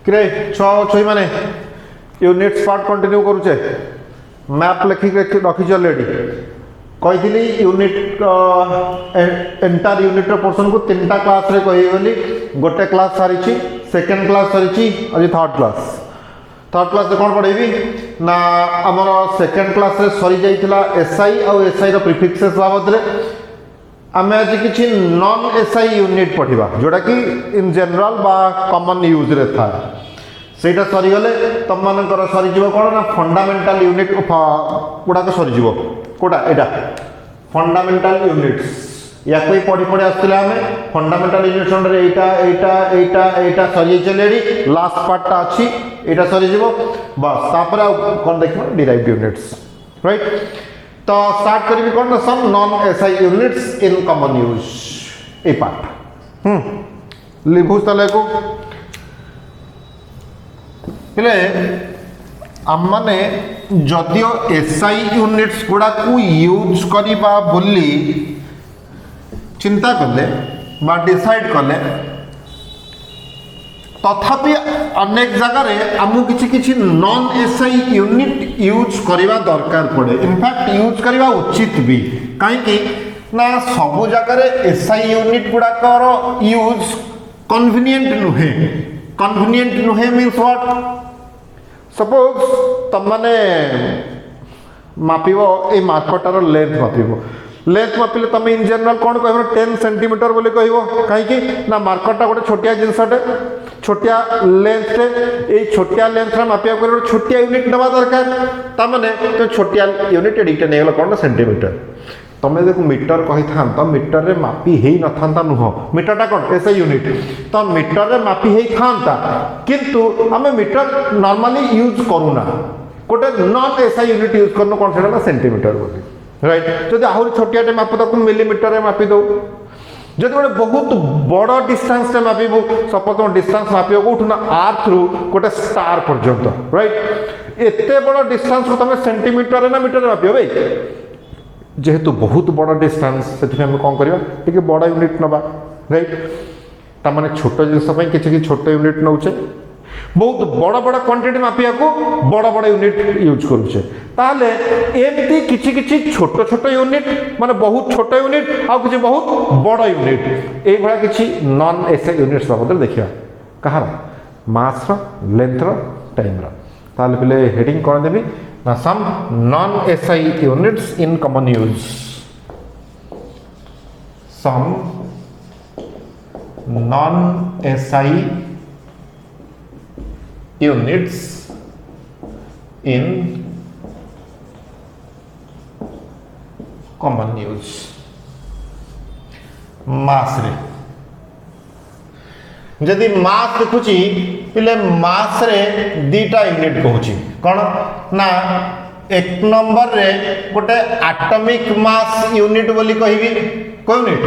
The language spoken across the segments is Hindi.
कि छई माने यूनिट्स पार्ट कंटिन्यू करूचे मैप लिखिक रखी ऑलरेडी कही यूनिट एंटायर यूनिट पोर्शन को 3टा क्लास रे कही बोली गोटे क्लास सारी सेकेंड क्लास सारी आज थर्ड क्लास रे कौन पढ़ेबी ना आमर सेकेंड क्लास रे सरी जाइथिला एसआई और एसआई रो प्रीफिक्सेस बाबद रे आमे आज किछि नॉन एसआई यूनिट पढ़िबा जोटा कि इन जनरल बा कॉमन यूज रे था सेटा सरी गले तम मानकर सरी जीवो कोन ना फंडामेंटल यूनिट गुडा को सरी जीवो कोटा एटा फंडामेंटल यूनिट्स या कोई पढ़ी पढ़ी आसले आमे फंडामेंटल यूनिट्स अंडर एटा सरी चलेडी लास्ट पार्ट ता अछि एटा सरी जीवो बस तापर कोन देखिबो डिराइव्ड यूनिट्स राइट तो स्टार्ट करी कौन some non SI units in common use ए पार्ट लिखु तले को हेले आम माने जदियो एसआई यूनिट्स गुडा को यूज करिबा बोली चिंता कले बा डिसाइड कले तथापि अनेक जगह आमु किछि किछि नॉन एसआई यूनिट यूज करिबा दरकार पड़े इनफैक्ट यूज करिबा उचित भी कहीं ना सब जगह एसआई यूनिट गुड़ाकर यूज कन्वीनियंट नुहे मीन्स व्हाट सपोज तमने मापिबो ए मार्कटार लेंथ मापिले तुम इन जनरल कौन कह 10 सेंटीमीटर बोली कह कहीं ना मार्कटा गोटे छोटिया जिनसटे छोटिया लेंथटे ये छोटिया लेंथ मापिया गोटे छोटिया यूनिट नवा दरकार तमें तो छोटिया यूनिट एडिक्ट नहीं गला कौन सेंटीमीटर तुम्हें देखो मीटर कही था तो मीटर रे मापी ही न था नुह मीटरटा कौन ऐसे यूनिट तो मीटर रे मापी ही था किंतु आम मीटर नॉर्मली यूज करूना गोटे नॉन एसआई यूनिट यूज करना कौन से सेंटीमीटर बोली राइट जब आहरी छोटिया माप ताको मिलीमीटर मापी दो जब गोटे बहुत बड़ डिस्टेंस मापिबू सपोज तुम डिस्टेंस मापिब कौटू ना आर्थ रु गोटे स्टार पर्यंत राइट एते बड़ डिस्टेंस को तुम सेंटीमीटर ना मीटर मापिब भाई जेहेतु बहुत बड़ डिस्टेंस से कौन करवा टे बड़ यूनिट नवा राइट ताने छोट जिन किसी छोट यूनिट नौचे बहुत बड़ बड़ क्वांटिटी मापिया को बड़ बड़ यूनिट यूज करुचे ताहले एमती किछि किछि छोट छोट यूनिट माने बहुत छोट यूनिट आ किछि बहुत बड़ यूनिट ए भला किछि नॉन एसआई यूनिट्स बाबद देखिया कहार मास रो लेंथ रो टाइम रो ताहले पहिले हेडिंग कोन देबी ना some non SI units in common use some non SI units in common use mass रे जदि मास देखुची पिले मास रे दीटा यूनिट कहूची कौन ना एक नंबर रे गोटे एटॉमिक मास यूनिट बोली कहिबी कोन unit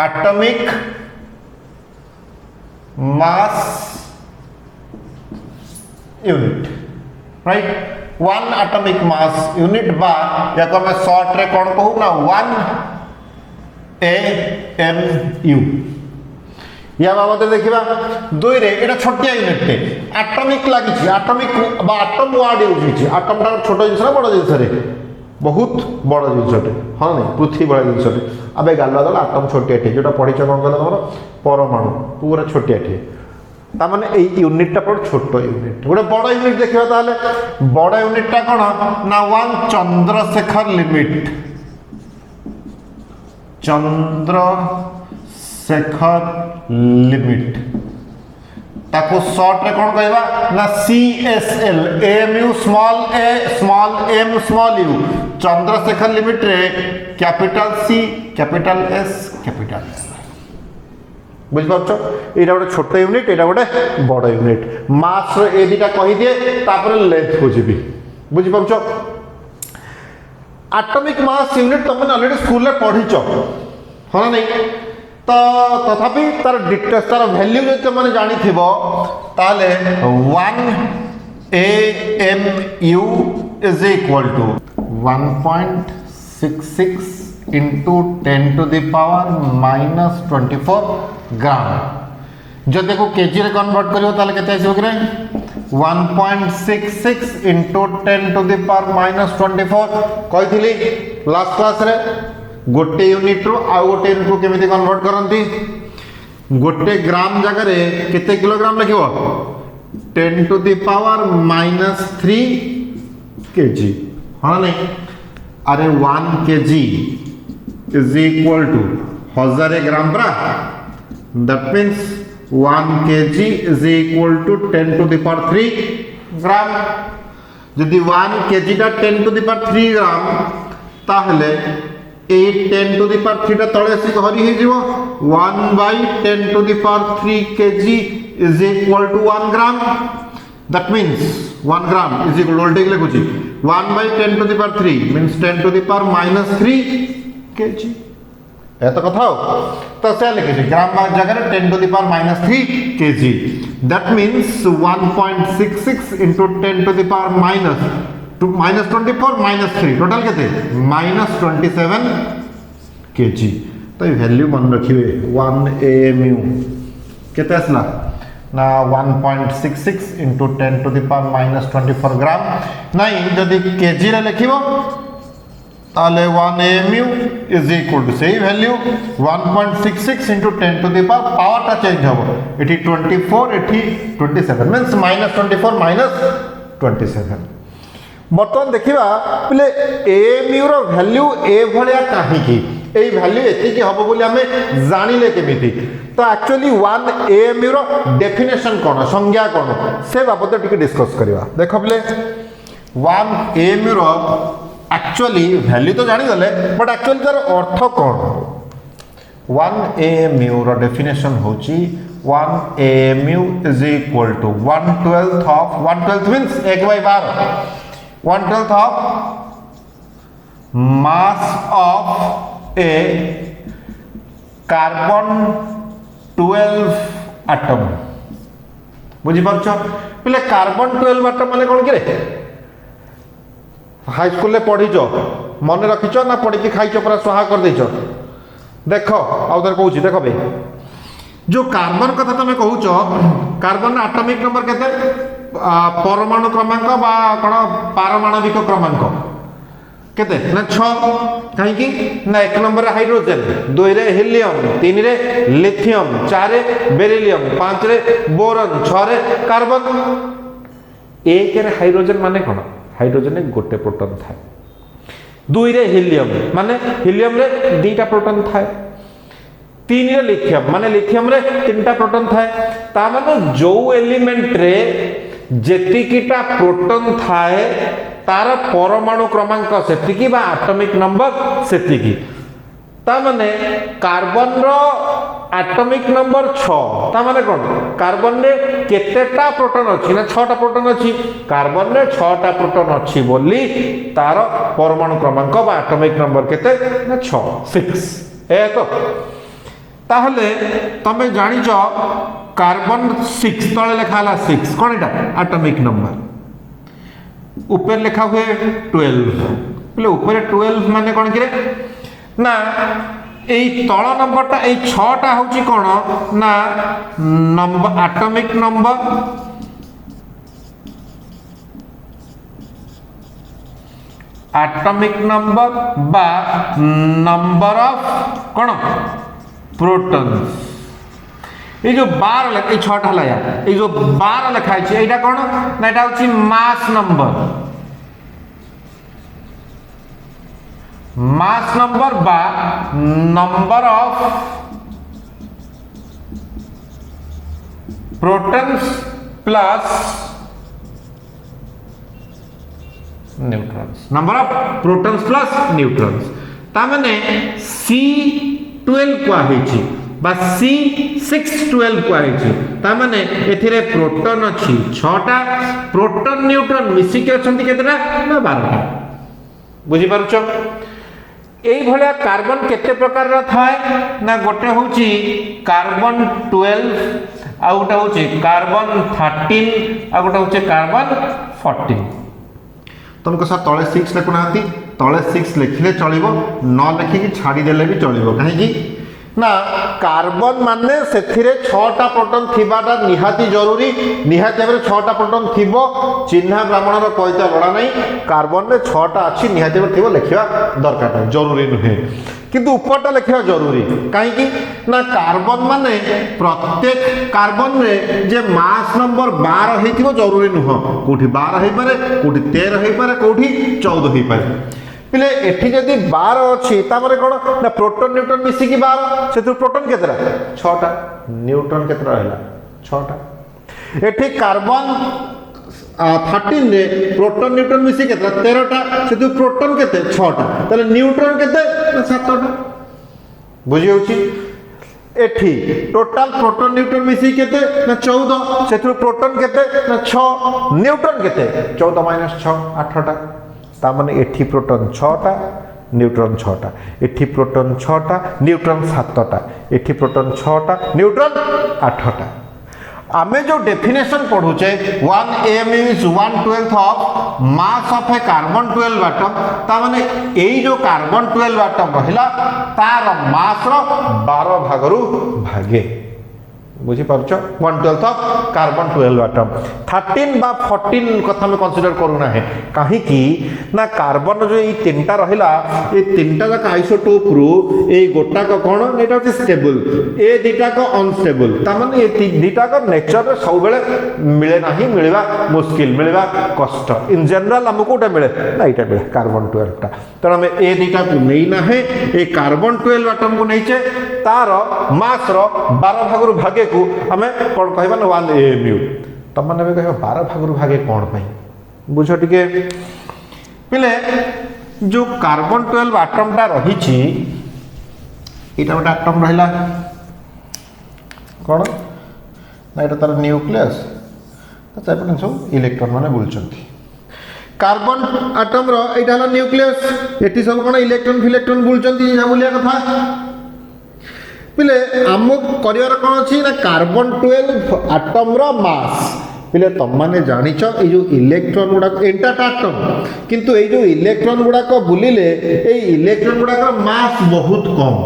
atomic mass unit right one atomic mass unit बा या को मैं शॉर्ट रे कौन कहू ना 1 AMU या बाबत देखिबा दुई रे एटा छोटिया यूनिट टे एटॉमिक लागि छी एटॉमिक बा एटम वर्ड यूज छी एटम टा छोटो जिंस बड़ जिंस रे बहुत बड़ जिनसटे हाँ नहीं पृथ्वी बड़ा जिनसटे अब गालुआ दल आटम छोटिया टे जो पढ़ी कौन कहला तुम परमाणु पूरा छोटिया टे ताने यूनिटा पड़ छोट यूनिट गोटे बड़ यूनिट देखा ताले बड़ यूनिटा कौन ना 1 चंद्रशेखर लिमिट ताको शॉर्ट रे कौन कहबा ना CSL AMU small m small u Chandrasekhar limit रे capital C capital S capital S बुझ पाछो एटा गोटे छोट यूनिट एटा गोटे बड़ यूनिट मास रे ए दिटा कहि दिए तापर लेंथ को जीबी बुझ पाछो एटॉमिक मास यूनिट तुम ऑलरेडी स्कूल रे पढ़िचो हां नहीं तो तथापि तार डिटेल्स तार वैल्यू जो तुमने जानी थिबो ताले 1 AMU is equal to 1.66 into 10 to the power minus 24 ग्राम जब देखो केजी रे कन्वर्ट करियो ताले केते आसीबो कि 1.66 into 10 to the power minus 24 कहिथिली लास्ट क्लास रे गोटे यूनिट रो आ गोटे यूनिट को केमिति कन्वर्ट करंती गोटे ग्राम जगह रे केते kilogram लिखिबो 10 to the power minus 3 kg हाँ नहीं अरे 1 kg is equal to 1000 ग्राम बरा that means 1 kg is equal to 10 to the power 3 ग्राम यदि 1 kg टा 10 to the power 3 ग्राम ताहले 10 to the power 3 टा तळे से हरि हे जीवो 1 by 10 to the power 3 kg is equal to 1 gram that means 1 gram is equal voltage लिखुची 1 by 10 to the power 3 means 10 to the power minus 3 kg ए तो कथा हो तो से लिखे ग्राम जगह 10 to the power minus 3 kg that means 1.66 into 10 to the power minus 24 minus 3 total केते minus 27 kg तो ये वैल्यू मन रखिए 1 AMU केते आसला ना 1.66 into 10 to the power minus 24 ग्राम नहीं जदि kg रे लिखिबो ताले 1 AMU is equal to same value 1.66 into 10 to the power टा चेंज हो एठी 24 एठी 27 means minus 24 minus 27 बर्तमान देखिबा पले AMU रो वैल्यू ए भलिया काहे की ए वैल्यू एति की हबो बोली हमें जानिले केमिति तो एक्चुअली 1 AMU रो डेफिनेशन कोन संज्ञा कोन से बाबत टिके डिस्कस करिवा देखो पले 1 AMU रो एक्चुअली वैल्यू तो जानी गले बट एक्चुअली तार अर्थ कौन 1 AMU रो डेफिनेशन होची 1 AMU is equal to 1/12 of 1/12 means 1/12 1/12 of mass of a carbon 12 atom बुझी पारछ पले कार्बन 12 atom माने कोन कि रे हाई स्कूल में पढ़ीच मन रखीच ना पढ़ी कि खाई पूरा स्वाहा कर देच देख आउे कहूँ देख भाई जो कार्बन कथा तुम कहूच कार्बन आटमिक नंबर केते परमाणु क्रमांक बा कौन पारमाणविक क्रमांक केते ना 6 कहीं ना 1 नंबर हाइड्रोजन 2 रे हीलियम 3 रे लिथियम 4 रे बेरिलियम 5 रे बोरन 6 रे कार्बन 1 रे हाइड्रोजन माने कौन हाइड्रोजन में गोटे प्रोटॉन थाए 2 रे हीलियम माने हीलियम रे 2टा प्रोटॉन थाए 3 रे लिथियम माने लिथियम रे 3टा प्रोटॉन थाए ता माने जो एलिमेंट रे जेतिकीटा प्रोटॉन थाए तार परमाणु क्रमांक सेतिकी बा एटॉमिक नंबर सेतिकी ता माने कार्बन रो एटॉमिक नंबर 6 ता माने कोन कार्बन रे केतेटा प्रोटॉन अछि ना 6टा प्रोटॉन अछि कार्बन रे 6टा प्रोटॉन अछि बोली तार परमाणु क्रमांक बा एटॉमिक नंबर केते ना 6 6 ए तो ताहले तमे जानि छ कार्बन 6 तळे लिखाला 6 कोन एटा एटॉमिक नंबर ऊपर लिखा हुए 12 बोले ऊपर 12 माने कोन कि रे ना এই তল নম্বরটা এই 6টা হচ্ছে কোন না নম্বর এটমিক নম্বর বা নম্বর অফ কোন প্রোটনস এই যে 12 লেখা এই 6টা হলা এই যে 12 লেখা আছে এইটা কোন না এটা হচ্ছে মাস নম্বর mass number বা number of protons plus neutrons number of protons plus neutrons ता माने C12 को हेछि बा C612 को हेछि ता माने एथिरे प्रोटॉन अछि 6टा प्रोटॉन न्यूट्रॉन मिसी के अछंती केतेटा ना 12टा बुझी पारुछ এই ভলিয়া কার্বন কেতে প্রকার থায় না গোটে হচ্ছে কার্বন 12 আর গোটে হচ্ছে কার্বন 13 আর গোটে হচ্ছে কার্বন 14 तुमको सर तले 6 लिखुना तले 6 लिखिले चलिबो न लिखिकी छाड़ी देले भी चलिबो काहे कि ना कार्बन माने से छटा प्रोटॉन थिबाटा निहाती जरूरी निहाती भाव 6टा प्रोटॉन थिबो चिन्हा ब्राह्मणर कविता लड़ा नहीं कार्बन रे 6टा अच्छी निहाती भाव थिबो लिखिबा दरकार नहीं जरूरी नुहे किंतु उपरटा लिखिबा जरूरी कहीं ना कार्बन माने प्रत्येक कार्बन रे जे मास नंबर 12 हेतिबो जरूरी नुह कोठी 12 हे पारे कोठी 13 हे पारे कोठी 14 हे पारे पिले एठी जदि 12 अछि तामरे कोन ना प्रोटॉन न्यूट्रॉन मिसी की 12 से प्रोटॉन केतरा 6टा न्यूट्रॉन केतरा रहला 6टा एठी कार्बन 13 रे प्रोटॉन न्यूट्रॉन मिसी केतरा 13टा से प्रोटॉन केते 6टा तले न्यूट्रॉन केते 7टा बुझी होछि एठी टोटल प्रोटॉन न्यूट्रॉन मिसी केते ना 14 से प्रोटॉन केते ना 6 न्यूट्रॉन केते 14 - 6 8टा तामने एठी प्रोटॉन 6टा न्यूट्रॉन 6टा एठी प्रोटॉन 6टा न्यूट्रॉन 7टा एठी प्रोटॉन 6टा न्यूट्रॉन 8टा आमे जो डेफिनेशन पढुचे 1 mu is 1/12 of mass of a carbon 12 atom तामने एई जो कार्बन 12 एटम रहिला तार मास रो 12 भागरु भागे बुझी पारछ 1/12 ऑफ कार्बन 12 एटम 13 बा 14 कथा में कंसीडर करू ना है काहे की ना कार्बन जो ई तीनटा रहिला ए तीनटा का आइसोटोप रु ए गोटा का कोन एटा होची स्टेबल ए दीटा का अनस्टेबल ता माने ए दीटा का नेचर रे सब बेले मिले नाही मिलवा मुश्किल मिलवा कष्ट इन जनरल हमको कोटा मिले ना एटा मिले कार्बन 12 टा त हम ए दीटा को नै ना है ए कार्बन 12 एटम को नैचे तार मास रो 12 भागरु भागे को हमें कौन कहबा ना 1 mu तब माने कहबा 12 भागरु भागे कौन पई बुझो टिके पिले जो कार्बन 12 एटम टा रही छी एटा गोटा एटम रहिला कौन ना एटा तार न्यूक्लियस तो तापर सब इलेक्ट्रॉन माने बुलचंती कार्बन एटम रो एटा हला न्यूक्लियस एटी सब कोन इलेक्ट्रॉन बुलचंती जा बोलिया कथा पिले आम करियर कौन अच्छी ना कार्बन 12 एटम रो मास पिले तुम माने जानिच ए जो इलेक्ट्रॉन गुडा एंटाटा एटम किंतु ए जो इलेक्ट्रॉन गुडा को बुलिले ए इलेक्ट्रॉन गुडा का मास बहुत कम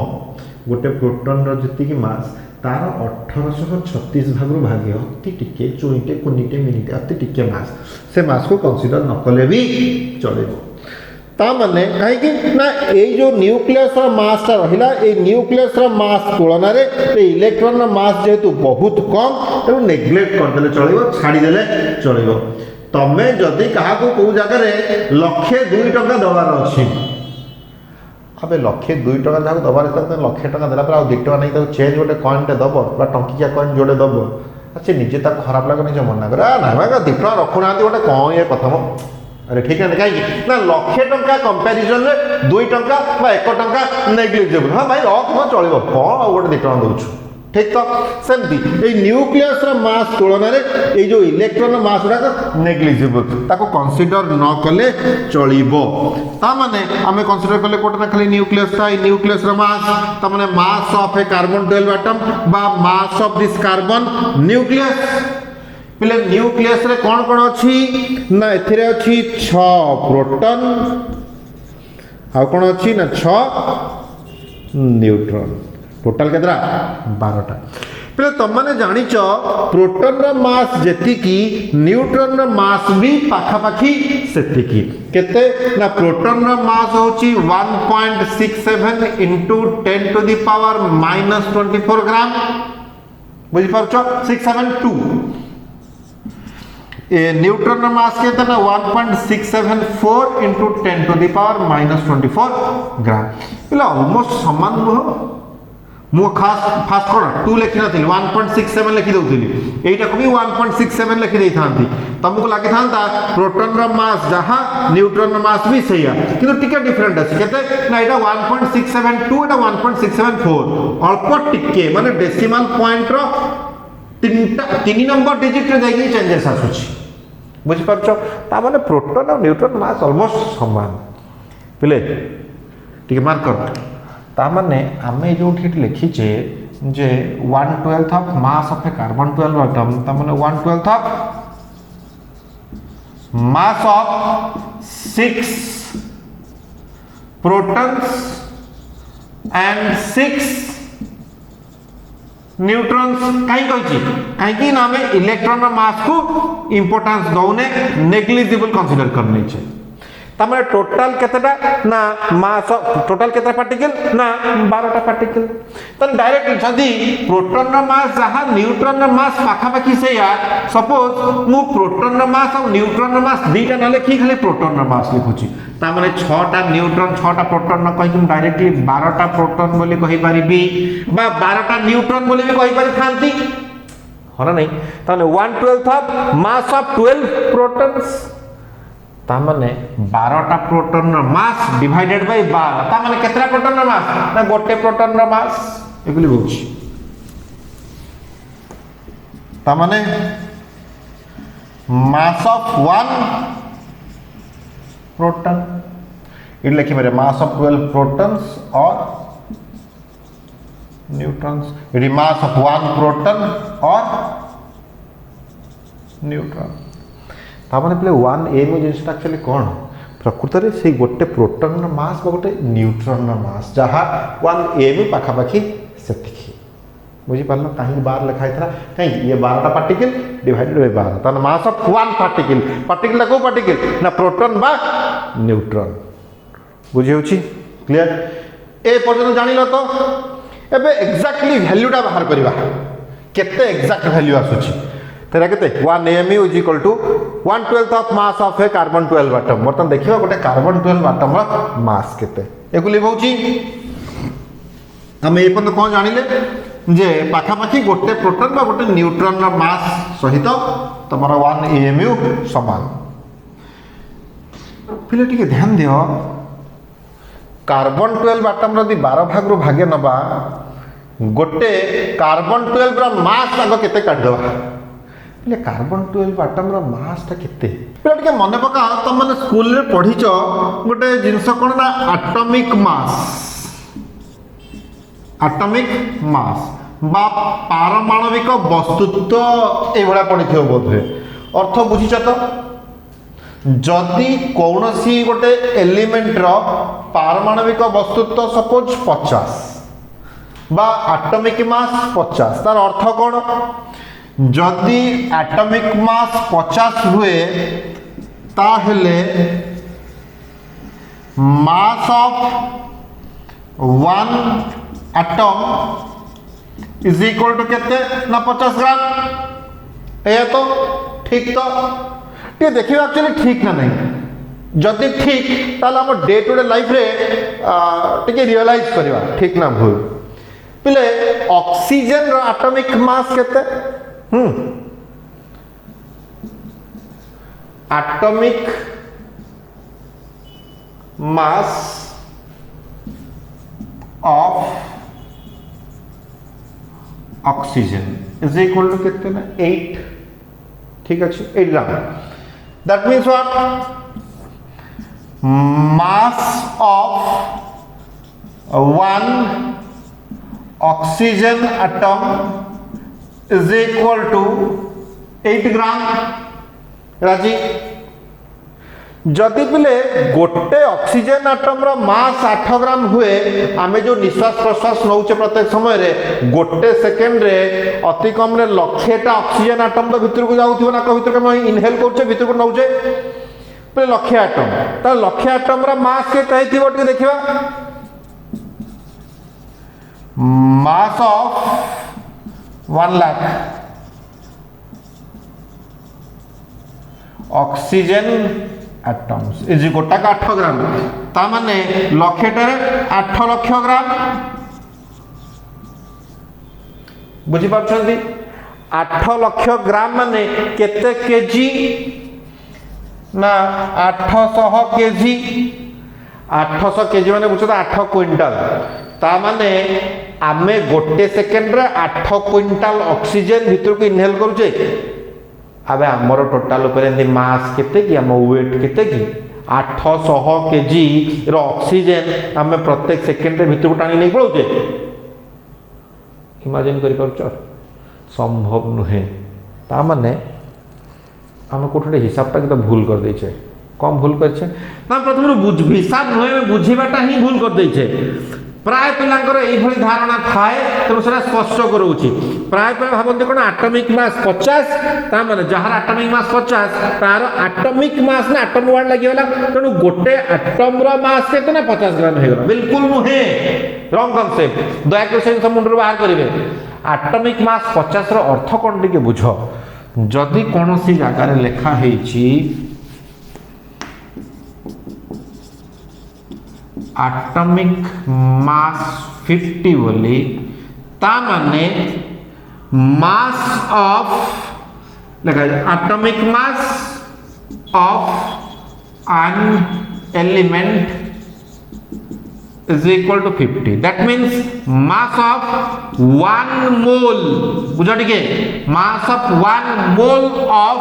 गोटे प्रोटॉन रो जति की मास तार 1836 भाग रु भागे अति टिके चुईटे कुनीटे मिनिटे अति टिके मास से मास को कंसीडर न कले भी चलेबो ता माने काहे कि ना ए जो न्यूक्लियस रो मास रहिला ए न्यूक्लियस रो मास तुलना रे ए इलेक्ट्रॉन रो मास जेतु बहुत कम तो नेग्लेक्ट कर देले चलिबो छाडी देले चलिबो तमे जदी कहा को को जगह रे लक्षे 2 टका दबार अछि अबे लक्षे 2 टका जाको दबार त लक्षे टका देला पर आ 2 टका नै त चेंज गोटे कॉइन ते दबो बा टंकिया कॉइन जोडे दबो अच्छा निजे ता खराब लागो निजे मन ना करे ना बा 2 टका रखु नांती गोटे कोन ये कथा मो अरे ठीक है कहीं ना लक्षे टंका कंपैरिजन रे 2 टंका बा 1 टंका नेग्लिजिबल हां भाई रख न चलिबो कोन गोटे 2 टंका दउछु ठीक तो सेमती ए न्यूक्लियस रो मास तुलना रे ए जो इलेक्ट्रॉन रो मास गुडा नेग्लिजिबल ताको कंसीडर न कले चलिबो ता माने हमें कंसीडर कले कोटा ना खाली न्यूक्लियस था न्यूक्लियस रो मास ता माने mass of a carbon 12 atom बा mass of this carbon nucleus पिले न्यूक्लियस रे कौन कौन अच्छी ना एथिरे अच्छी 6 प्रोटॉन आ कौन अच्छी ना 6 न्यूट्रॉन टोटल केतरा 12टा पिले तुम माने जानिच प्रोटॉन रो मास जेति की न्यूट्रॉन रो मास भी पाखा पाखी सेति की केते ना प्रोटॉन रो मास होची 1.67 into 10 to the power -24 ग्राम बुझि परछो 672 ए न्यूट्रॉन मास के तना 1.674 into 10 to the power -24 ग्राम इला ऑलमोस्ट समान हो मो खास फास्ट कोन 2 लिखि नथिल 1.67 लिखि दउथिली एटा को भी 1.67 लिखि देई थांती तुमको लागे थांता प्रोटॉन रो मास जहां न्यूट्रॉन रो मास भी सहीया किंतु टिके डिफरेंट अछि केते ना एटा 1.672 एटा 1.674 अल्प टिके माने डेसिमल पॉइंट रो 3 नंबर डिजिट रे जाई चेंजेस आसुची बुझी परछो ता माने प्रोटॉन और न्यूट्रॉन मास ऑलमोस्ट समान पिले ठीक मार्क कर ता माने आमे जो ठीक लिखी छे जे 1/12 of mass of a carbon 12 atom ता माने 1/12 of mass of 6 protons and 6 neutrons कहीं कहीं ना आम इलेक्ट्रॉन मास को इंपोर्टेंस दौने नेग्लिजिबल कंसीडर करने छे तमरे टोटल केतेटा ना मास टोटल केतेटा पार्टिकल ना 12टा पार्टिकल तन डायरेक्ट जदी प्रोटॉन रो मास जहा न्यूट्रॉन रो मास पाखा पाखी से या सपोज मु प्रोटॉन रो मास और न्यूट्रॉन रो मास दीटा ना लिखी खाली प्रोटॉन रो मास लिखुची ता माने 6टा न्यूट्रॉन 6टा प्रोटॉन न कहि डायरेक्टली 12टा प्रोटॉन बोली कहि परिबी बा 12टा न्यूट्रॉन बोली भी कहि पारि थांती होला नहीं ताने 1/12 ऑफ मास ऑफ 12 प्रोटॉन्स ता माने 12टा प्रोटॉन रो मास डिवाइडेड बाय 12 ता माने केतरा प्रोटॉन रो मास ना गोटे प्रोटॉन रो मास एगुली बोलछि ता माने मास ऑफ 1 प्रोटॉन इट लिखि मेरे मास ऑफ 12 प्रोटॉन्स और neutrons it is mass of 1 proton और न्यूट्रॉन तामाने पले 1a मो जिनसटा एक्चुअली कोन प्रकृत रे से गोटे प्रोटॉन रो मास बा गोटे न्यूट्रॉन रो मास जहा 1a में पाखा पाखी सेतिखी बुझी पारलो काहे बार लिखा इतरा कहीं ये 12टा पार्टिकल डिवाइडेड बाय 12 तन मास ऑफ 1 पार्टिकल को पार्टिकल ना प्रोटॉन बा न्यूट्रॉन बुझी होची क्लियर ए पर्यंत जानिलो तो एबे एग्जैक्टली वैल्यूटा बाहर करबा केते एग्जैक्ट वैल्यू आसुची तेरा केते 1 AMU = 1/12 of mass of a carbon 12 atom बर्तन देखिबा गोटे कार्बन 12 एटम रो मास केते एगु लिखौची हम ए पर्यंत कोन जानिले जे पाखा पाखी गोटे प्रोटॉन बा गोटे न्यूट्रॉन रो मास सहित तमरा 1 AMU समान पिले टिके ध्यान दियो कार्बन 12 एटम रो 12 भाग रो भागे नबा गोटे कार्बन 12 रो मास आगो केते काट दबा ले कार्बन 12 एटम रो मास ता केते पिले टिके मने पका तुम माने स्कूल रे पढिचो गोटे जिंस कोन ना एटॉमिक मास बा पारमाणविक वस्तुत्व ए भला पढिथियो बोधे अर्थ बुझिछ तो जदि कौनसी गोटे एलिमेंट रो पारमाणविक वस्तुत्व सपोज 50 बा एटॉमिक मास 50 तार अर्थ कोन जदि एटॉमिक मास 50 हुए ताहले mass of 1 atom is equal to केते ना 50 ग्राम ए तो ठीक तो ये देखिए एक्चुअली ठीक ना नहीं जदि ठीक ताले हम डे टू डे लाइफ रे टिके रियलाइज करबा ठीक ना भूल पिले ऑक्सीजन रो एटॉमिक मास केते atomic mass of oxygen is equal to केते ना 8 ठीक अच्छे 8 gram that means what mass of 1 oxygen atom is equal to 8 gram राजी जदि पिले गोटे ऑक्सीजन एटम रो मास 8 ग्राम हुए आमे जो निश्वास प्रश्वास नौचे प्रत्येक समय रे गोटे सेकेंड रे अति कम रे लक्षेटा ऑक्सीजन एटम तो भीतर को जाउथिबो ना को भीतर के इनहेल करछे भीतर को नौचे पे लक्ष्य एटम ता लक्ष्य एटम रो मास के कहिथिबो टिके देखिबा मास of 1 lakh oxygen atoms is गोटा का 8 ग्राम ता माने लक्षेटारे 8 लाख ग्राम बुझी पाछंदी 8 लाख ग्राम माने केते केजी ना 800 केजी 800 केजी माने बुझो 8 क्विंटल ता माने आमे गोटे सेकेंड रे 8 क्विंटल ऑक्सीजन भीतर को इनहेल करूचे अबे हमरो टोटल ऊपर एंदी मास केते कि हम वेट केते कि 800 केजी रो ऑक्सीजन हमें प्रत्येक सेकेंड रे भीतर को टाणी नै पळोचे इमेजिन करि परछ संभव नुहे ता माने हम कोठे हिसाबटा के भूल कर दै छै कम भूल कर छै ना प्रथम हिसाब नुहे बुझीबाटा ही भूल कर दै छै प्राय पिलांकर एइभଳି धारणा थाए तेणु सेटा स्पष्ट करूची प्राय पिला भाबंती कोन एटॉमिक मास 50 ता माने जहार एटॉमिक मास 50 तार एटॉमिक मास ना एटॉम वर्ड लागि होला तेणु गोटे एटॉम रो मास केते ना 50 ग्राम हे गेला बिल्कुल नुहे रॉन्ग कांसेप्ट दया कर से मुंडर बाहर करिवे एटॉमिक मास 50 रो अर्थ कोन टिके बुझो जदि कोनोसी जगह रे लेखा हेची एटॉमिक मास 50 बोली ता माने मास ऑफ लगा atomic mass of an element is equal to 50 that means mass of 1 mole बुझो ठीक है mass of 1 mole of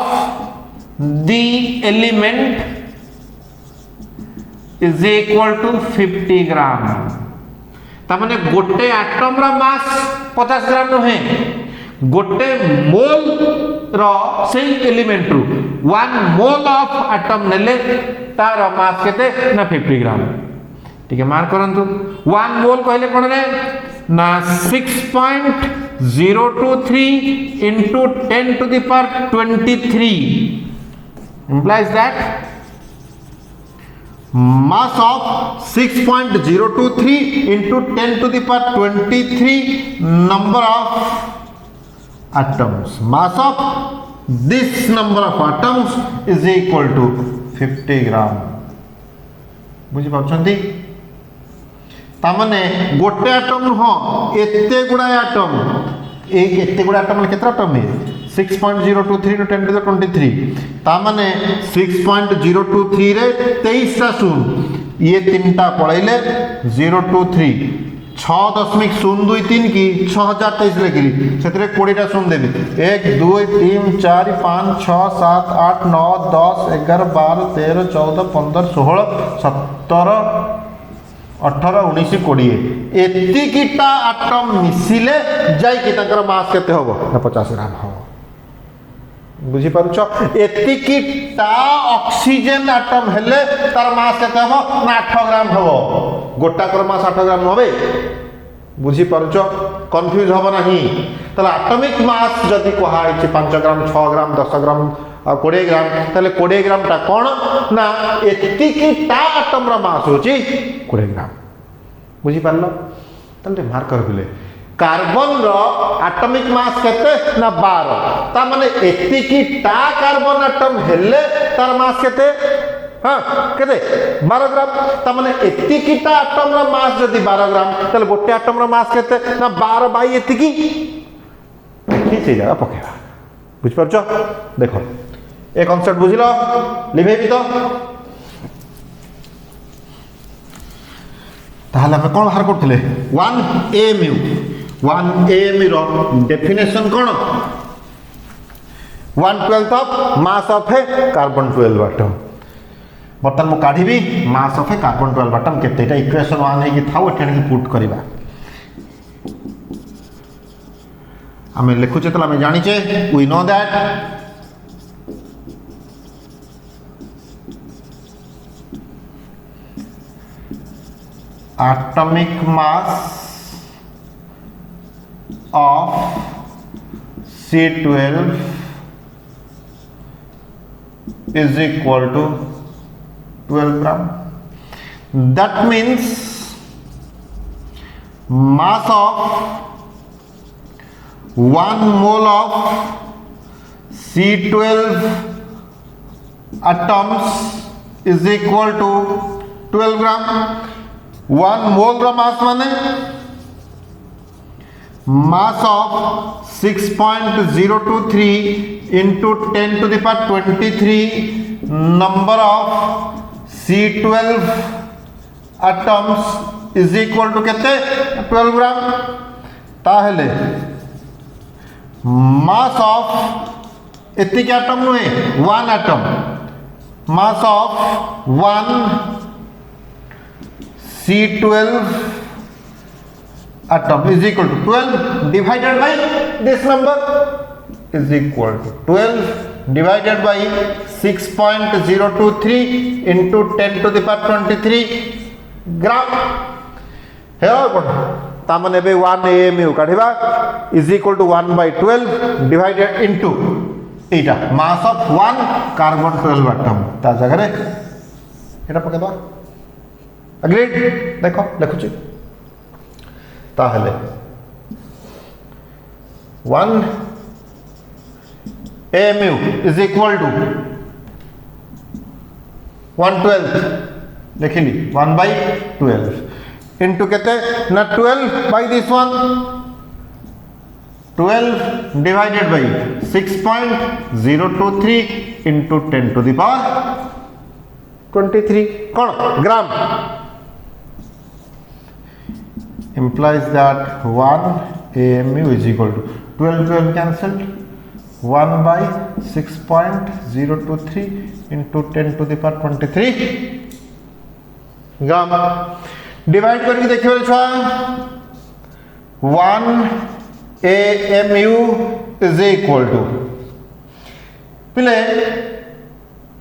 the element is equal to 50 ग्राम तामाने गोटे एटम रा मास 50 ग्राम नहे गोटे मोल रो सेही एलिमेंट रु 1 मोल ऑफ एटम नेले तार मास केते ना 50 ग्राम ठीक है मार्क करंतु 1 मोल कहले कोन रे ना 6.023 into 10 to the power 23 implies that mass of 6.023 into 10 to the power 23 number of atoms mass of this number of atoms is equal to 50 ग्राम बुझी पाछंती तामने गोटे एटम नुह एते गुडा एटम एक एते गुडा एटम केतरा एटम है 6.023 to 10 to the 23 तामने 6.023 रे 23 टा शून ये तीनटा पळैले 023 6.023 की 6023 लिखिली सेतरे 20 टा शून देबी 1 2 3 4 5 6 7 8 9 10 11 12 13 14 15 16 17 18 19 20 एतिकिटा एटम मिसिले जाई कि तकर मास केते होबो ना 50 ग्राम होबो बुझी पारुछ एतिकिटा ऑक्सीजन एटम हेले तार मास केते होबो ना 8 ग्राम होबो गोटा कर मास 8 ग्राम होबे बुझी पारुछ कंफ्यूज होबो नाही तले एटॉमिक मास जदी कोहा है 5 ग्राम 6 ग्राम 10 ग्राम 20 ग्राम ताले 20 ग्राम टा कोन ना एतिकिटा एटम रा मास होची 20 ग्राम बुझी पारलो ताले मार्क कर बिले कार्बन रो एटॉमिक मास केते ना 12 ता माने एतिकिटा कार्बन एटम हेले तार मास केते हां केते 12 ग्राम ता माने एतिकिटा एटम रा मास जदी 12 ग्राम ताले गोटे एटम रा मास केते ना 12 बाई एतिकी किछि जगह पकेबा बुझ परछो देखो ए कांसेप्ट बुझिलो लिभेबी तो ताहले हम कोन बाहर करथिले 1 एमयू रो डेफिनेशन कोन 1/12 of mass of a carbon 12 atom बर्तन मु काढीबी mass of a carbon 12 atom केतेटा इक्वेशन 1 है कि थाउ एठे पुट करबा हमें लिखुचे तला हमें जानिचे we know that atomic mass of C12 is equal to 12 gram. That means mass of 1 mole of C12 atoms is equal to 12 gram. 1 mole रा मास माने mass of 6.023 into 10 to the power 23 number of C12 atoms is equal to केते 12 ग्राम ताहले mass of एतिक एटम नुहे 1 atom mass of 1 C12 atom is equal to 12 divided by this number is equal to 12 divided by 6.023 into 10 to the power 23 gram है कौन तामने एबे 1 AMU काढिबा is equal to 1/12 divided into एटा मास ऑफ 1 कार्बन 12 एटम ता जगह रे एटा पके दो अग्रीड देखो लिखुची ताहले 1 AMU इज इक्वल टू 1/12 लिखिली 1/12 इनटू केते ना 12 by this one 12 divided by 6.023 into 10 to the power 23 कौन gram implies that 1 AMU is equal to 12 cancelled 1 by 6.023 into 10 to the power 23 gram divide करके देखिए छुआ 1 AMU is equal to पिले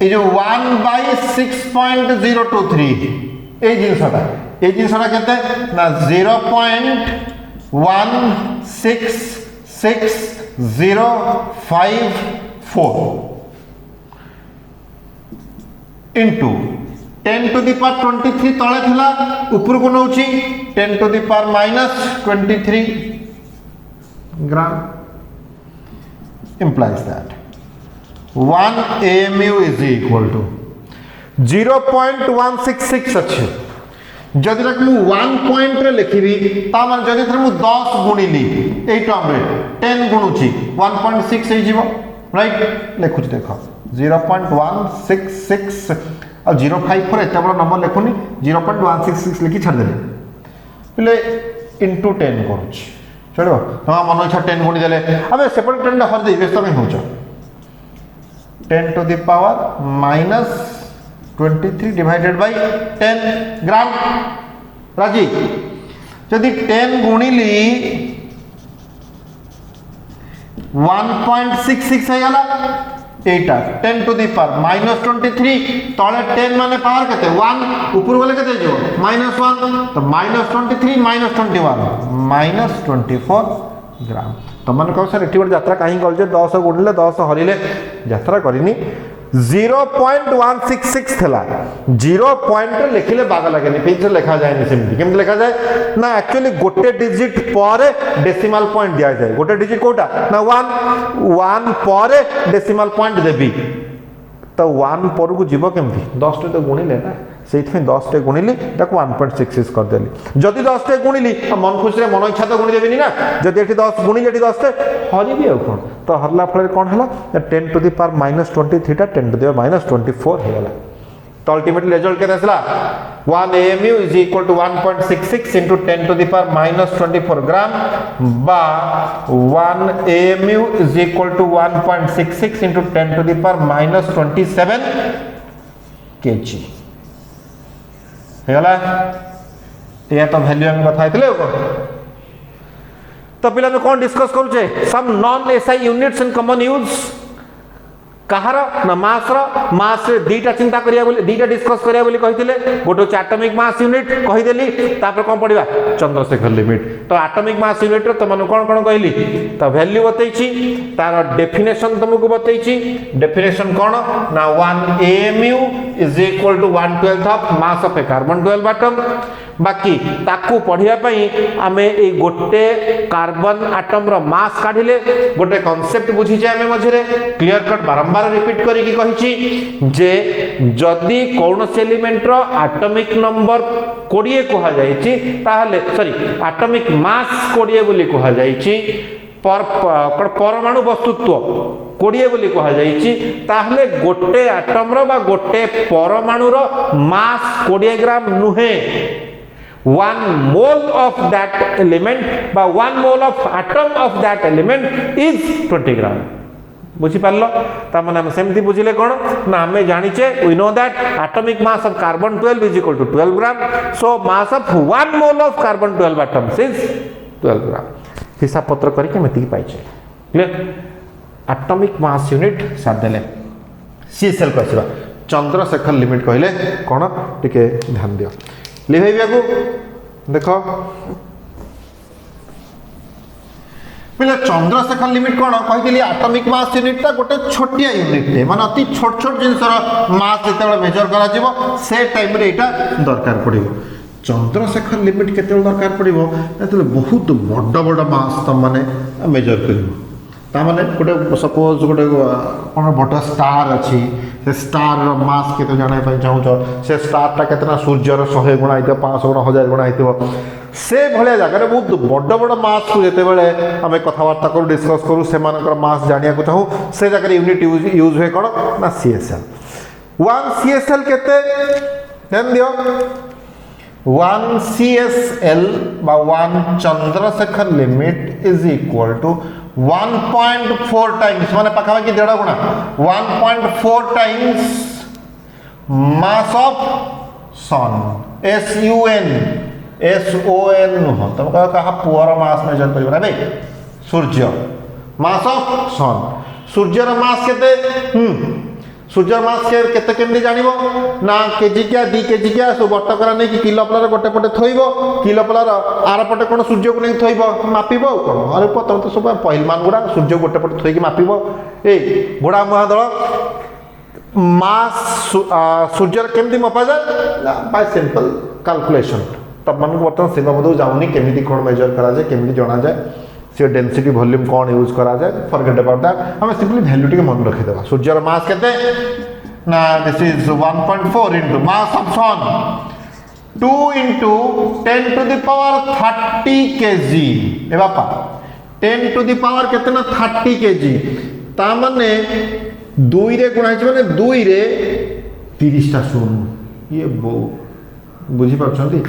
ये जो 1 by 6.023 ये जिनसा कहते हैं ना 0.16605 इंटू 10 to the power 23 तले थिला ऊपर को नउची 10 to the power -23 gram implies that 1 AMU is equal to 0.166 अच्छे जदि तक मु 1 पॉइंट रे लिखिबी ता माने जदि तक मु 10 गुणिली ए टर्म रे 10 गुणुची 1.6 हे जीवो राइट लिखुच देखो 0.166 और 0.5 पर एत बड़ नंबर लिखुनी 0.166 लिखि छाड़ देले पले इनटू 10 करूछ चलो हम मन इच्छा 10 गुणी देले अबे सेपरेट 10 हर दे व्यस्त में होछ 10 to the power -23 divided by 10 ग्राम राजी यदि 10 गुणिली 1.66 है गला एटा 10 to the power -23 तले 10 माने पावर केते 1 ऊपर वाले केते जो -1 तो -23 -21 -24 ग्राम तो मन कहो सर एटी गोटे यात्रा कहीं कल 10 गुणिले 10 हरिले यात्रा करिनी 0.166 थला 0 पॉइंट लिखिले बाग लगेनी पेज लिखा जाए सेमती केमती लिखा जाए ना एक्चुअली गोटे डिजिट पर डेसिमल पॉइंट दिया जाए गोटे डिजिट कोटा ना 1 पर डेसिमल पॉइंट देबी तो 1 पर को जीव केमती 10 टे तो गुणिले ना सेइथि 10 टे गुणिली ताको 1.66 कर देली जदि 10 टे गुणिली मन खुशी रे मन इच्छा तो गुणी देबिनी ना जदि एठी 10 गुणिली एठी 10 टे हरिबी आ कोन तो हरला फळे कोन हला 10 to the power -23 टा 10 to the power -24 हे गला तो अल्टीमेटली रिजल्ट केते आसला 1 AMU is equal to 1.66 into 10 to the power -24 ग्राम बा 1 AMU is equal to 1.66 into 10 to the power -27 kg हेगला ये तो वैल्यू हम बताइतले तो पिला में कौन डिस्कस करूचे some non SI units in common use कहार ना मास रे दीटा चिंता करिया बोली दीटा डिस्कस करिया बोली कहिथिले गोटो एटॉमिक मास यूनिट कहि देली तापर कोन पडिबा चंद्रशेखर लिमिट तो एटॉमिक मास यूनिट रे त मन कोन कोन कहली तो वैल्यू बतैछि तार डेफिनेशन तुमको बतैछि डेफिनेशन कोन ना 1 AMU is equal to 1/12 of mass of a carbon 12 atom बाकी ताकू पढ़िया पई आमे ए गोटे कार्बन एटम रो मास काढिले गोटे कांसेप्ट बुझी जाय आमे मझरे क्लियर कट बारंबार रिपीट करी की कहिछि जे जदी कोनोसी एलिमेंट रो एटॉमिक नंबर 20 कोहा जायछि ताहले सॉरी एटॉमिक मास 20 बोली कोहा जायछि परमाणु वस्तुत्व 20 बोली कहा जायछि ताहले गोटे एटम रो बा गोटे परमाणु रो मास 20 ग्राम नुहे 1 mole of that element by 1 mole of atom of that element is 20 gram बुझी पारलो ता माने हम सेमती बुझिले कोन ना हमें जानिचे we know that atomic mass of carbon 12 is equal to 12 gram so mass of 1 mole of carbon 12 atoms is 12 gram हिसाब पत्र करके मेति पाइछे क्लियर एटॉमिक मास यूनिट साथ देले सीएसएल कहसिबा चंद्रशेखर लिमिट कहले कोन टिके ध्यान दियो लिभाइबिया को देख बोले चंद्रशेखर लिमिट कौन कही आटमिक मास यूनिटा गोटे छोटिया यूनिटे माने अति छोट छोट जिनसर मास जिते मेजर करा से टाइम रे एटा दरकार पड़ो चंद्रशेखर लिमिट केते दरकार पड़ो बहुत बड़ बड़ मास तुम मैंने मेजर कर ताने गोटे सपोज गोटे कौन बड़ स्टार अच्छी से स्टार मास के जाना चाहूँ से स्टारटा केतना सूर्यर 100 गुणा होता 500 गुणा 1000 गुणा होता से भाया जगह बहुत बड़ बड़ मास को जिते बड़े आम कथबार्ता करूँ डिस्कस करूँ से मास जाना चाहूँ से जगह यूनिट यूज हुए कौन ना CSL 1 CSL केते ध्यान दियो 1 CSL बा 1 Chandrasekhar limit is equal to 1.4 times माने पाखापाखि 1.5 गुणा 1.4 times mass of sun SUN नुह तुम कह पुअर मास मेजर कर भाई सूर्य मास ऑफ सन सूर्यर मास केते सूर्य मास केते केमती जानिबो ना केजी क्या 2 केजी क्या सब बट करा नहीं कि किलो प्लार गोटे पटे थइबो किलो प्लार आर पटे कोन सूर्य को नहीं थइबो मापिबो कोन अरे पत तो सब पहिलमान गुडा सूर्य गोटे पटे थइकी मापिबो ए बुढ़ा महादल मास सूर्य केमती मपा जाए बाय सिंपल कैलकुलेशन तब मन बर्तमान सीमा बदू जाऊनी केमती कोन मेजर करा जाए केमती जाना जाए से डेंसिटी वॉल्यूम कौन यूज करा जाए फॉरगेट अबाउट दैट हमें सिंपली वैल्यू टिके मन रखी देबा सूर्यर मास केते ना this is 1.4 into mass of sun 2 into 10 to the power 30 kg ए बापा 10 to the power केतना 30 kg ता माने 2 रे गुणा छै माने 2 रे 30 टा शून्य ये बुझी पाछंती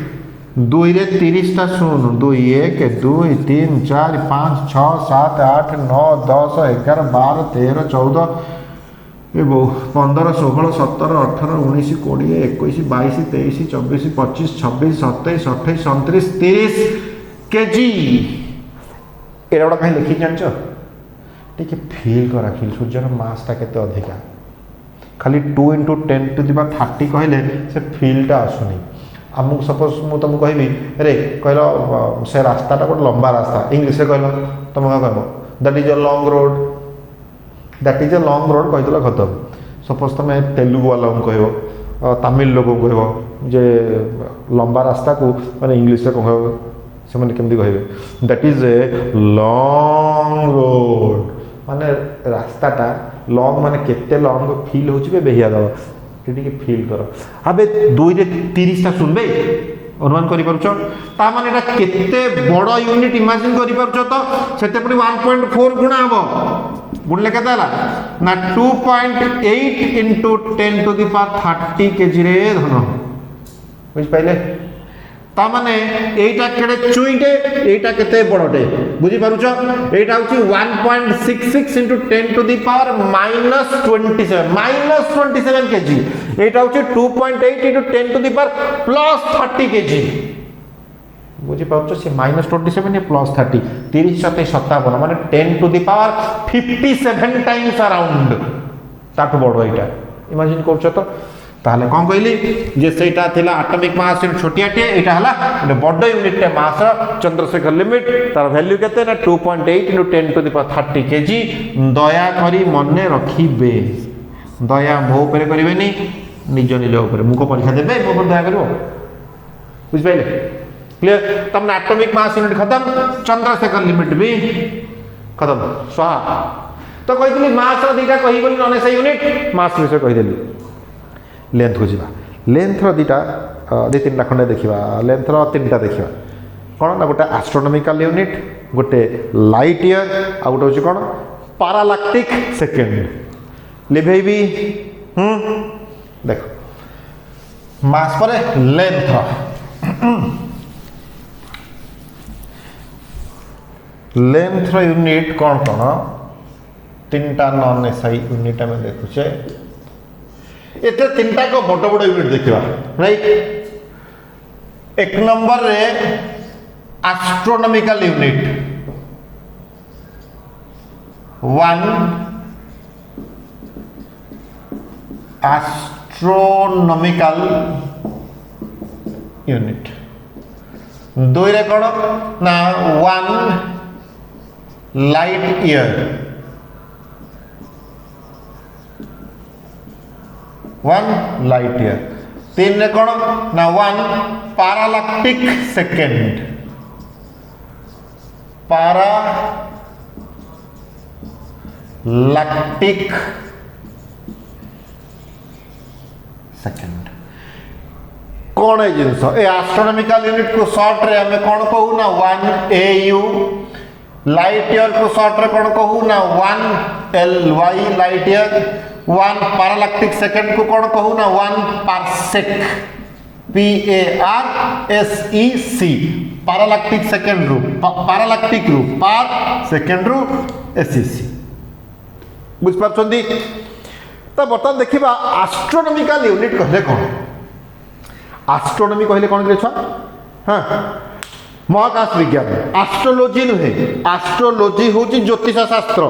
2 रे 30 टा शून्य 2 1 2 3 4 5 6 7 8 9 10 11 12 13 14 ये 15 16 17 18 19 20 21 22 23 24 25 26 27 28 29 30 केजी एरा गोटा कहीं लिखी जान टे फिल कर राखिल सूर्यर मासटा केते अधिका खाली 2 into 10 to the power 30 कहले से फिलटा आसुनी आमको सपोज मु तुमको कहबी अरे कहलो से रास्ताटा गोटे लंबा रास्ता इंग्लिश कहल तुम क्या कह that is a long road that is a long road कहीदेल खत्म सपोज तुम तेलुगु वाला कह तमिल लोक कह जे लंबा रास्ता को मैंने इंग्लिश कह से केमती कहे that is a long road माने रास्ताटा लॉन्ग माने केते लॉन्ग फील होची बेहिया दवा टिके फील कर अबे 2 रे 30 टा सुनबे अनुमान करि परछो ता माने एटा केते बड़ यूनिट इमेजिन करि परछो तो सेते परि 1.4 गुणा हबो गुणले केते हला ना 2.8 into 10 to the power 30 kg रे धन बुझ पाइले ता माने एटा केडे चुईटे एटा केते बड़टे बुझी पारुछो एटा होची 1.66 into 10 to the power -27 kg एटा होची 2.8 into 10 to the power +30 kg बुझी पारुछो से -27 या +30 30 7 57 माने 10 to the power 57 times around ताठ बड़ एटा इमेजिन करछो तो ताहले कौन कहली जे सेटा थिला एटॉमिक मास छोटियाटे एटा हला गोटे बड़ यूनिट मास चंद्रशेखर लिमिट तार वैल्यू केते ना 2.8 into 10 to the power 30 kg दया करी मने रखिबे दया मो ऊपर करिवेनी निज निज ऊपर मुको परीक्षा देबे मो पर दया करिवो बुझ पाइले क्लियर तमने एटॉमिक मास यूनिट खत्म चंद्रशेखर लिमिट भी खत्म स्वाहा तो कहितली मास रो दीटा कहि बोली नने से यूनिट मास विषय कहि देली लेंथ को जीवा लेंथ रो दीटा दि तीन खंडे देखिबा लेंथ रो तीनटा देखिबा कोन ना गोटे एस्ट्रोनॉमिकल यूनिट गोटे लाइट ईयर आ गोटे होची कोन पैरालैक्टिक सेकंड लिभेबी देखो मास पर लेंथ लेंथ रो यूनिट कोन कोन तीनटा नॉन एसआई यूनिट में देखुचे एते तीनटा को बड़ बड़ यूनिट देखिबा राइट एक नंबर रे एस्ट्रोनॉमिकल यूनिट 1 एस्ट्रोनॉमिकल यूनिट दुई रे कौन ना 1 लाइट ईयर 1 लाइट ईयर। 3 रे कौन ना 1 पैरालैक्टिक सेकेंड पैरालैक्टिक सेकेंड कौन है जिनस ए एस्ट्रोनॉमिकल यूनिट को शॉर्ट रे हमें कौन कहू ना 1 AU लाइट ईयर को शॉर्ट रे कौन कहू ना 1 LY लाइट ईयर 1 पैरालैक्टिक सेकेंड को कौन कहू ना 1 पारसेक PARSEC पैरालैक्टिक सेकेंड रू पैरालैक्टिक रू पार सेकेंड रू SEC बुझ पारछंदी। तो बर्तमान देखिबा एस्ट्रोनॉमिकल यूनिट कहले कौन एस्ट्रोनॉमी कहले कौन के छुआ हाँ महाकाश विज्ञान एस्ट्रोलॉजी नुहे एस्ट्रोलॉजी हूँ ज्योतिष शास्त्र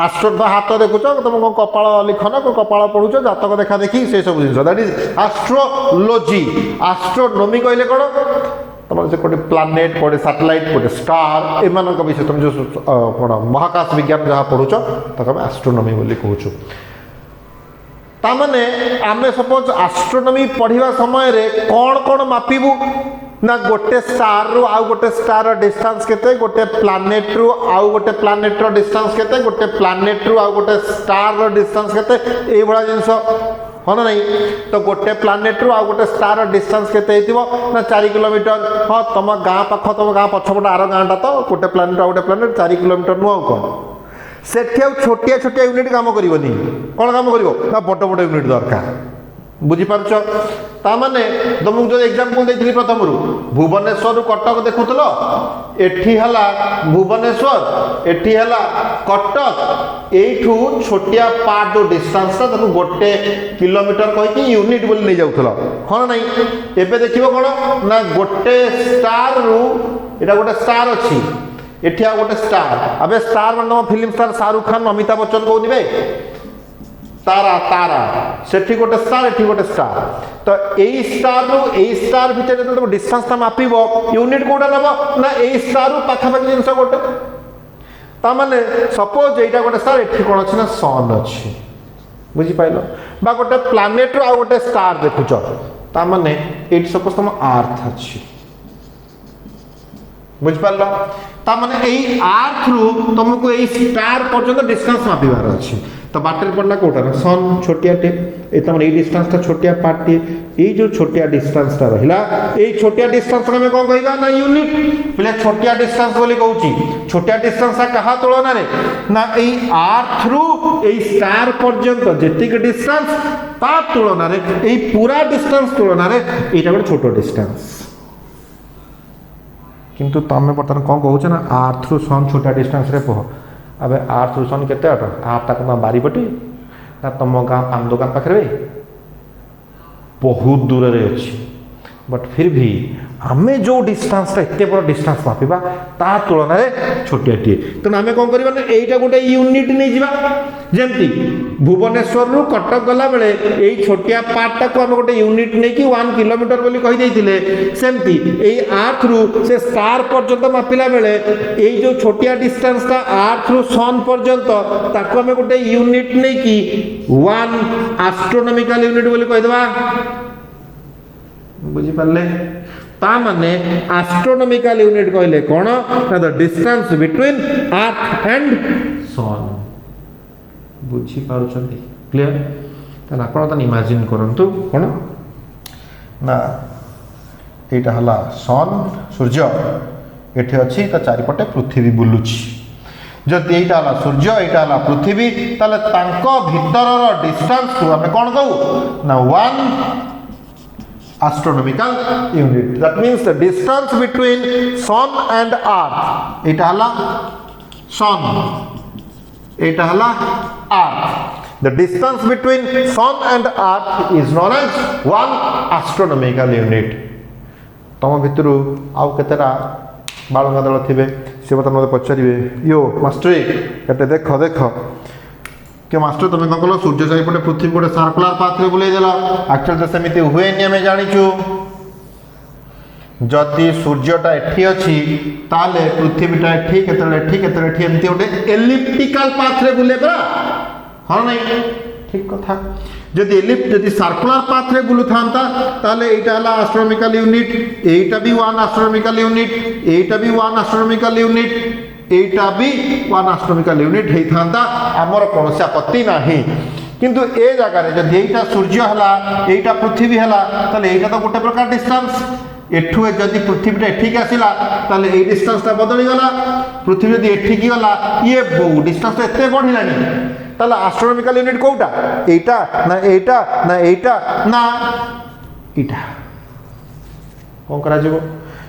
एस्ट्रो हाथ देखुच तुम कौन कपाल लिखन को कपाल पढ़ुच जातक देखा देखी से सब जिन दैट इज एस्ट्रोलॉजी। एस्ट्रोनॉमी कहले कौन तुम से कोटे प्लानेट कोटे सैटेलाइट कोटे स्टार एम विषय तुम जो कौन महाकाश विज्ञान जहाँ पढ़ुच तक एस्ट्रोनॉमी बोली कहूँ। तामने आमे सपोज एस्ट्रोनॉमी पढ़िबा समय रे कौन कौन मापिबू ना गोटे स्टार रु आउ गोटे स्टार डिस्टेंस केते गोटे प्लैनेट रु आउ गोटे प्लैनेट रो डिस्टेंस केते गोटे प्लैनेट रु आउ गोटे स्टार रो डिस्टेंस केते ए बडा जिंस हो ना नहीं। तो गोटे प्लैनेट रु आउ गोटे स्टार रो डिस्टेंस केते हेतिबो ना 4 किलोमीटर हां तुम गां पाख तुम गां पछपट आरो गांटा तो गोटे प्लैनेट आउ गोटे प्लैनेट 4 किलोमीटर नु आउ कोन सेठी आउ छोटिया छोटिया यूनिट काम करिवनी कोन काम करिवो ना बड़ बड़ यूनिट दरकार बुझी पारछ। तामाने तुमको जो एग्जांपल देइथिली प्रथम रु भुवनेश्वर रु कटक देखुतलो एठी हला भुवनेश्वर एठी हला कटक एठू छोटिया पार्ट जो डिस्टेंस था तुम गोटे किलोमीटर कहि कि यूनिट बोली नै जाउथलो कोन नै। एबे देखिबो कोन ना गोटे स्टार रु एटा गोटे स्टार अछि एठी आ गोटे स्टार अबे स्टार मतलब फिल्म स्टार शाहरुख खान अमिताभ बच्चन को निबे तारा तारा सेठी गोटे स्टार एठी गोटे स्टार तो एई स्टार रु एई स्टार भितर जब डिस्टेंस ता मापिबो यूनिट कोडा नबो ना एई स्टार रु पाखा पाखी जिंस गोटे ता माने सपोज एटा गोटे स्टार एठी कोन अछि ना सन अछि बुझी पाइलो बा गोटे प्लैनेट रु आ गोटे स्टार देखुचो ता माने एठी सपोज तुम अर्थ अछि बुझ पारलो ता माने एई अर्थ रु तुमको एई स्टार पर्यंत डिस्टेंस मापिबार अछि। तो बाटर पड़ना कोटा ना सन छोटिया टे ए तमन ए डिस्टेंस ता छोटिया पार्ट टे ए जो छोटिया डिस्टेंस ता रहिला ए छोटिया डिस्टेंस हमें कोन कहिबा ना यूनिट पहिले छोटिया डिस्टेंस बोली कहूची छोटिया डिस्टेंस कहा तुलना रे ना ए अर्थ रु ए स्टार पर्यंत जेतिक डिस्टेंस ता तुलना रे ए पूरा डिस्टेंस तुलना रे एटा गोटे छोटो डिस्टेंस किंतु तमे बर्तमान कोन कहूछ ना अर्थ रु सन छोटा डिस्टेंस रे पह अबे अर्थ रु सन केते अट आप तक ना बारीपटी ना तुम गाँ पान दुकान पाखे बहुत दूर रे अछि बट फिर भी आमे जो डिस्टेंस एते बड़ डिस्टेंस मापिबा ता तुलना रे छोटियाटी तेणु आमे कोन करबा ना एटा गोटे यूनिट नै जिबा जेमती भुवनेश्वर रु कटक गला बेले एई छोटिया पार्ट को आमे गोटे यूनिट नै कि 1 किलोमीटर बोली कहि दैथिले सेमती एई अर्थ रु से स्टार पर्यंत मापिला बेले एई जो छोटिया डिस्टेंस ता अर्थ रु सन पर्यंत ताको आमे गोटे यूनिट नै कि 1 एस्ट्रोनॉमिकल यूनिट बोली कहि देबा बुझी पाले ता माने एस्ट्रोनॉमिकल यूनिट कहले कोन ना the distance between earth and sun बुझी पारुछंती क्लियर तन आपण तन इमेजिन करंतु कोन ना एटा हला सन सूर्य एठे अछि त चारिपटे पृथ्वी बुलुछि जदि एटा हला सूर्य एटा हला पृथ्वी ताले तांको भीतरर डिस्टेंस को हमें कोन कहू ना 1 astronomical unit that means the distance between sun and earth eta hala sun eta hala earth the distance between sun and earth is known as 1 astronomical unit तम भितरु आउ केतेरा बाळंगा दल थिबे से बता मते पचारिबे यो मास्टर एटे देखो देखो कि मास्टर तुम कौन कल सूर्य चारिपटे पृथ्वी गोटे सर्कुलर पाथ रे बुले देला एक्चुअली तो सेमिति हुए नहीं हमें जानिछु जदि सूर्यटा एठी अच्छी ताले पृथ्वीटा एठी केतले एठी केतले एठी एमती गोटे एलिप्टिकल पाथ रे बुले परा हाँ नहीं ठीक कथा जदि जदि सर्कुलर पाथ रे बुलु थांता ताले एटा हला एस्ट्रोनॉमिकल यूनिट एटा भी 1 एस्ट्रोनॉमिकल यूनिट एटा भी 1 एस्ट्रोनॉमिकल यूनिट एटा भी 1 एस्ट्रोनॉमिकल यूनिट हे थांता हमर कोनोसी आपत्ति नाही किंतु ए जगह रे जदि एटा सूर्य हला एटा पृथ्वी हला ताले एटा तो गोटे प्रकार डिस्टेंस एठू जदि पृथ्वीटा एठिक आसला ताले ए डिस्टेंसटा बदली गला पृथ्वी जदि एठिक गला ये डिस्टेंस एते बढ़िलानी ताले एस्ट्रोनॉमिकल यूनिट कोउटा एटा ना एटा ना एटा ना एटा कोन करा जीवो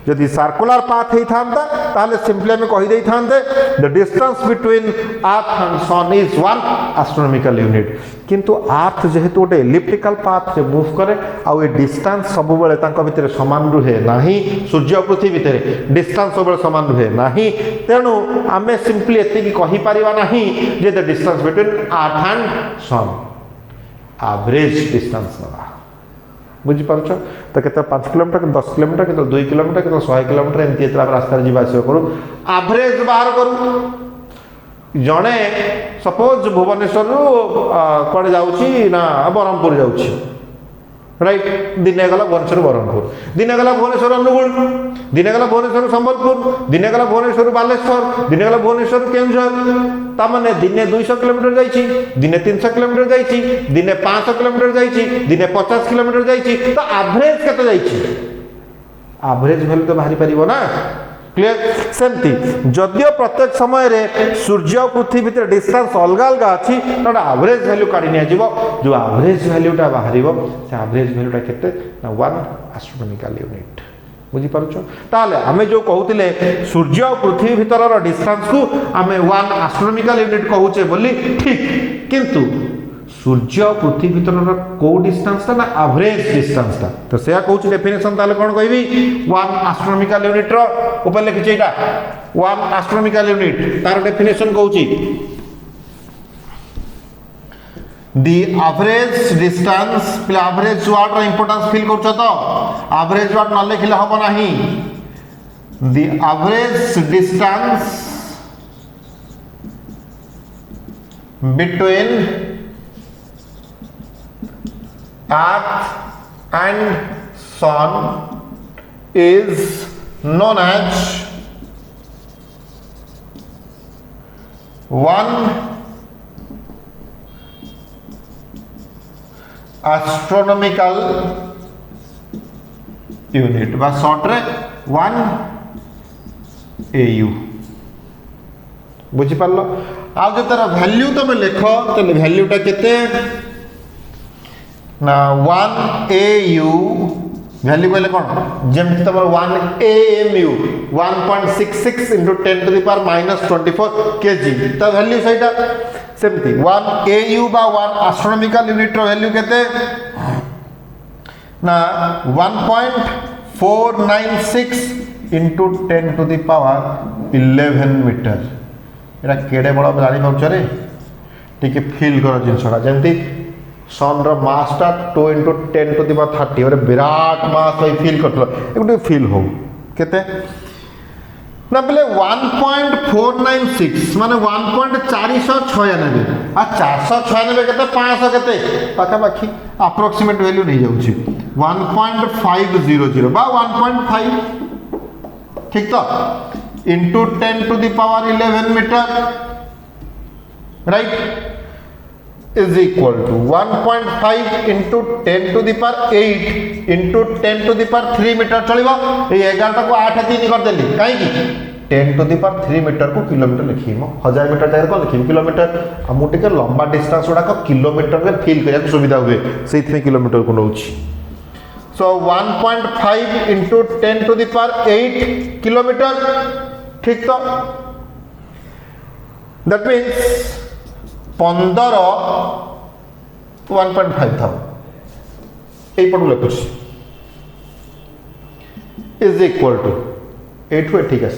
जदि सर्कुलर पाथ हे थांता ताले सिंपली हम कहि देई थांते the distance between earth and sun is 1 astronomical unit किंतु अर्थ जेहेतु गोटे इलिप्टिकल पाथ से मूव करे आउ ए डिस्टेंस सब बेले तांको भितर समान रुहे नाही सूर्य पृथ्वी भितर डिस्टेंस सब बेले समान रुहे नाही तेनु आमे सिंपली एति की कहि परिबा नाही जे the distance between earth and sun average distance नबा बुझी पारछ तो केते 5 किलोमीटर के 10 किलोमीटर के 2 किलोमीटर के 100 किलोमीटर एमती एतरा रास्ता जीवा आसी करू एवरेज बाहर करू जणे सपोज भुवनेश्वर रु कोडे जाउची ना बरहमपुर जाउची राइट दिने गला भुवनेश्वर बरहमपुर दिने गला भुवनेश्वर अनुगुल दिने गला भुवनेश्वर संबलपुर दिने गला भुवनेश्वर बालेश्वर दिने गला भुवनेश्वर केंझर ता माने दिने 200 किलोमीटर जाइछि दिने 300 किलोमीटर जाइछि दिने 500 किलोमीटर जाइछि दिने 50 किलोमीटर जाइछि तो एवरेज केते जाइछि एवरेज वैल्यू तो बाहरी परिबो ना क्लियर सेमती जदियो प्रत्येक समय रे सूर्य और पृथ्वी भीतर डिस्टेंस अलग अलग अच्छी तो एवरेज वैल्यू काढी निया जीवो जो एवरेज वैल्यूटा बाहरिबो से एवरेज वैल्यूटा केते ना 1 एस्ट्रोनॉमिकल यूनिट बुझी पारुछ ताले आमे जो कहउतिले सूर्य और पृथ्वी भीतर डिस्टेंस को आमे 1 एस्ट्रोनॉमिकल यूनिट कहउचे बोली ठीक किंतु सूर्य और पृथ्वी भीतर को डिस्टेंस ना एवरेज डिस्टेंस ता तो सेया कहउची डेफिनेशन ताले कोन कहबी 1 एस्ट्रोनॉमिकल यूनिट रो ऊपर लिखि एटा 1 एस्ट्रोनॉमिकल यूनिट तार डेफिनेशन कहउची the average distance प्ले average word रो इंपोर्टेंस फील करछ तो average word न लिखले हबो नाही the average distance between earth and sun is known as 1 astronomical unit बा शॉर्ट रे 1 AU बुझी पारलो आ जो तार वैल्यू तुम लिख तो वैल्यूटा केते ना 1 AU वैल्यू कहले कोन जेमति तमर 1 AMU 1.66 into 10 to the power minus 24 kg तो वैल्यू सहीटा सेमती 1 AU बा 1 एस्ट्रोनॉमिकल यूनिट रो वैल्यू केते ना 1.496 into 10 to the power 11 metre एरा केडे बड़ जानि पाउछ रे ठीक फील कर जिनसडा जेमती सन रो मास टा 2 into 10 to the power 30 और विराट मास होई फील करथलो एकटे फील हो केते ना बोले 1.496 माने 1.496 आ 496 केते 500 केते पाखा पाखी अप्रोक्सीमेट वैल्यू नहीं जाउची 1.500 बा 1.5 ठीक तो into 10 to the power 11 metre right is equal to 1.5 into 10 to the power 8 into 10 to the power 3 metre चलिबो ए 11 को 8 3 कर देली काई की 10 to the power 3 मीटर को किलोमीटर लिखिमो 1000 मीटर जाय को लिखिम किलोमीटर हमु टिके लंबा डिस्टेंस उडा को किलोमीटर में फील करिया को सुविधा हुए सेथ में किलोमीटर को नउची सो 1.5 into 10 to the power 8 kilometre ठीक तो दैट मींस 15 1.5 था ए पटु लिखुछ इज इक्वल टू 8 हुए ठीक है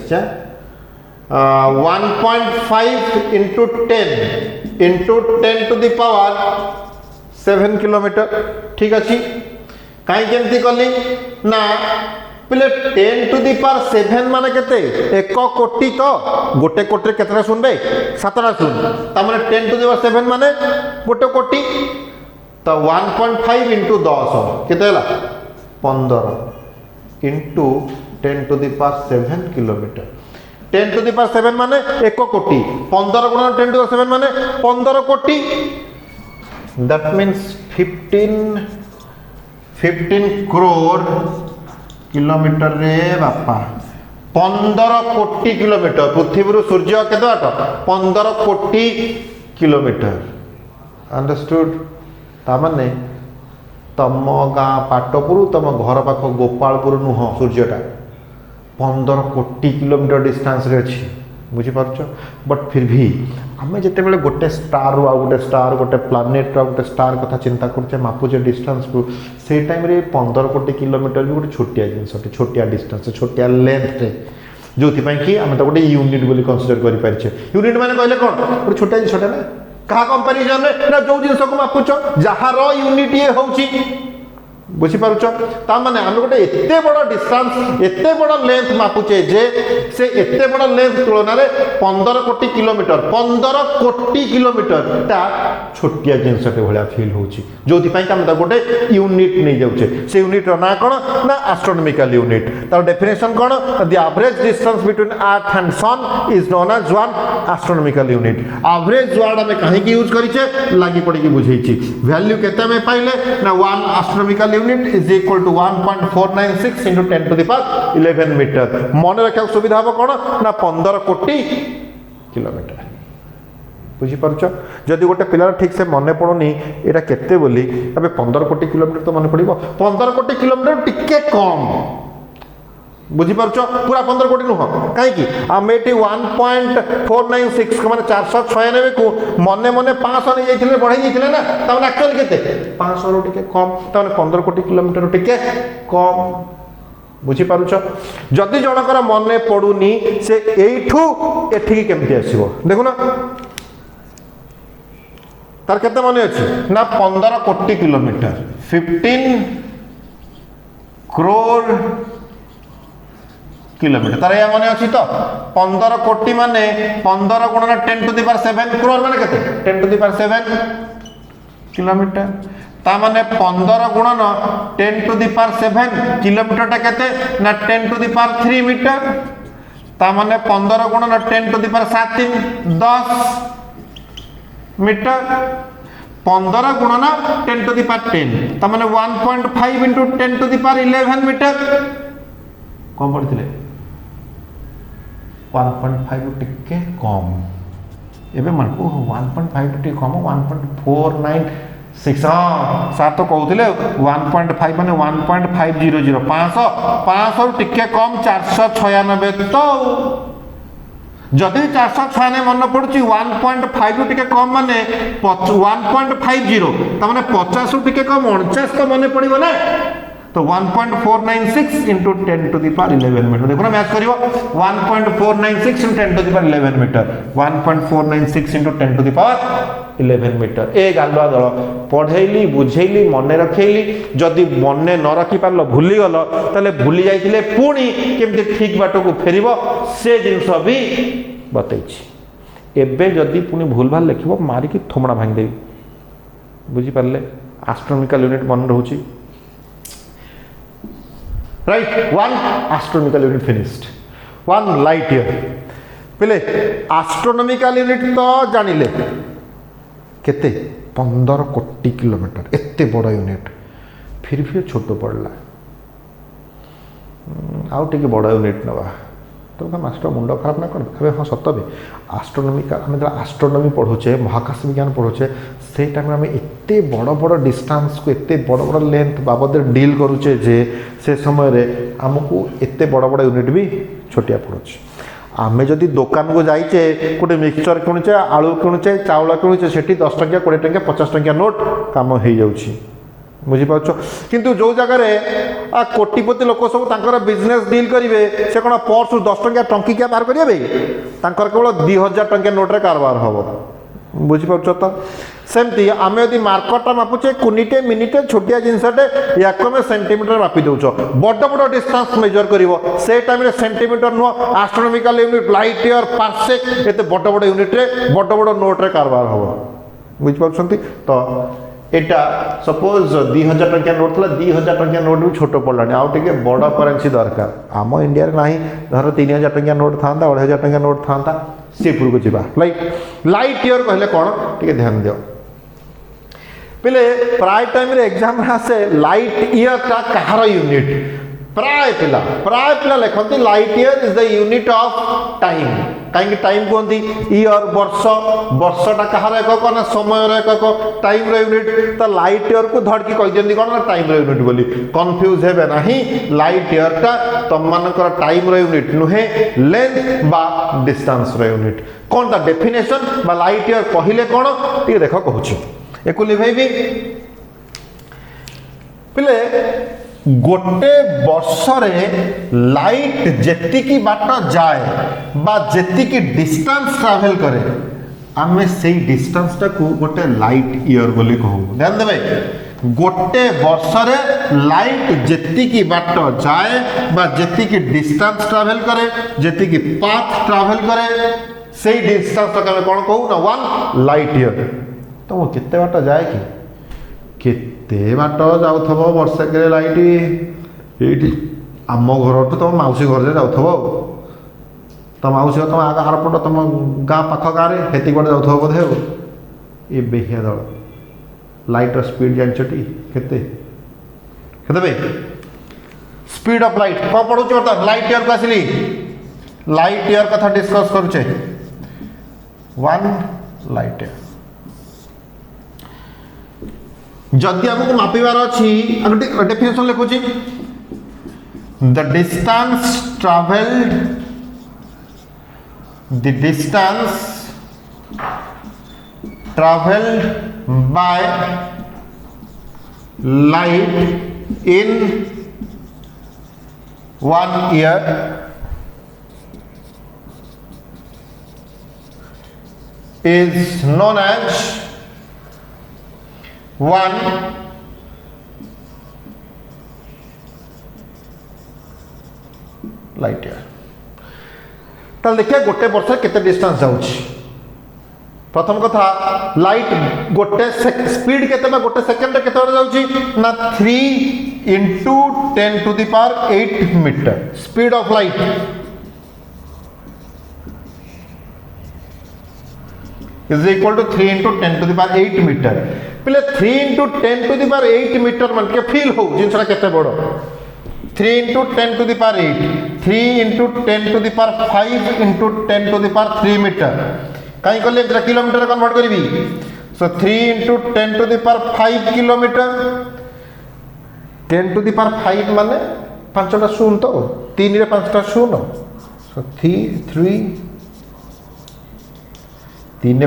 1.5 into 10 into 10 to the power 7 kilometre ठीक अच्छी कहीं केमती कली ना बोले 10 to the power 7 माने केते 1 कोटी तो गोटे कोटी केतरा सुनबे 7टा सुन ता माने 10 to the power 7 माने गोटे कोटी तो 1.5 into 10 केते हला 15 into 10 to the power 7 kilometre 10 to the power 7 माने 1 कोटी 15 गुणा 10 to the power 7 माने 15 कोटी that means 15 crore किलोमीटर रे बापा 15 कोटी किलोमीटर पृथ्वी सूर्य केते बाट 15 कोटी किलोमीटर अंडरस्टूड तामाने तम गाँ पाटपुर तम घर पाख गोपालपुर नुह सूर्यटा 15 कोटी किलोमीटर डिस्टेंस रे अच्छी बुझीपार बट फिर भी आम जिते बड़े गोटे स्टार रू गोटे स्टार गोटे प्लानेट रू गोटे स्टार कथा चिंता करचे मापुचे डिस्टेंस को से टाइम रे 15 कोटी किलोमीटर भी गोटे छोटिया जिनस छोटिया डिस्टेंस छोटिया लेंथ रे जो कि आम तो गोटे यूनिट बोली कनसीडर कर पारे यूनिट माने कहले कौन गोटे छोटिया जिनसटा ना क्या कंपेरिजन ना जो जिनस को मापुच जार यूनिट ये होची बुझीपारुच ताने आम गोटे एत बड़ डिस्टेंस एत बड़ लेंथ मापुचे जे से एत बड़ लेंथ तुलन में 15 कोटी किलोमीटर 15 कोटी किलोमीटर टा छोटिया जिनसटे भाया फिल होची जो आम गोटे यूनिट नहीं जाऊे से यूनिट ना कौन ना एस्ट्रोनॉमिकल यूनिट तार डेफिनेशन कौन the average distance between earth and sun is known as one astronomical unit average word आम कहीं यूज करें लगी पड़ी बुझे वैल्यू केते पाइले ना 1 astronomical unit is equal to 1.496 into 10 to the power 11 metre मन रखा सुविधा हम कौन ना 15 कोटी किलोमीटर बुझीपार जदि गोटे पिलार ठीक से मन पड़ुनी यहाँ केते बोली अबे 15 कोटी किलोमीटर तो मन पड़ो 15 कोटी किलोमीटर टिके कम बुझीपार पूरा 15 कोटी नुह कहीं आम ये 1.496 मैंने 496 को मने मने 500 नहीं जाइए बढ़ाई जाइए ना तमें एक्चुअली केते 500 रू टिके कम तमें 15 कोटी किलोमीटर टिके कम बुझीपार जदि जनकर मन पड़ुनी से एठू एठिकी केमती आसो देखुना तार केते मन अच्छी ना 15 कोटी किलोमीटर 15 करोड़ किलोमीटर तार या मन अच्छी तो 15 कोटी माने 15 गुणन 10 to the power 7 करोड़ माने केते 10 to the power 7 किलोमीटर ता माने 15 गुणन 10 to the power 7 किलोमीटर टा केते ना 10 to the power 3 मीटर ता माने 15 गुणन 10 to the power 7 10 मीटर 15 गुणन 10 to the power 10 ता माने 1.5 into 10 to the power 11 metre कौन पढ़ते 1.5 टिके कम एबे मन को 1.5 टिके कम 1.496 हाँ सार तो कहते 1.5 माने 1.500 500 टिके कम 496 तो जदि 496 मन पड़ुची 1.5 टिके कम माने 1.50 ताने 50 टिके कम 49 तो मन पड़ो ना तो 1.496 into 10 to the power 11 metre देखो ना मैच करियो 1.496 into 10 to the power 11 metre 1.496 into 10 to the power 11 metre ए गालुआ दल पढ़ेली बुझेली मन रखेली जदि मन न रखी पारल भूली गल ताले भूली जाइतिले पुणी केमती ठीक बाट को फेरिबो से जिंस भी बतैछि एबे जदि पुणी भूल भाल लिखिबो मारी की थोमड़ा भांग देबी बुझी पारले एस्ट्रोनॉमिकल यूनिट मन रहउछि right one astronomical unit finished one light year पहले astronomical unit तो जानिले केते 15 कोटी किलोमीटर एते बड़ा यूनिट फिर भी छोटो पड़ला आउ टिके बड़ा यूनिट नवा तो मास्टर मुंड खराब ना कर हाँ सत भी एस्ट्रोनॉमिकल आम जो एस्ट्रोनॉमी पढ़ुचे महाकाश विज्ञान पढ़ुचे से टाइम आम एत बड़ बड़ डिस्टेंस को एत बड़ बड़ लेंथ बाबद डील करुचे जे से समय आमको एत बड़ बड़ यूनिट भी छोटिया पड़ुचे आम जदि दुकान को जाइचे गोटे मिक्सचर किणुचे आलू किणुचे चाउल किणुचे से 10 टंकिया 20 टंकिया 50 टंकिया नोट काम हो जाऊँगी बुझीपार किंतु जो जगह कोटिपति लोक सब बिजनेस डील करेंगे से कौन पर्स 10 टंकिया टंकिकिया बाहर करेंगे केवल 2000 टंकिया नोट्रे कारबार हम बुझीपार तो सेमती आम यदि मार्करटा मापुचे कुनिटे मिनिटे छोटिया जिनसटे या आम सेंटीमीटर मापी दौच बड़ बड़ डिस्टेंस मेजर कर से टाइम सेंटीमीटर नुह astronomical unit light year parsec एत बड़ बड़ यूनिट रे बड़ बड़ नोट रे कारबार हम बुझीपार तो यहाँ सपोज 2000 टंकिया नोट था 2000 टंकिया नोट भी छोट पड़लानी आउ टे बड़ करेन्सी दरकार आम इंडिया ना धर 3000 टंकिया नोट था 2500 टंकिया नोट था सी उपरको जीवा लाइट ईयर कहले कौन टे ध्यान दियो पिले प्राय टाइम रे एग्जाम आसे लाइट ईयर टा कहार यूनिट प्राय पिला लिखती light year is the unit of time कहीं टाइम कहती ईयर वर्षटा कहार एकक ना समय एकक टाइम यूनिट तो लाइट ईयर को धड़की कही कौन ना टाइम यूनिट बोली कन्फ्यूज हे ना लाइट ईयर टा तुम मानकर टाइम यूनिट नुहे लेंथ बा डिस्टेंस यूनिट कौन ता डेफिनेशन बा लाइट ईयर कहले कौन टे देख कहूँ एक लिभेबी पिले गोटे वर्षरे लाइट जेतिकी बाट जाए बा जेतिकी डिस्टेंस ट्रैवल करे आमे से डिस्टेंस टाकू गोटे लाइट ईयर बोली कहू ध्यान देबे गोटे वर्षरे लाइट जेतिकी बाट जाए बा जेतिकी डिस्टेंस ट्रैवल करे जेतिकी पाथ ट्रैवल करे से डिस्टेंस टाक आमे कोन कहू ना वन लाइट ईयर तो वो केते बाट जाए कि केते बाट जाउथबो वर्षक लाइट एठी आम घर तो तुम मौसी घर से जाउथबो तो मौसी तुम आगा हारपट तुम गाँ पाख गाँव में हेती बड़े जाउथबो बोधे ये बेहिया दल लाइटर स्पीड जानछटी केते केते बे स्पीड ऑफ लाइट कौन पढ़ुछ बर्तमान लाइट ईयर को आसिली लाइट ईयर कथा डिस्कस करूचे वन लाइट ईयर जदि आमको मापिबार अच्छी डेफिनेशन लिखुची the distance travelled by light in 1 year is known as 1 light year ताल देखिए गोटे वर्ष केते डिस्टेंस जाउछि प्रथम कथा लाइट गोटे स्पीड केते बा गोटे सेकंड रे केते जाउछि ना 3 into 10 to the power 8 metre speed of light is equal to 3 into 10 to the power 8 metre पहले 3 into 10 to the power 8 metre मान के फील हो जिनसा केते बड़ो 3 into 10 to the power 8 3 into 10 to the power 5 into 10 to the power 3 metre कहीं कले किलोमीटर कन्वर्ट करी सो 3 into 10 to the power 5 kilometre 10 to the power 5 माने 5टा शून्य तो 3 रे 5टा शून्य सो 3 रे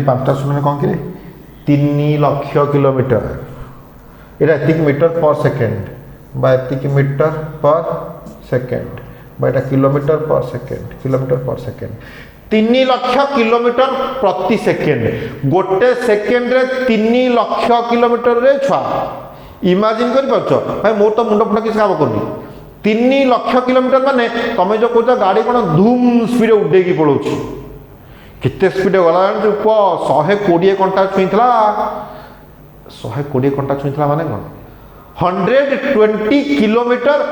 5टा शून्य कौन करे 3 लाख किलोमीटर एटा एतिक मीटर पर सेकेंड बा एतिक मीटर पर सेकेंड बा एटा किलोमीटर पर सेकेंड 3 लाख किलोमीटर प्रति सेकेंड गोटे सेकेंड रे 3 लाख किलोमीटर रे छुआ इमेजिन कर पाछो भाई मोर तो मुंड फुंड किस काम करनी 3 लाख किलोमीटर माने तमे जो कहता गाड़ी कोन धूम स्पीड उडे की पळौछि कितने स्पीड गला 120 घंटा छुईला 120 घंटा छुईला माने कौन 120 किलोमीटर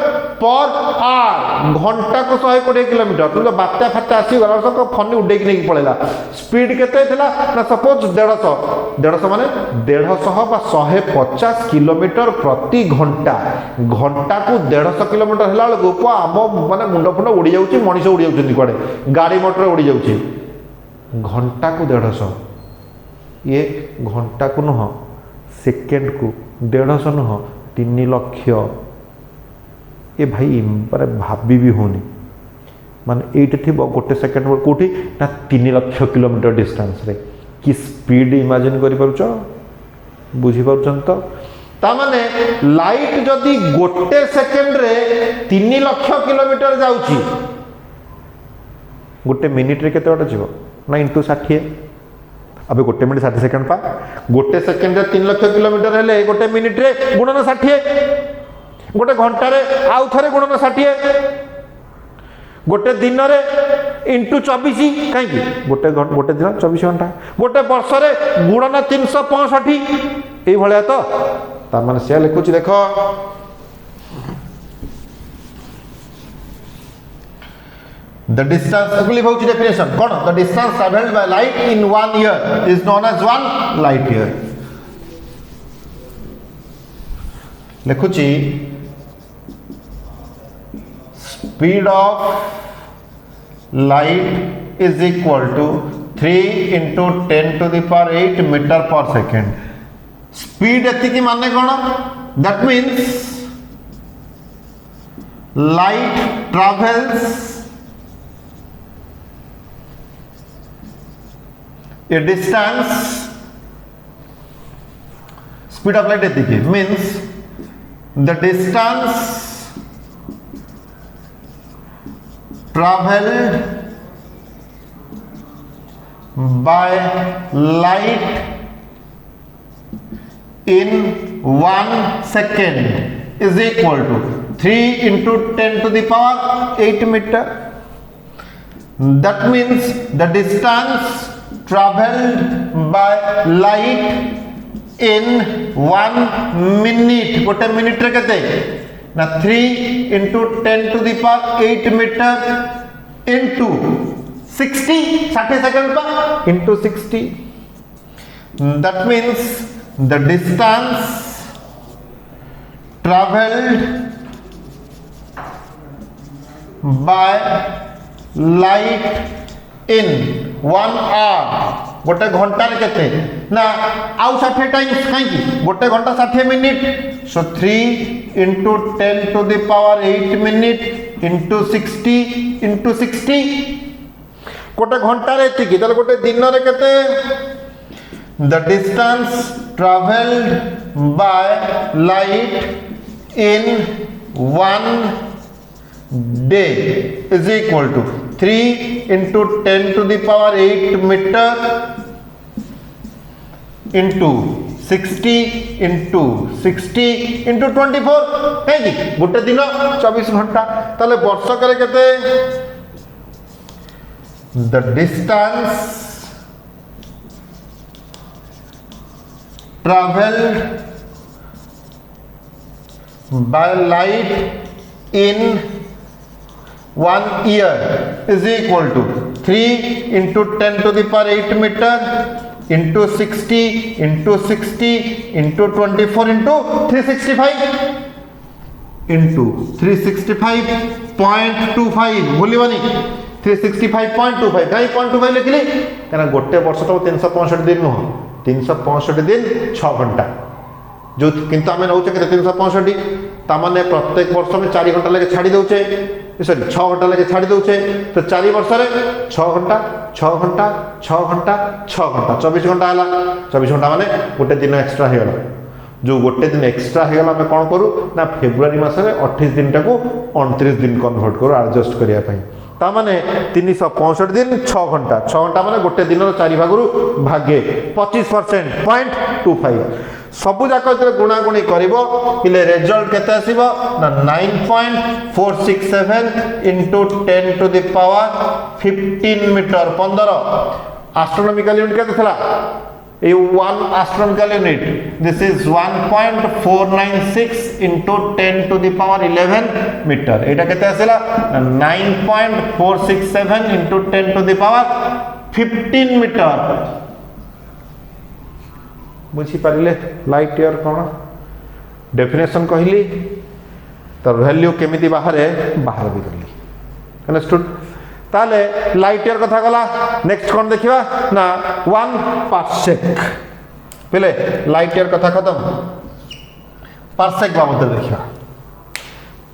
पर आवर घंटा को 120 किलोमीटर तुम बात्या फात्या आसी गला सब फनी उडे की नहीं पड़ेगा स्पीड केते थिला ना सपोज 150 माने 150 बा 150 किलोमीटर प्रति घंटा घंटा को 150 किलोमीटर हला बेलू आम माने मुंड फुंड उड़ी जाउची मनीष उड़ी जाउची कुआडे गाड़ी मोटर उड़ी जाउची घंटा को 150 ये घंटा को नुह सेकेंड को 150 नुह 3 लाख ये भाई पर भाभी भी होनी माने एट थी गोटे सेकेंड कौटी ना 3 लाख किलोमीटर डिस्टेंस रे कि स्पीड इमेजिन कर पारुछ बुझी पारुछन तो ता माने लाइट जदि गोटे सेकेंड रे 3 लाख किलोमीटर जाउची गोटे मिनिट रे केते बाट जीवो ना इंटू 60 अब 1 मिनिट 60 सेकेंड पा 1 सेकेंड 3 लाख किलोमीटर हेले 1 मिनिट रे गुणन 60 गोटे घंटा रे आउ थरे गुणन 60 गोटे दिन रे इंटू 24 कहीं गोटे दिन 24 घंटा गोटे वर्ष रे गुणन 365 ये भाया तो तार माने से लिखुची देख the distance actually about definition kon the distance traveled by light in 1 year is known as 1 light year लिखुची speed of light is equal to 3 into 10 to the power 8 meter per second speed एतिकी माने कोन that means light travels a distance speed of light एतिकी means the distance traveled by light in 1 second is equal to 3 into 10 to the power 8 meter that means the distance traveled by light in 1 minute गोटे मिनिट रे केते ना 3 into 10 to the power 8 meter into 60 second पा into 60 that means the distance traveled by light in 1 hour गोटे घंटा रे केते ना आउ 60 टाइम्स काई गोटे घंटा 60 minute so 3 into 10 to the power 8 minute into 60 into 60 गोटे घंटा रे एतिकी तले गोटे दिन रे केते the distance traveled by light in 1 day is equal to 3 into 10 to the power 8 meter into 60 into 60 into 24 कहीं गोटे दिन 24 घंटा ताले वर्ष करे केते the distance traveled by light in 1 year is equal to 3 into 10 to the power 8 meter into 60 into 60 into 24 into 365 into 365.25 भूलिबनी 365.25 कहीं 0.25 लिखली कहना गोटे वर्ष तो 365 दिन नुह 365 दिन 6 घंटा जो किंतु आम नौ 365 ताने प्रत्येक वर्ष में 4 घंटा लगे छाड़ी दौचे सॉरी 6 घंटा लगे छाड़ी दौचे तो 4 वर्ष में 6 घंटा 6 घंटा 6 घंटा 6 घंटा 24 घंटा है 24 घंटा माने गोटे दिन एक्स्ट्रा हो गला जो गोटे दिन एक्स्ट्रा हो गला कौन करूँ ना फेब्रुआरी मसरे 28 दिन टाक 29 दिन कन्वर्ट करूँ एडजस्ट करने ताने 365 दिन 6 घंटा माने गोटे दिन 4 भागरू भागे 25% 0.25 सबू जाक गुणागुणी करिले रिजल्ट केते आसीबो ना 9.467 into 10 to the power 15 metre 15 astronomical unit केते थला ए 1 astronomical unit this is 1.496 into 10 to the power 11 metre एटा केते आसीला 9.467 into 10 to the power 15 metre बुझी पारे लाइट ईयर कौन डेफिनेशन कहली तो वैल्यू केमी बाहर बाहर भी कली अंडरस्टूड ताले लाइट ईयर कथा गला नेक्स्ट कौन देखिबा ना 1 पार्सेक पहले लाइट ईयर कथा खत्म पार्सेक बाबद देखिबा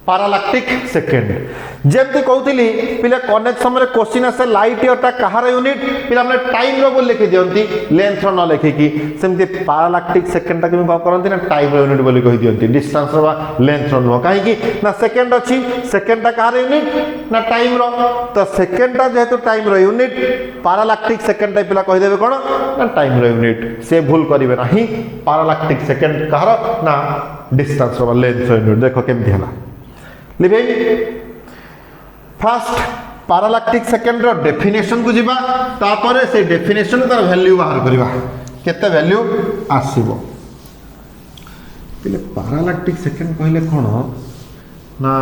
पारालैक्टिक सेकेंड जमती कहती पिले अनेक समय क्वेश्चन आसे लाइट इयरटा कहार यूनिट पिला मैंने टाइम रो लिखि दियंती लेंथ रो न लिखिकी सेमती पारालैक्टिक सेकेंड टा केमि करंती ना टाइम रो यूनिट बोली कहि दियंती डिस्टेंस रो लेंथ रो न काहे कि ना सेकेंड अछि सेकेंड टा कहार यूनिट ना टाइम रो तो सेकेंड टा जेहेतु टाइम रो यूनिट पारालैक्टिक सेकेंड टा पिला कहि देबे कोन ना टाइम रो यूनिट से भूल करिवे नाही पारालैक्टिक सेकेंड कहार ना डिस्टेंस रो लेंथ रो यूनिट देखो केमती हला लिबे फास्ट पारालैक्टिक सेकेंड रो डेफिनेशन को जीवा तापर से डेफिनेशन तार वैल्यू बाहर करबा केते वैल्यू आसीबो पिले पारालैक्टिक सेकेंड कहले कोन ना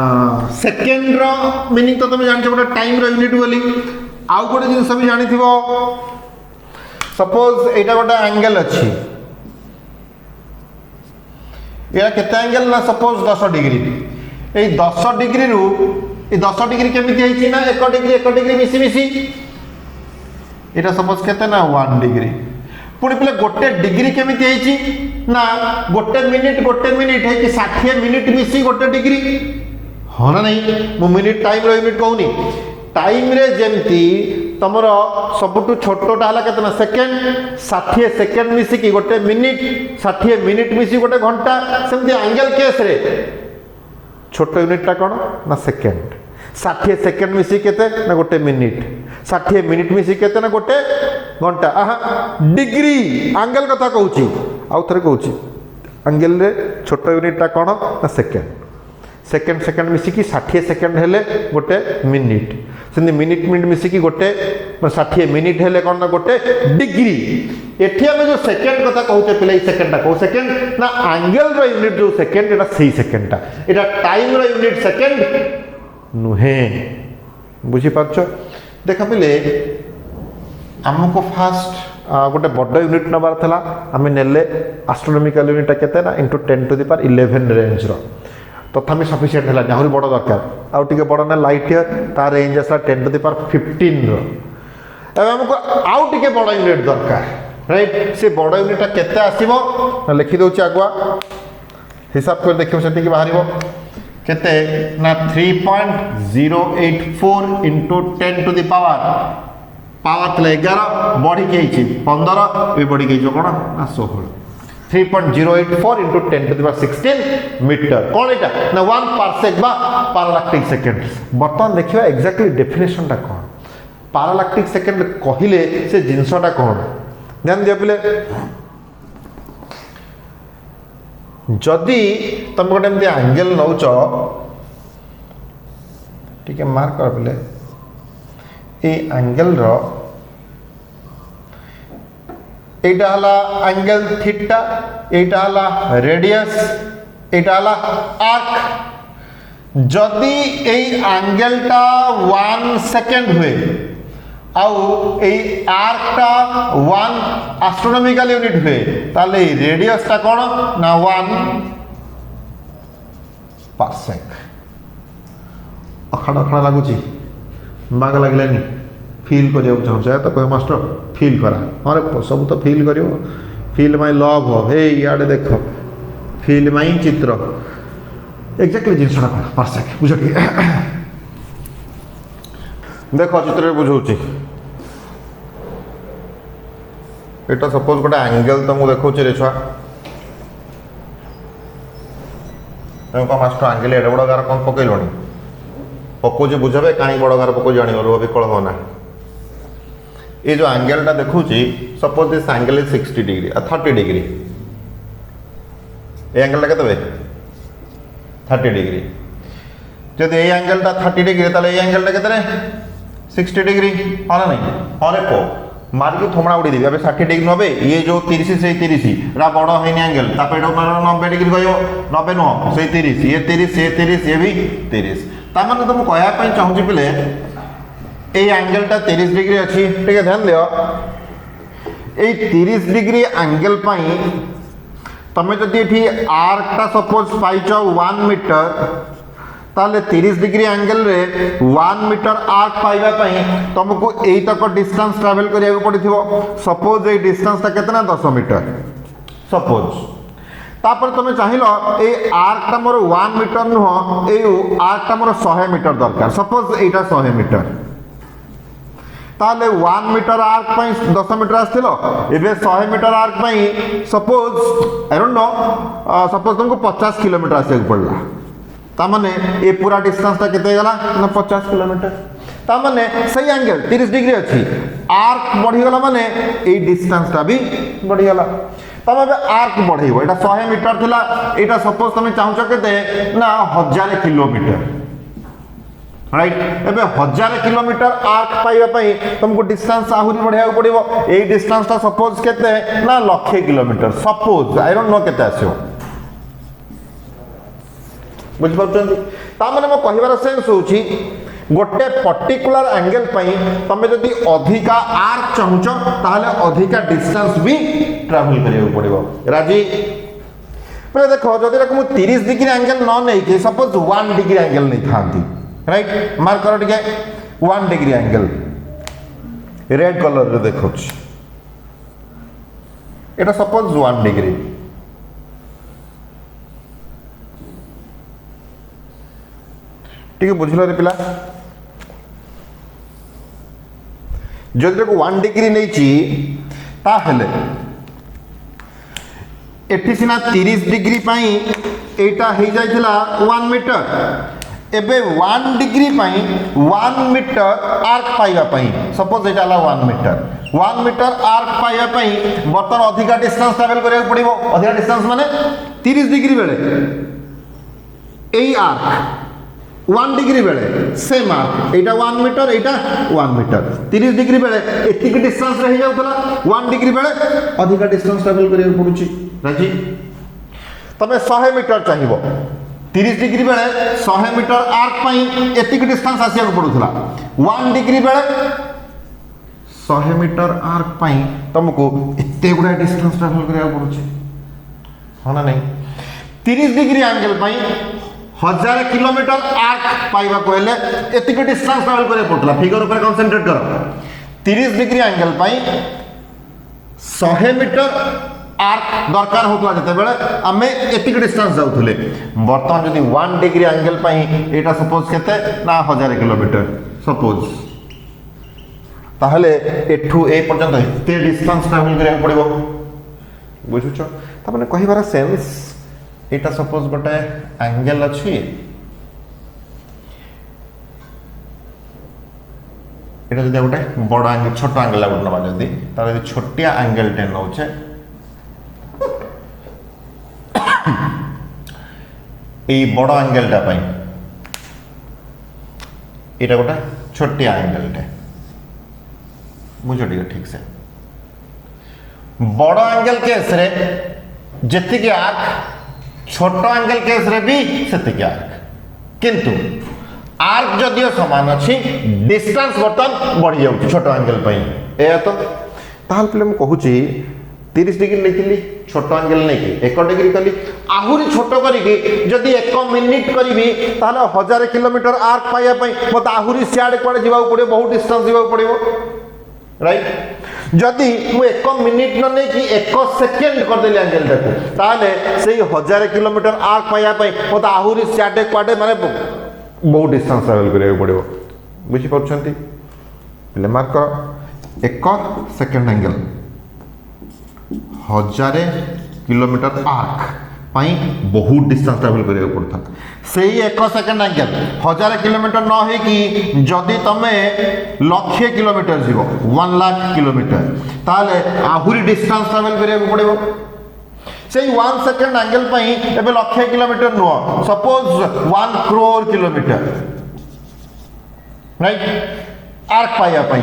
सेकेंड रो मीनिंग तो तुम जानछ गोटे टाइम रो यूनिट बोली आउ गोटे जिंस भी जानि थिबो सपोज एटा गोटे एंगल अछि या केते एंगल ना सपोज 10 डिग्री ए 10 डिग्री रु ए 10 डिग्री केमिति हेछि ना 1 डिग्री मिसी मिसी एटा सपोज केते ना 1 डिग्री पुणी पिले गोटे डिग्री केमिति हेछि ना गोटे मिनिट है कि 60 मिनिट मिसी गोटे डिग्री हो ना नहीं मु मिनिट टाइम रो यूनिट कहूनी टाइम रे जेमती तमरो सबटु छोटोटा हला केतना सेकेंड 60 सेकेंड मिसी कि गोटे मिनिट 60 मिनिट मिसी गोटे घंटा सेमती एंगल केस रे छोटो यूनिट टा कोन ना सेकेंड 60 सेकेंड मिसी केते ना गोटे मिनिट 60 मिनिट मिसी केते ना गोटे घंटा आहा डिग्री एंगल कथा कहूची आउ थरे कहूची एंगल रे छोटो यूनिट टा कोन ना सेकेंड सेकेंड मिसी कि 60 सेकेंड हेले गोटे मिनिट सेंदी मिनिट मिसी कि गोटे 60 मिनिट हेले कोन ना गोटे डिग्री एठी हम जो सेकेंड कथा कहते पिले सेकेंड टा को सेकेंड ना एंगल रो यूनिट जो सेकेंड एटा सही सेकेंड टा एटा टाइम रो यूनिट सेकेंड नुहे बुझी पाछो देखा पिले हमको फास्ट गोटे बड़ यूनिट नबार थला आमे नेले एस्ट्रोनॉमिकल यूनिट केते ना into 10 to the power 11 range रो तथापि सफिशिएंट है आहुरी बड़ दरकार आउ टिके बड़ ना लाइट ईयर तार रेंज आसला 10 टू द पावर 15 रो एबे हमको आउ टिके बड़ यूनिट दरकार राइट से बड़ यूनिट केते आसीबो ना लिखि दोछि आगुआ हिसाब कर देखियो सेति कि बाहरिबो केते ना 3.084 इनटू 10 टू द पावर तले 11 बढ़ी के हिची 15 ए बढ़ी के जो कोन ना 16 3.084 into 10 to the power 16 metre कौन एटा ना 1 पारसेक बा पारालैक्टिक सेकेंड बर्तमान देखिबा एग्जैक्टली डेफिनेशन टा कोन पारालैक्टिक सेकेंड कहिले से जिंसटा कोन ध्यान दियो पिले जदी तुम गोटे एमती एंगल नौच ठीक है मार्क कर पिले ए एंगल रो एटा हला एंगल थीटा एटा हला रेडियस एटा हला आर्क जदी ए एंगल टा 1 सेकेंड हुए आउ ए आर्क टा 1 एस्ट्रोनॉमिकल यूनिट हुए ताले रेडियस टा कोन ना 1 पारसेक अखड़ा लागुची बाग लागलानी फील करियो चाहू तो कह मास्टर फील करा अरे सब तो फील करियो फील माई लव हो हे याडे देख फील माई चित्र एग्जैक्टली जिनसटा परफेक्ट बुझ देख चित्र बुझाऊँ एटा सपोज गोटे एंगल तुमको देखा रे छुआ कह मास्टर एंगल एडे बड़ गार कौन पकईलଣି पकोजे बुझे कहीं बड़ गार पको जान विकल हो ना ये जो एंगल टा देखुची suppose this angle is 60 degree 30 degree ए एंगल टा केते 30 डिग्री जब ए एंगल टा 30 डिग्री ताले ए एंगल टा केते 60 डिग्री हां ना नहीं अरे को मार के थोमड़ा उड़ी देबी अबे 60 डिग्री नबे ये जो 30 से 30 रा बड़ होइनी एंगल तापे एडो 90 डिग्री कहियो 90 नो से 30 ये 30 ये 30 ये भी 30 ता माने तुम कहया पई चाहूची पिले ए एंगल टा 30 डिग्री अच्छी ठीक है ध्यान दियो ए 30 डिग्री एंगल पाई तमे जदि एठी आर्क टा सपोज पाइछ 1 मीटर ताले 30 डिग्री एंगल रे 1 मीटर आर्क पाइबा पाई तुमको एई तक डिस्टेंस ट्रैवल करिया पड़िथिबो सपोज ए डिस्टेंस ता केतना 10 मीटर सपोज तापर तुम चाहिए ये आर्कटा मोर 1 मीटर नुह ये आर्कटा मोर 100 मीटर दरकार सपोज यहाँ 100 मीटर ताले 1 मीटर आर्क पाई 10 मीटर आसथिलो एबे 100 मीटर आर्क पाई suppose I don't know suppose तुमको 50 किलोमीटर आसे पड़ला ता माने ये पूरा डिस्टेंस ता केते गला ना 50 किलोमीटर ता माने सही एंगल 30 डिग्री अछि आर्क बढ़ी गला माने ए डिस्टेंस ता भी बढ़ी गला तब अब आर्क बढ़ेबो एटा 100 मीटर थिला एटा सपोज तुम चाहू केते ना 1000 किलोमीटर राइट एबे 1000 किलोमीटर आर्क पाइबा पई तुमको डिस्टेंस आहुरी बढ़िया पड़िबो ए डिस्टेंस ता सपोज केते ना 100 kilometre suppose I don't no केते आसियो बुझ पाउछन्ती ता माने मो कहिबार सेंस होउची गोटे पर्टिकुलर एंगल पई तमे जदी अधिका आर्क चाहुचो ताहले अधिका डिस्टेंस भी ट्रैवल करियो पड़िबो राजी पहले देखो जदी रकम 30 डिग्री एंगल न नै कि सपोज 1 डिग्री एंगल नै थांती राइट मार्क करो टिके 1 डिग्री एंगल रेड कलर रे देखो एटा सपोज 1 डिग्री ठीक है बुझलो रे पिला जदि 1 डिग्री नहीं ची ताहले एठी सिना 30 डिग्री पाई एटा हे जाइथिला 1 मीटर एबे 1 डिग्री पाई 1 मीटर आर्क पाइबा पाई सपोज एटा ला 1 मीटर 1 मीटर आर्क पाइबा पाई बर्तन अधिका डिस्टेंस ट्रैवल करिया पड़िबो अधिका डिस्टेंस माने 30 डिग्री बेले एई आर्क 1 डिग्री बेले सेम आर्क एटा 1 मीटर एटा 1 मीटर 30 डिग्री बेले एतिक डिस्टेंस रही जाउतला 1 डिग्री बेले अधिका डिस्टेंस ट्रैवल करिया पड़ुची राजी तमे 100 मीटर चाहिबो 30 डिग्री बेले 100 मीटर आर्क पाई एतिक डिस्टेंस आसिया पड़ुथला 1 डिग्री बेले 100 मीटर आर्क पाई तुमको एते गुडा डिस्टेंस ट्रैवल करिया पड़ुची हां ना नहीं 30 डिग्री एंगल पाई 1000 किलोमीटर आर्क पाइबा कहले एतिक डिस्टेंस ट्रैवल करे पड़तला फिगर ऊपर कंसंट्रेट करो 30 डिग्री एंगल पाई 100 मीटर आर्क दरकार होतला जते बेले आमे एतिक डिस्टेंस जाउथले वर्तमान जदी 1 डिग्री एंगल पाई एटा सपोज केते ना 1000 किलोमीटर सपोज ताहले एठू ए पर्यंत एते डिस्टेंस ट्रैवल करे पड़िबो बुझुछो त माने कहिबार सेंस एटा सपोज गोटे एंगल अच्छी एटा जदि गोटे बड़ एंगल छोट एंगल गोटे नबा जदि तार छोटिया एंगल टे नौचे ए बड़ एंगल टा पई एटा गोटे छोटिया एंगल टे बुझो ठीक से बड़ एंगल केस रे जति के आर्क छोट एंगल केस रे भी सेतिक आर्क किंतु आर्क जदियो समान अछि डिस्टेंस बर्तन बढ़ी जाउछि छोट एंगल पई ए तो ताल पले हम कहूछि 30 डिग्री लेखिली छोट एंगल नै कि 1 डिग्री कली आहुरी छोट करी कि जदि 1 मिनिट करबी ताले 1000 किलोमीटर आर्क पाइया पई मत आहुरी सियाडे कोडे जिबाउ पड़े बहुत डिस्टेंस जिबाउ पड़िबो राइट जदि मु 1 मिनिट न नै कि 1 सेकंड कर देली एंगल टाको ताले सेही 1000 किलोमीटर आर्क पाइया पई मत आहुरी सियाडे कोडे माने बहुत डिस्टेंस ट्रैवल करिया पड़िबो बुझी पछंती ले मार्क कर 1 सेकंड एंगल 1000 किलोमीटर आर्क पाई बहुत डिस्टेंस ट्रैवल करिया पड़ता सेही 1 सेकंड एंगल 1000 किलोमीटर न हे कि जदि तमे लक्ष्य किलोमीटर जीवो 1 लाख किलोमीटर ताले आहुरी डिस्टेंस ट्रैवल करिया पड़िबो सेही 1 सेकंड एंगल पाई एबे लक्ष्य kilometre no suppose 1 crore kilometre right arc पाइया पाई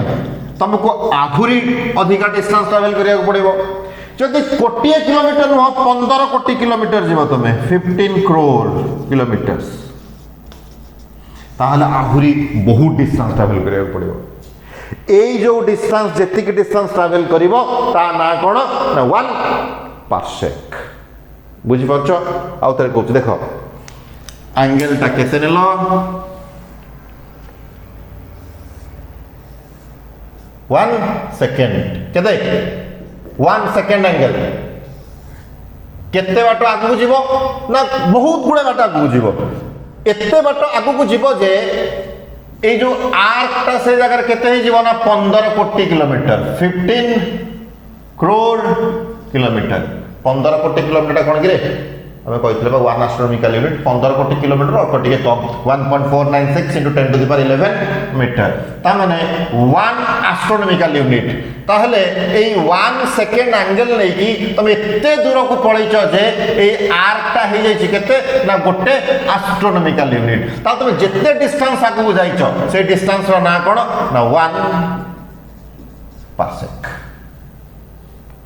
तुमको आहुरी अधिका डिस्टेंस ट्रैवल करिया पड़िबो जदि कोटी किलोमीटर नुह 15 कोटी किलोमीटर जीव तुम 15 करोड़ किलोमीटर ताहले आहुरी बहुत डिस्टेंस ट्रैवल करिया पड़िबो एई जो डिस्टेंस जेतिक डिस्टेंस ट्रैवल करिवो ता ना कोन ना 1 पार्सेक बुझि परछो आउ तरे कहू देखो एंगल ता केते नेलो 1 सेकंड केते 1 सेकंड एंगल केते बाट आगु जीवो ना बहुत गुड़े बाट आगु जीवो एते बाट आगु जीवो जे ए जो आर्क टा से जगह केते ही जीवो ना 15 कोटी किलोमीटर 15 करोड़ किलोमीटर 15 कोटी किलोमीटर कौन गिरे हमें कहते हैं 1 एस्ट्रोनॉमिकल यूनिट 15 कोटी किलोमीटर और टिके कम 1.496 into 10 to the power 11 metre ता माने 1 एस्ट्रोनॉमिकल यूनिट ताहले ए 1 सेकंड एंगल नै कि तुम एते दूर को पळैछ जे ए आर्क टा हे जाय केते ना गोटे एस्ट्रोनॉमिकल यूनिट ता तुम जेते डिस्टेंस आगु जाइछ से डिस्टेंस रो ना कोन ना 1 पार्सेक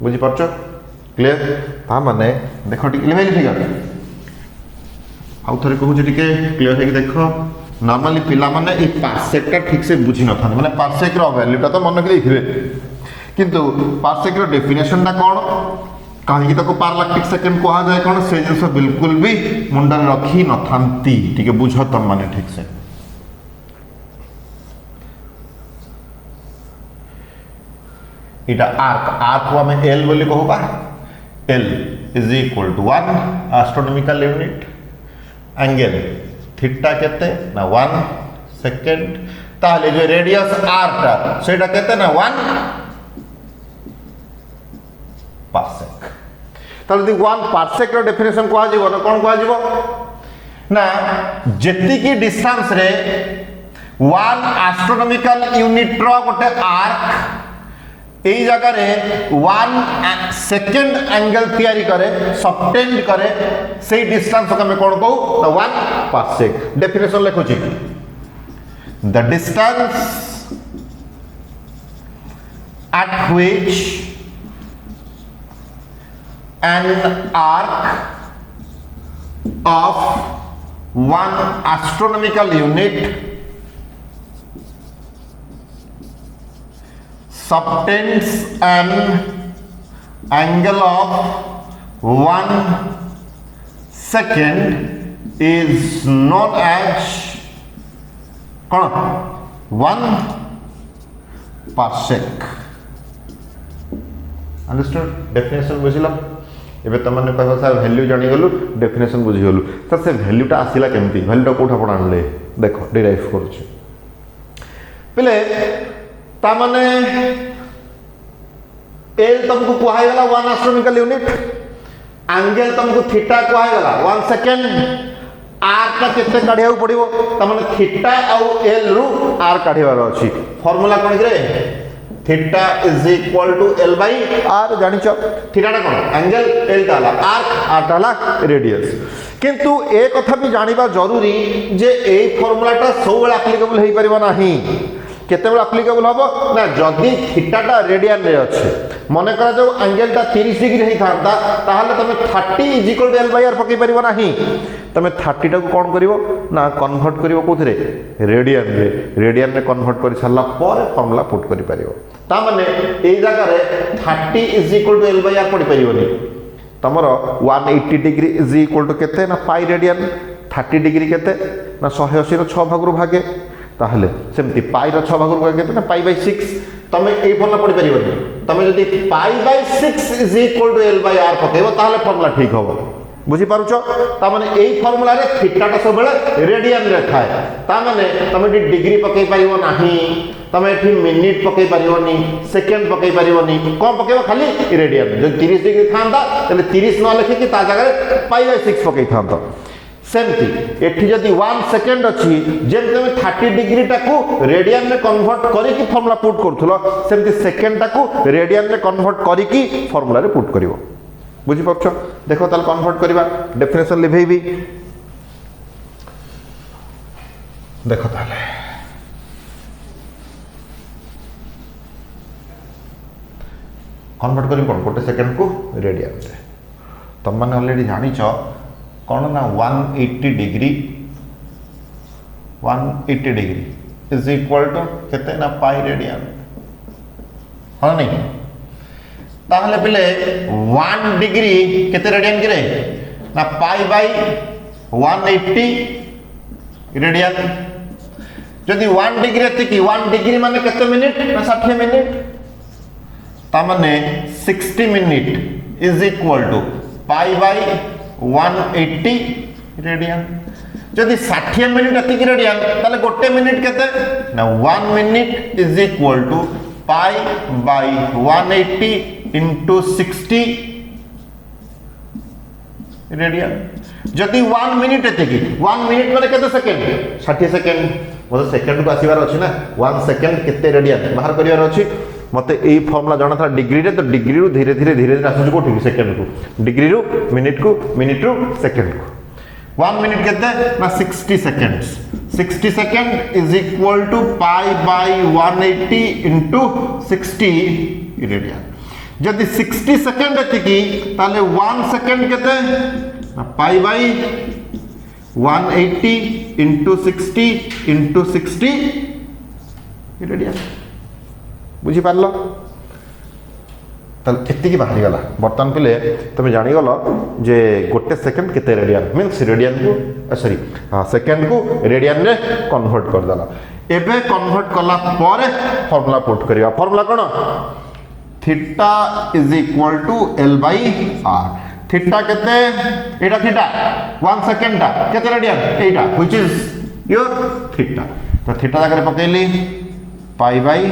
बुझी परछो क्लियर ता माने देखो टिके लेवल फिगर आउ थरे कहू जे टिके क्लियर है कि देखो नॉर्मली पिला माने ए पार्सेक का ठीक से बुझी न था माने पार्सेक रो वैल्यूटा तो मन के देखिबे किंतु पार्सेक रो डेफिनेशन ना कोन कहीं की ताको पारलैक्टिक सेकंड कहा जाए कोन से जिंस बिल्कुल भी मुंडन रखी न थांती टिके बुझो तम माने ठीक से इटा आर्क को हमें एल बोली कहबा L is equal to 1 astronomical unit angle theta केते ना 1 सेकंड ताले जो रेडियस r टा सेटा केते ना 1 पार्सेक ताले 1 पार्सेक रो डेफिनेशन को आजीवो ना कोन को आजीवो ना जेति की डिस्टेंस रे 1 एस्ट्रोनॉमिकल यूनिट रो गोटे आर्क यही जगह रे 1 सेकंड एंगल तैयारी करे सबटेंड करे से डिस्टेंस को हमें कौन कहू तो 1 पार्सेक डेफिनेशन लिखो छी the distance at which an arc of 1 astronomical unit subtends an angle of 1 second is known as 1 parsec. Understood? Definition बुझिला एबे तमने कहबा सर वैल्यू जानि गलु डेफिनेशन बुझि गलु सर से वैल्यूटा आसिला केमती वैल्यूटा कोठा पड आनले देखो डिराइव करूछु पहले तामने एल तुमको कुहाई गला 1 एस्ट्रोनॉमिकल यूनिट एंगल तुमको थीटा कुहाई गला 1 सेकंड आर का केते काढिया पड़िबो तमने थीटा आउ एल रु आर काढिबार अछि फार्मूला कोन रे theta is equal to L by R जानिचो थीटा ना कोन एंगल एल ताला आर ताला रेडियस किंतु ए कथा भी जानिबा जरूरी जे ए फार्मूलाटा सब बेला एप्लीकेबल हेई परिबो नाही केते बेला एप्लीकेबल हबो ना जदी थीटाटा रेडियन रे अछि मने करा जो एंगलटा 30 डिग्री हेई थांता ताहले तमे 30 is equal to L by R पकई परिबो नाही तमे 30 टा को कोन करिवो ना कन्वर्ट करिवो कोथरे रेडियन रे कन्वर्ट करि सारला पर फार्मूला पुट करि परिवो ता माने एई जगह रे 30 is equal to L by R पड़ी परिबोनी तमरो 180 डिग्री इज इक्वल टू केते ना पाई रेडियन 30 डिग्री केते ना 180 रो 6 भाग रु भागे ताहले सेमति पाई रो 6 भाग रु भागे केते ना पाई बाय 6 तमे एई फॉर्मूला पड़ी परिबोनी तमे जदी pi by 6 is equal to L by R पकेबो ताहले फॉर्मूला ठीक होबो बुझी पारुचो ता माने एई फार्मूला रे थीटा टा सब बेले रेडियन रे थाए ता माने तमे डिग्री पकई परिबो नाही तमे एठी मिनिट पकई परिबोनी सेकंड पकई परिबोनी कोन पकेबो खाली रेडियन जो 30 डिग्री थांदा तले 30 न लिखि कि ता जगह रे पाई बाय 6 पकई थांतो सेमती एठी जदी 1 सेकंड अछि जेम तमे 30 डिग्री टा को रेडियन में कन्वर्ट करी कि फार्मूला पुट करथुलो सेमती सेकंड टा को रेडियन में कन्वर्ट करी कि फार्मूला रे पुट करिवो बुझी पाछो देखो ताल कन्वर्ट करबा डेफिनेशन लिभेबी देखो ताले कन्वर्ट करी कोन गोटे सेकंड को रेडियन रे तुम माने ऑलरेडी जानि छ कोन ना 180 डिग्री इज इक्वल टू केते ना पाई रेडियन हां नहीं ताहले पहले 1 डिग्री केते रेडियन करे ना पाई बाय 180 रेडियन जदी 1 डिग्री एते की 1 डिग्री माने केते मिनिट ना 60 मिनिट ता माने 60 minute is equal to pi by 180 radian जदि 60 मिनिट एतिक रेडियन ताले गोटे मिनिट केते ना 1 minute is equal to pi by 180 into 60 radian जदि 1 मिनिट एतिक 1 मिनिट माने केते सेकंड 60 सेकंड मतलब सेकंड को आसीबार अछि ना 1 सेकंड केते रेडियन बाहर करिवार अछि मते एई फार्मूला जाना था डिग्री रे तो डिग्री रु धीरे धीरे धीरे धीरे आसु कोठी सेकंड को डिग्री रु मिनिट रु सेकंड को 1 मिनिट केते ना 60 seconds 60 second is equal to pi by 180 into 60 radian जदि 60 सेकंड एतिकी ताले 1 सेकंड केते ना पाई बाय 180 इंटू 60 रेडियन बुझी पारलो ताले एतिकी बाहरी गला बर्तमान पिले तुम जानी गलो जे गोटे सेकंड केते रेडियन मींस रेडियन को सॉरी हां सेकंड को रेडियन रे कन्वर्ट कर देला एबे कन्वर्ट कला पारे फार्मूला पुट करिया फार्मूला कोन theta is equal to l by r theta केते एटा थीटा 1 सेकंड ता केते रेडियन एटा व्हिच इज योर थीटा तो थीटा जाकर पकेली pi by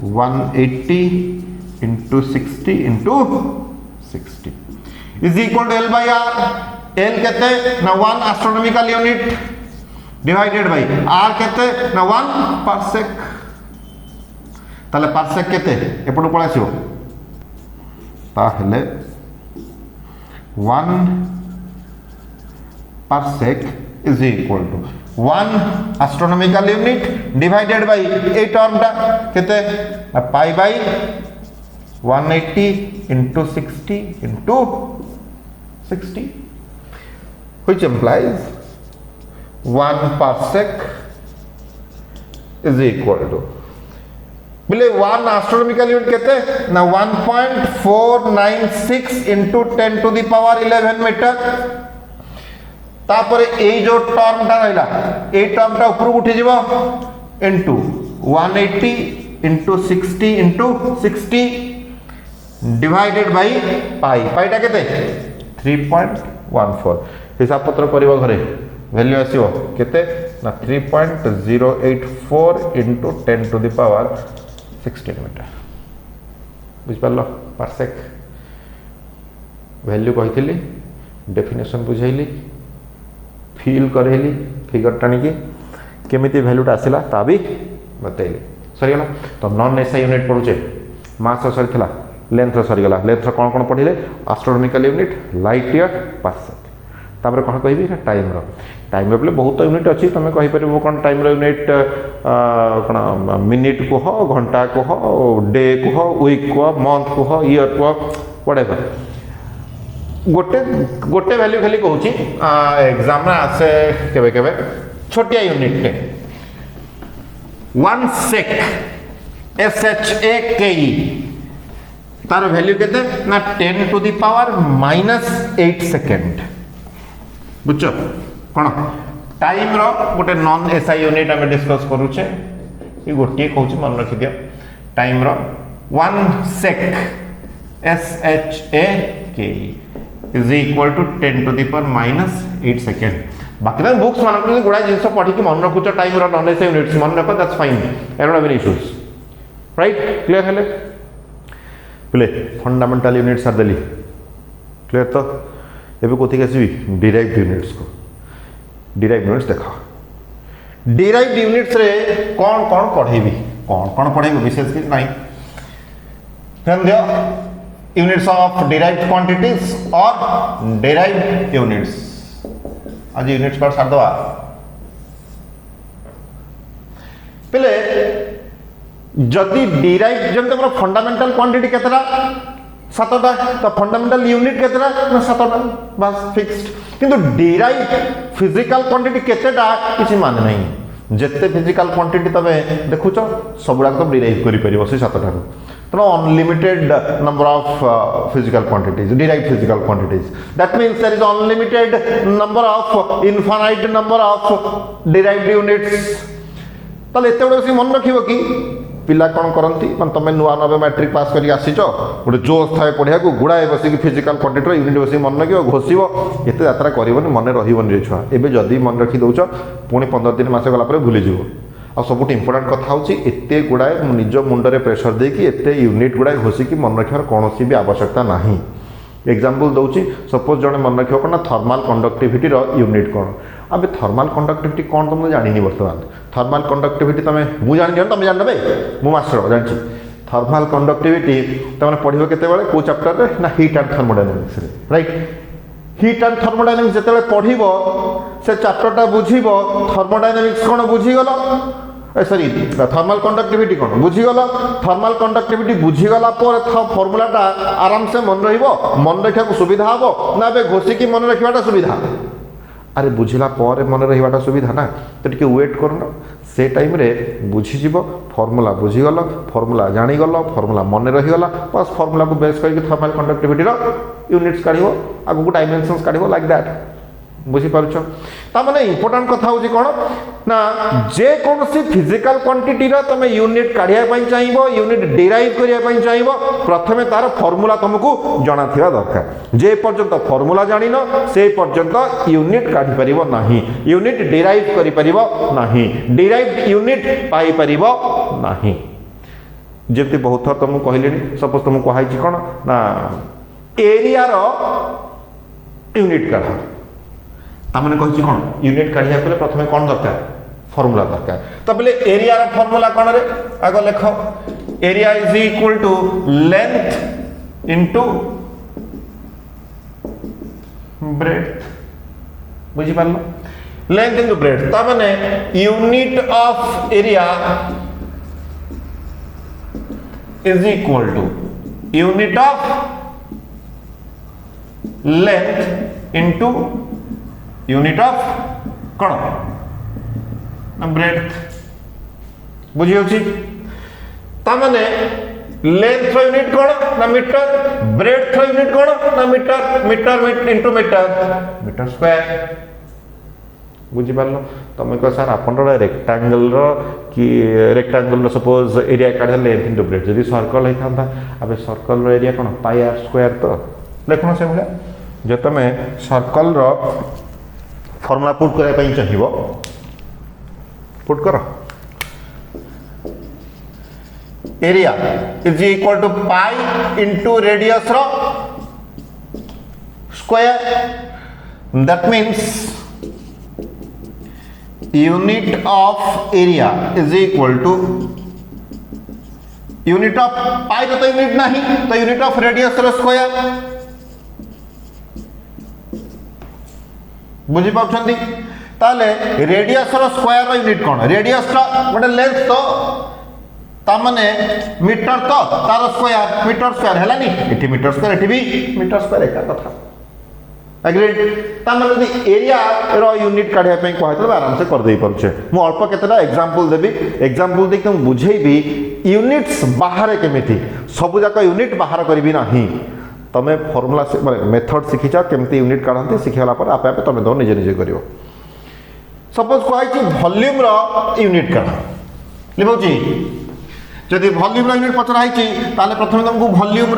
180 into 60 into 60 is equal to L by R L कहते ना 1 astronomical unit divided by R कहते ना 1 parsec ताले parsec कहते एपटू पळा आसीबो ताहेले 1 parsec is equal to 1 astronomical unit divided by a term टा कहते pi by 180 into 60 into 60 which implies 1 parsec is equal to बोले 1 astronomical unit कहते ना 1.496 into 10 to the power 11 metre तापर ए जो टर्म टा रहला ए टर्म टा ऊपर उठी जीवो into 180 into 60 into 60 divided by pi पाईटा केते 3.14 हिसाब पत्र करिवो घरे वैल्यू आसीबो केते ना 3.084 into 10 to the power 16 metre बुझ पारलो पार्सेक वैल्यू कहितली डेफिनेशन बुझाइली फील करेली फिगर टाणी केमिति वैल्यूटा आसला ता भी बतैली सरीगला तो नॉन एसआई यूनिट पढ़ुचे मास सरीला लेंथ सरीगला लेंथ कौन कौन पढ़िले astronomical unit light year parsec तापर कौन कहबी टाइम बोले बहुत यूनिट अच्छी तुम कहीपर कौन टाइम यूनिट कौन मिनिट कह घंटा कह डे कह वीक कह मंथ कह ईयर कह व्हाटएवर गोटे गोटे वैल्यू खाली कहूँ एग्जाम में आसे केवे केवे छोटिया यूनिट टे 1 सेक SHAKE तार वैल्यू केते ना 10 to the power -8 सेकंड बुझ कौन टाइम रो गोटे नॉन एसआई यूनिट आम डिस्कस करूचे ये गोटे कहूँ मन रखी दियो टाइम रो 1 shake SHAKE is equal to 10 to the power -8 second बाकी ना बुक्स मान गुड़ा जिन पढ़ी कि मन रखुच टाइम रो नॉन एसआई यूनिट्स मन रख that's fine I don't have any issues right clear हेले प्ले फंडामेंटल यूनिट्स आर देली क्लियर तो एबे कोथि आसीबी डिराइव्ड यूनिट्स को डिराइव्ड यूनिट्स देखो डिराइव्ड यूनिट्स रे कौन कौन पढ़ेबी कौन पढ़ेबी विशेष कि नहीं ध्यान दियो यूनिट्स ऑफ डिराइव्ड क्वांटिटीज और डिराइव्ड यूनिट्स आज यूनिट्स पर सार दवा पहले जदि डिराइव्ड जब तक फंडामेंटल क्वांटिटी केतरा 7टा तो फंडामेंटल यूनिट केतरा ना 7टा बस फिक्स्ड किंतु डिराइव्ड फिजिकल क्वांटिटी केतेटा किछि मान नहीं जेते फिजिकल क्वांटिटी तबे देखुछ सबुडा तो डिराइव करि परिबो से 7टा तो unlimited number of physical quantities derived physical quantities that means there is unlimited number of infinite number of derived units ताले एते बडो से मन रखिबो कि पिला कौन करती मैं तुम नुआ नवे मैट्रिक पास करके आसीच गोटे जोश थाए पढ़िया गुड़ाए बसिक फिजिकाल क्वांटिटी यूनिट बस मन लगे घोषिब एत यात्रा कर मन रही छुआ एवं जदि मन रखी दौच पुणी 15 दिन मस गला भूलीज आ सब इंपोर्टाट कथा हूँ एत गुड़ाए निज मुंडे प्रेसर देकी एत यूनिट गुड़ाए घोषिकी मन रखार कौन भी आवश्यकता ना एग्जाम्पल दूसरी सपोज जड़े मन रख कौन थर्माल कंडक्टिविटी यूनिट कौन अब थर्माल कंडक्टिविटी कौन तुम जानी बर्तमान थर्माल कंडक्टिविटी तुम मुझे जानी तुम जान भाई मु मास्टर जानी थर्माल कंडक्टिविटी तुम पढ़ो केतबेले को चैप्टर ना heat and thermodynamics right heat and thermodynamics जिते पढ़ो से चैप्टरटा बुझीब थर्मोडायनामिक्स कौन बुझीगल सॉरी थर्माल कंडक्टिविटी कौन बुझीगल थर्माल कंडक्टिविटी बुझीगला फर्मूलाटा आराम से मन मन रखा सुविधा हम ना ए घोषिकी मन रखाटा सुविधा अरे बुझिला पर मन रहा सुविधा ना तो टिके वेट करना से टाइम रे बुझीज फर्मूला बुझीगल फर्मूला जानीगल फर्मूला मन रहीगला बस फर्मूला को बेस करके थर्माल कंडक्टिविटी यूनिट्स काढ़ आगू डायमेंशंस काढ़ लाइक दैट बुझीपार ताने इंपोर्टाट कथा हूँ कौन ना जेकोसी फिजिकल क्वांटिटी तुम यूनिट काढ़ापी चाहिए यूनिट डिराइव करने चाहिए प्रथमे तार फर्मूला तुमको जाना दरकार जे पर्यंत फर्मूला जान से पर्यंत यूनिट काढ़ी पार ना यूनिट डिराइव कर डिराइव यूनिट पाइपर ना जमी बहुत थर तुमको कहले सपोज तुमको कही कौन ना एरिया यूनिट काढ़ तामने कही कौन यूनिट काढ़िया प्रथम कौन दरकार फर्मूला दरकार तो बोले एरिया फर्मूला कौन रे आग लेख area is equal to length into breadth बुझी पारल लेंथ इनटू ब्रेड्थ तामने unit of area is equal to unit of length into unit of कौन ना ब्रेड्थ बुझी होची तामने लेंथ यूनिट कौन ना मीटर ब्रेड्थ यूनिट कौन ना metre metre into metre square बुझी पारल तुम कह सर आप रेक्टांगल कि रेक्टांगल सपोज एरिया काढ़ लेंथ इनटू ब्रेड्थ जदि सर्कल होता अब सर्कल एरिया कौन पाई आर स्क्वायर तो देखो से भाया जो तुम सर्कल फर्मूला पुट करने चाहिए पुट कर area is equal to pi into radius square that means unit of area is equal to unit of pi तो यूनिट नहीं तो यूनिट ऑफ रेडियस स्क्वायर बुझी पाउछंती ताले रेडियस रो स्क्वायर यूनिट कौन रेडियस गोटे लेंथ तो तामने मीटर तो तार स्क्वायर मीटर स्क्वायर हैलानी एठी मीटर स्क्वायर एठी भी मीटर स्क्वायर एका कथा एग्रीड तामने यदि एरिया रो यूनिट काढिया पे कहै त आराम से कर देई परछे मु अल्प केतेटा एग्जांपल देबी एग्जांपल देख तुम बुझेबी यूनिट्स बाहर केमिति सब जाक यूनिट बाहर करबी नाही तमें फर्मूला मेथड शिखीच केमती यूनिट काढ़ती शिखीगला आप आप तुम दो निजे निजे कर सपोज कही वॉल्यूम यूनिट काढ़ लिखुची जदि वॉल्यूम यूनिट पचराई ताले प्रथम तुमको वॉल्यूम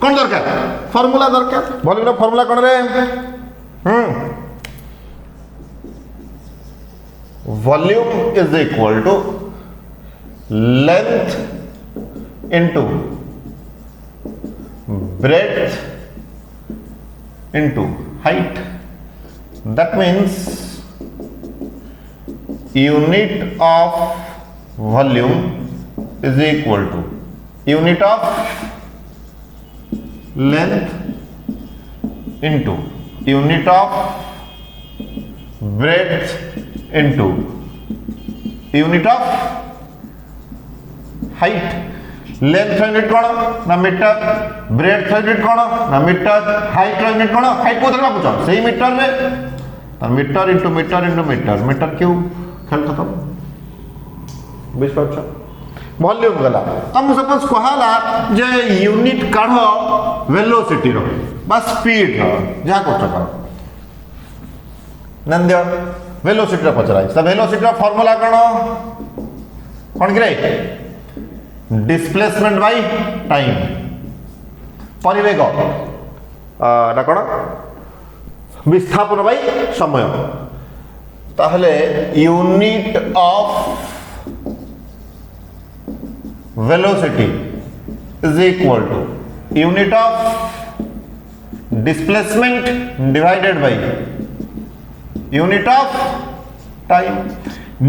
कौन दरकार फर्मूला दरकार वॉल्यूम फर्मूला कौन रे volume is equal to length into breadth into height that means unit of volume is equal to unit of length into unit of breadth into unit of height length unit कौन ना मीटर ब्रेड्थ यूनिट कौन ना मीटर हाइट यूनिट कौन हाइट को धरबा पूछ सही मीटर रे तो metre into metre into metre metre क्यों खेल खत्म बुझ पाछ वॉल्यूम गला तुम सपोज कहला जे यूनिट काढ वेलोसिटी रो बा स्पीड रो जा करछ कर नंद्य वेलोसिटी रो पचराई सब वेलोसिटी रो फार्मूला कौन कि रे डिस्प्लेसमेंट बाय टाइम परिवेग ना कौन विस्थापन बाय समय ताहले unit of velocity is equal to unit of displacement divided by unit of time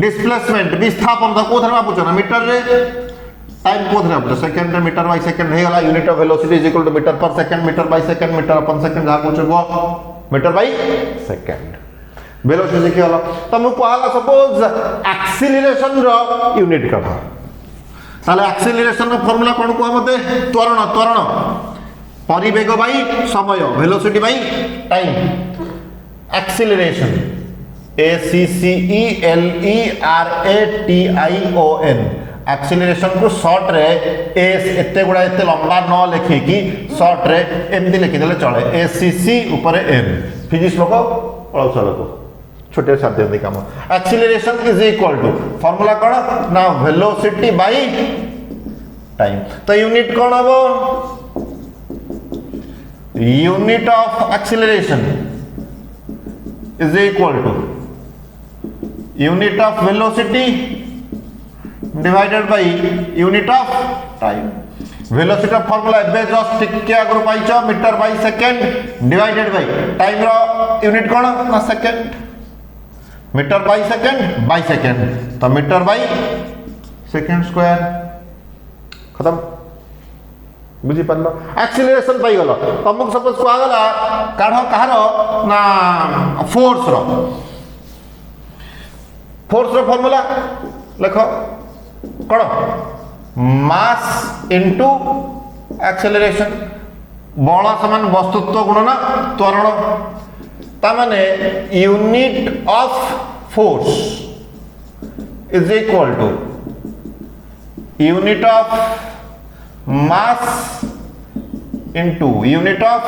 displacement विस्थापन का कोथरे मापुछ ना मीटर रे टाइम कोथरे मापुछ सेकंड रे मीटर बाय सेकंड हे गला unit of velocity is equal to metre per second metre by second metre upon second जा कोछ मीटर बाय सेकंड वेलोसिटी के हला तमु कहला सपोज एक्सीलरेशन रो यूनिट का ताले एक्सीलरेशन रो फार्मूला कोन को मते त्वरण परिवेग बाय समय velocity by time acceleration ACCELERATION acceleration को शॉर्ट रे एस एते गुडा एते लंबा न लिखि कि शॉर्ट रे एमदी लिखि देले चले ACC ऊपर n फिजिक्स लोक अलसा लोक छोटे साथ दे काम acceleration is equal to formula कोन ना वेलोसिटी बाय टाइम तो यूनिट कोन हबो unit of acceleration is equal to unit of velocity divided by unit of time velocity formula एबे जस्ट टिके आगु पाइछ metre by second divided by time रो यूनिट कोन ना सेकंड मीटर बाय सेकंड तो मीटर बाय सेकंड स्क्वायर खत्म बुझी पारल एक्सीलरेशन पाई गलो तुमको सपोज को आगला काढ कहार ना फोर्स रो फार्मूला लिखो कोन मास इनटू एक्सीलरेशन बल समान वस्तुत्व गुणन त्वरण ता माने unit of force is equal to unit of mass into unit of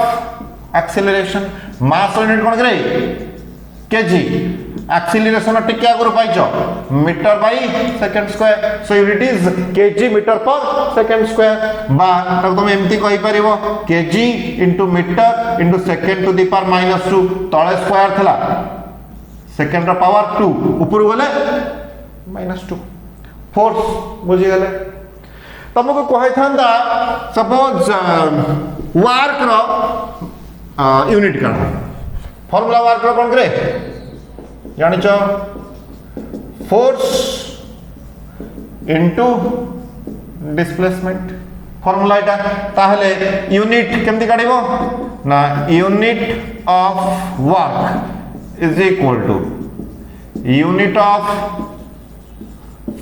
acceleration mass unit कोन करे kg acceleration टिके आगु पाइछ metre by second square so unit is kg metre per second square बा त तुम एमती कहि परिबो kg into metre into second to the power -2 तळे स्क्वायर थला सेकंड रो पावर 2 ऊपर गले -2 फोर्स बुझी गले तुमको कहि थांदा सपोज वर्क रो यूनिट का फार्मूला वर्क रो कोन करे जानि छ फोर्स इनटू डिस्प्लेसमेंट फार्मूला एटा ताहले यूनिट केमति काढिबो ना unit of work is equal to unit of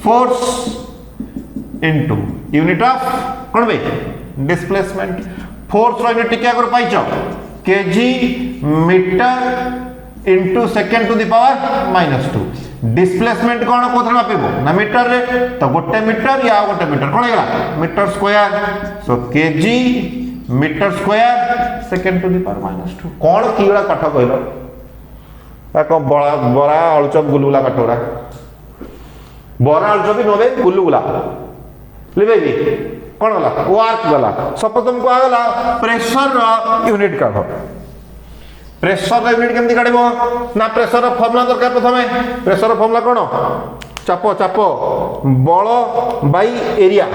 force into unit of कोन बे डिस्प्लेसमेंट फोर्स रो यूनिट के आगर पाइछ KG metre into second to the power -2 displacement कोन कोथरे मापिबो ना मीटर रे तो गोटे मीटर या गोटे मीटर कोन हेला metre square so KG metre square second to the power -2 कोन कीड़ा काठ कहलो ताको बड़ा अलचप गुलगुला काठोरा बड़ा अलचप भी नबे गुलगुला लिबे भी कोन होला वर्क गला सपोज तुमको आगला प्रेशर रो यूनिट काढो प्रेशर रो यूनिट केमति काढिबो ना प्रेशर रो फार्मूला दरकार प्रथमे प्रेशर रो फार्मूला कोन चाप बल by area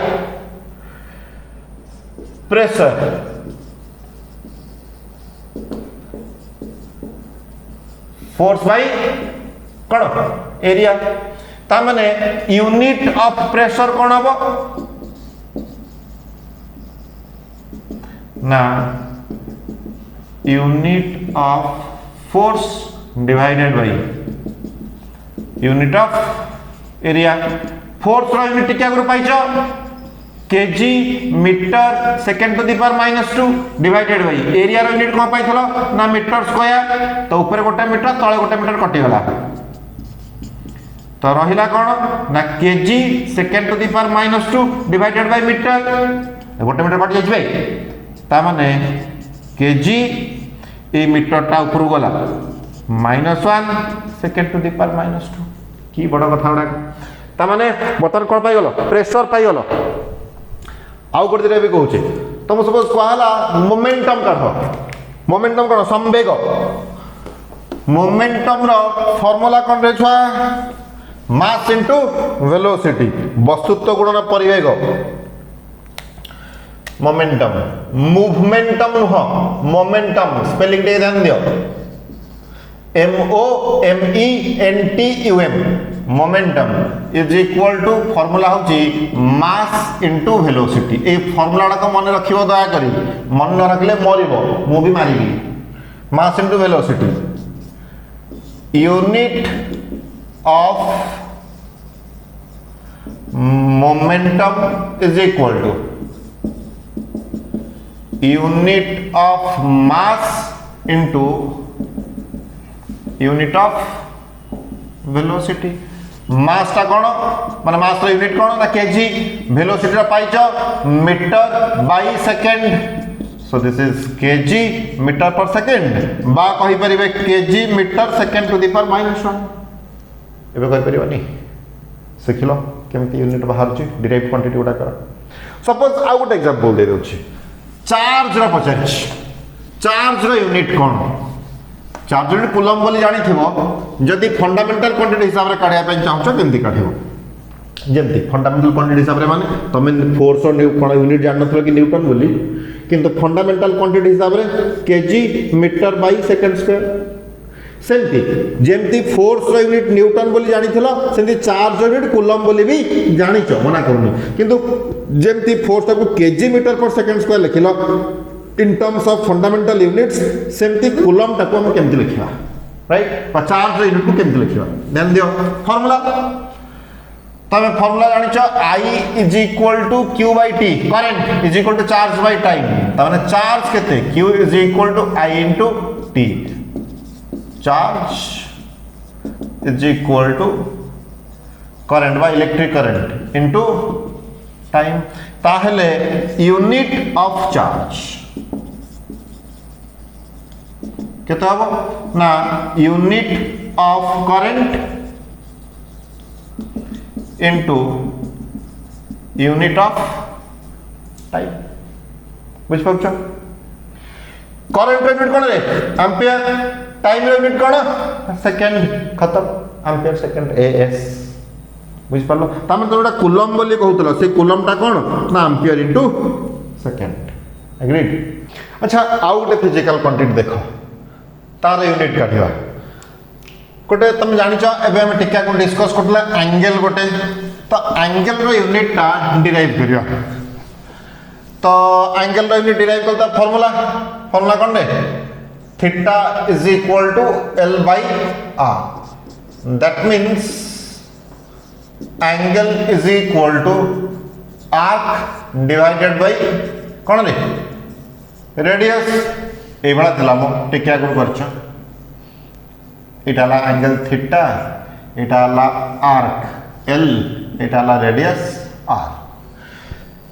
pressure force by कोन एरिया ता माने यूनिट ऑफ प्रेशर कोन हबो ना unit of force divided by unit of area force रो यूनिट क्या ग्रुप पाइछ KG metre second to the power -2 divided by area रो यूनिट कोन पाइथलो ना मीटर स्क्वायर तो ऊपर गोटे मीटर तळे गोटे मीटर कटि गला तो रहिला कोन ना kg second to the power -2 divided by metre गोटे मीटर कटि जाइछ भाई ता माने केजी ए मीटर टा ऊपर गला -1 सेकंड टू द पावर -2 की बड़ कथा उडा ता माने बतन कोन पाई गलो प्रेशर पाई गलो आउ गोटे दिन भी कहूचे तुम सपोज कहला मोमेंटम काढ़ मोमेंटम कौन संवेग मोमेंटम रो फॉर्मूला कौन रे छुआ मास इंटू वेलोसिटी वस्तुत्व गुणन परिवेग मोमेंटम मूवमेंटम नुह मोमेंटम स्पेलिंग टे ध्यान दियो MOMENTUM momentum is equal to formula होची मास इंटू वेलोसिटी ए फॉर्मूला को मन रखिबो दया करी मन न रखले मरिबो मु भी मारिबी mass into velocity unit of momentum is equal to unit of mass into unit of velocity mass टा कौन माने मास रो यूनिट कौन ना केजी वेलोसिटी रा पाइछ metre by second so this is KG metre per second बा कहि परिबे KG metre second to the power -1 एबे कहि परिबनी सिखिलो केमति यूनिट बाहर छी डिराइव क्वांटिटी उडा कर सपोज आ गुड एग्जांपल दे दोछि चार्ज रा पचार चार्ज रो यूनिट कौन चार्ज यूनिट कूलम बोली जानी थिबो जदि फंडामेंटल क्वांटिटी हिसाब रे काढिया पे चाहछो केमति काढिबो जेमति फंडामेंटल क्वांटिटी हिसाब रे माने तमे फोर्स और कोन यूनिट जान नथलो कि न्यूटन बोली किंतु फंडामेंटल क्वांटिटी हिसाब रे KG metre by second square सेमति जेमति फोर्स रो यूनिट न्यूटन बोली जानी थिलो सेमति चार्ज यूनिट कूलम बोली भी जानिचो मना करूनी किंतु जेमति फोर्स को KG metre per second square लिखिलो in terms of fundamental units सेमति कूलम टाको हम केमति लिखिबा राइट चार्ज यूनिट को केमति लिखिबा ध्यान दियो फार्मूला तमे फार्मूला जानिचो I is equal to Q by T current is equal to charge by time तमाने चार्ज केते Q is equal to I into T charge is equal to current by electric current into time ताहले यूनिट ऑफ चार्ज केते हबो ना unit of current into unit of time बुझ पाउछ करंट यूनिट कोन रे एंपियर टाइम यूनिट कोन सेकंड खत्म एंपियर सेकंड AS बुझ पालो तमे तो एटा कूलम बोली कहउतलो से कूलम टा कोन ना एंपियर इनटू सेकंड एग्रीड अच्छा आउट फिजिकल क्वांटिटी देखो तार यूनिट काढिवा गोटे तुम जानिछ एबे हम टिका को डिस्कस करथला एंगल गोटे तो एंगल रो यूनिट टा डिराइव करियो तो एंगल रो यूनिट डिराइव करता फार्मूला कोन रे theta is equal to L by R that means angle is equal to arc divided by कोन रे रेडियस ए बड़ा थिला मो टिका को करछ इटाला एंगल थीटा इटाला आर्क L इटाला radius R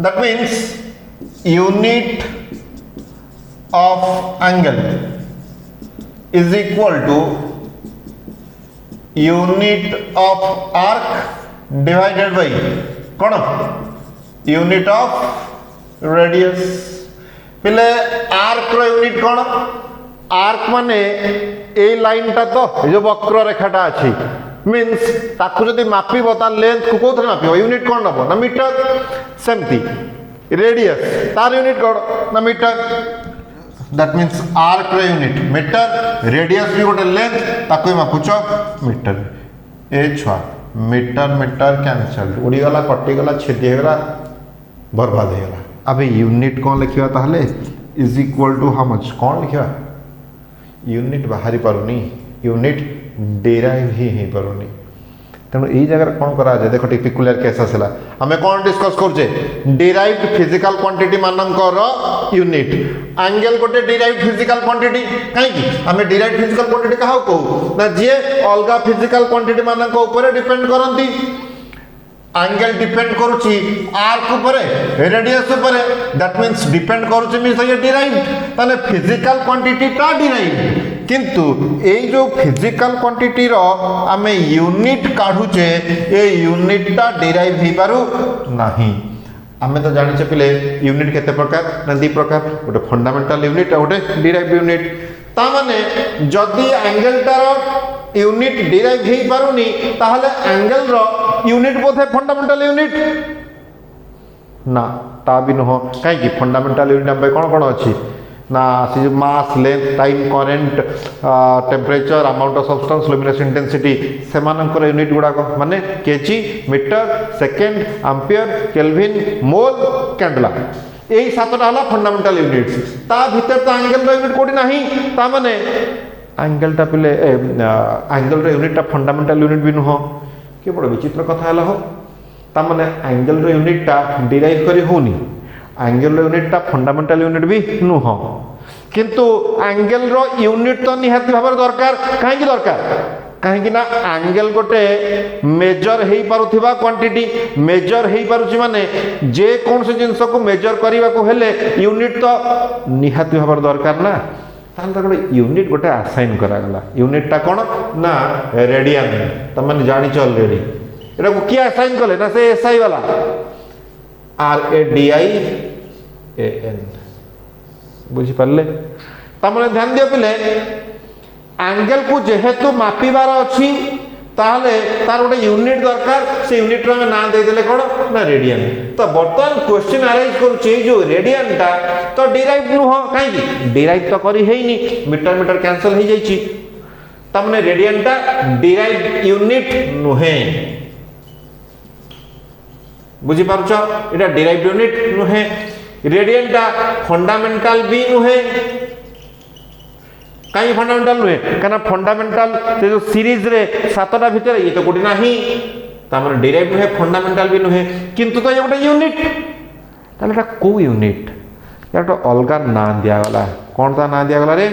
that means unit of angle is equal to unit of arc divided by कौन यूनिट ऑफ रेडियस पहले आर्क रो यूनिट कौन आर्क माने ए लाइन टा तो जो वक्र रेखाटा अछि मींस ताकु जदि मापिबो ता लेंथ को कोथरे मापिबो यूनिट कोन नबो ना मीटर सेमति रेडियस तार यूनिट कोन ना मीटर दैट मींस आर्क रो यूनिट मीटर रेडियस भी गोटे लेंथ ताकु मापुचो मीटर ए छुआ मीटर मीटर कैंसल उड़ी गला कटि गला छेदी गला बर्बाद हो गला अब यूनिट कौन लिखा ताहले is equal to how much कौन लिखा यूनिट बाहरी पारुनी यूनिट डेराइव ही पारुनी तेणु यही जगह कौन करा जाए देखो टिपिकुलर केस आसला आम कौन डिस्कस करछे डिराइव्ड फिजिकल क्वांटिटी मानकर यूनिट एंगल गोटे डिराइव्ड फिजिकल क्वांटिटी कहीं आम डिराइव्ड फिजिकल क्वांटिटी क्या कहू ना जी अलग फिजिकल क्वांटिटी मानक ऊपर डिपेंड करती एंगल डिपेंड करुची आर्क ऊपर रेडियस ऊपर दैट मींस डिपेंड करुची मींस ये डिराइव्ड ताने फिजिकल क्वांटिटी ता डिराइव्ड किंतु ए जो फिजिकल क्वांटिटी रो आमे यूनिट काढुचे ए यूनिट ता डिराइव ही पारु नाही आमे तो जानिछे पिले यूनिट केते प्रकार ना दी प्रकार गोटे फंडामेंटल यूनिट और गोटे डिराइव्ड यूनिट ता माने जदी एंगलटार यूनिट डिराइव हेई पारुनी ताहले एंगल रो यूनिट बोधे फंडामेंटल यूनिट ना ता भी नुह कहीं फंडामेंटल यूनिट आम कौन कौन अच्छी ना से mass length time current temperature amount of substance luminous intensity से यूनिट गुड़ाक माने KG metre second ampere kelvin mole candela यही सातटा हला फंडामेंटल यूनिट्स ता भीतर तो एंगल यूनिट कोडी नाही ता माने एंगलटा पिले एंगल यूनिटा फंडामेंटल यूनिट भी नुह के बड़ विचित्र कथा हला हो ता माने एंगल यूनिटा डिराइव करी होनी एंगल यूनिटा फंडामेंटल यूनिट भी नुह किंतु एंगल रो यूनिट तो निहाती भाव दरकार कहीं दरकार कहीं ना एंगल गोटे मेजर हो पारुथिबा क्वांटिटी मेजर हो पारुछि माने जे कौन से जिंस को मेजर करने को हेले यूनिट तो निहाती भाव दरकार ना तांता गोटे यूनिट गोटे असाइन करागला यूनिटा कौन ना रेडियन तुम मैंने जानी ऑलरेडी एटा को किए असाइन कले ना से एसआई वाला RADIAN बुझी पारे तमें ध्यान दियो पिले एंगल को जेहेतु मापिबार अच्छी ताहले तार गोटे यूनिट दरकार से यूनिट रो ना देदेले कौन ना रेडियन तो बर्तमान क्वेश्चन अराइज करुचे जो रेडियन टा तो डिराइव नुह कहीं डिराइव तो करी हेइनी मीटर मीटर कैंसल हो जाइछि तमने रेडियन टा डिराइव यूनिट नुहे बुझी पारुछ एटा डिराइव्ड यूनिट नुहे रेडियन टा फंडामेंटल भी नुहे कहीं फंडामेंटल नुहे कहना फंडामेंटल से जो सीरीज रे सातटा भीतर ये तो कोटी नाही तामने डिराइव्ड नुहे फंडामेंटल भी नुहे किंतु तो ये गोटे यूनिट ताले एटा को यूनिट या तो अलगा ना दिया गला कौन ता ना दिया गला रे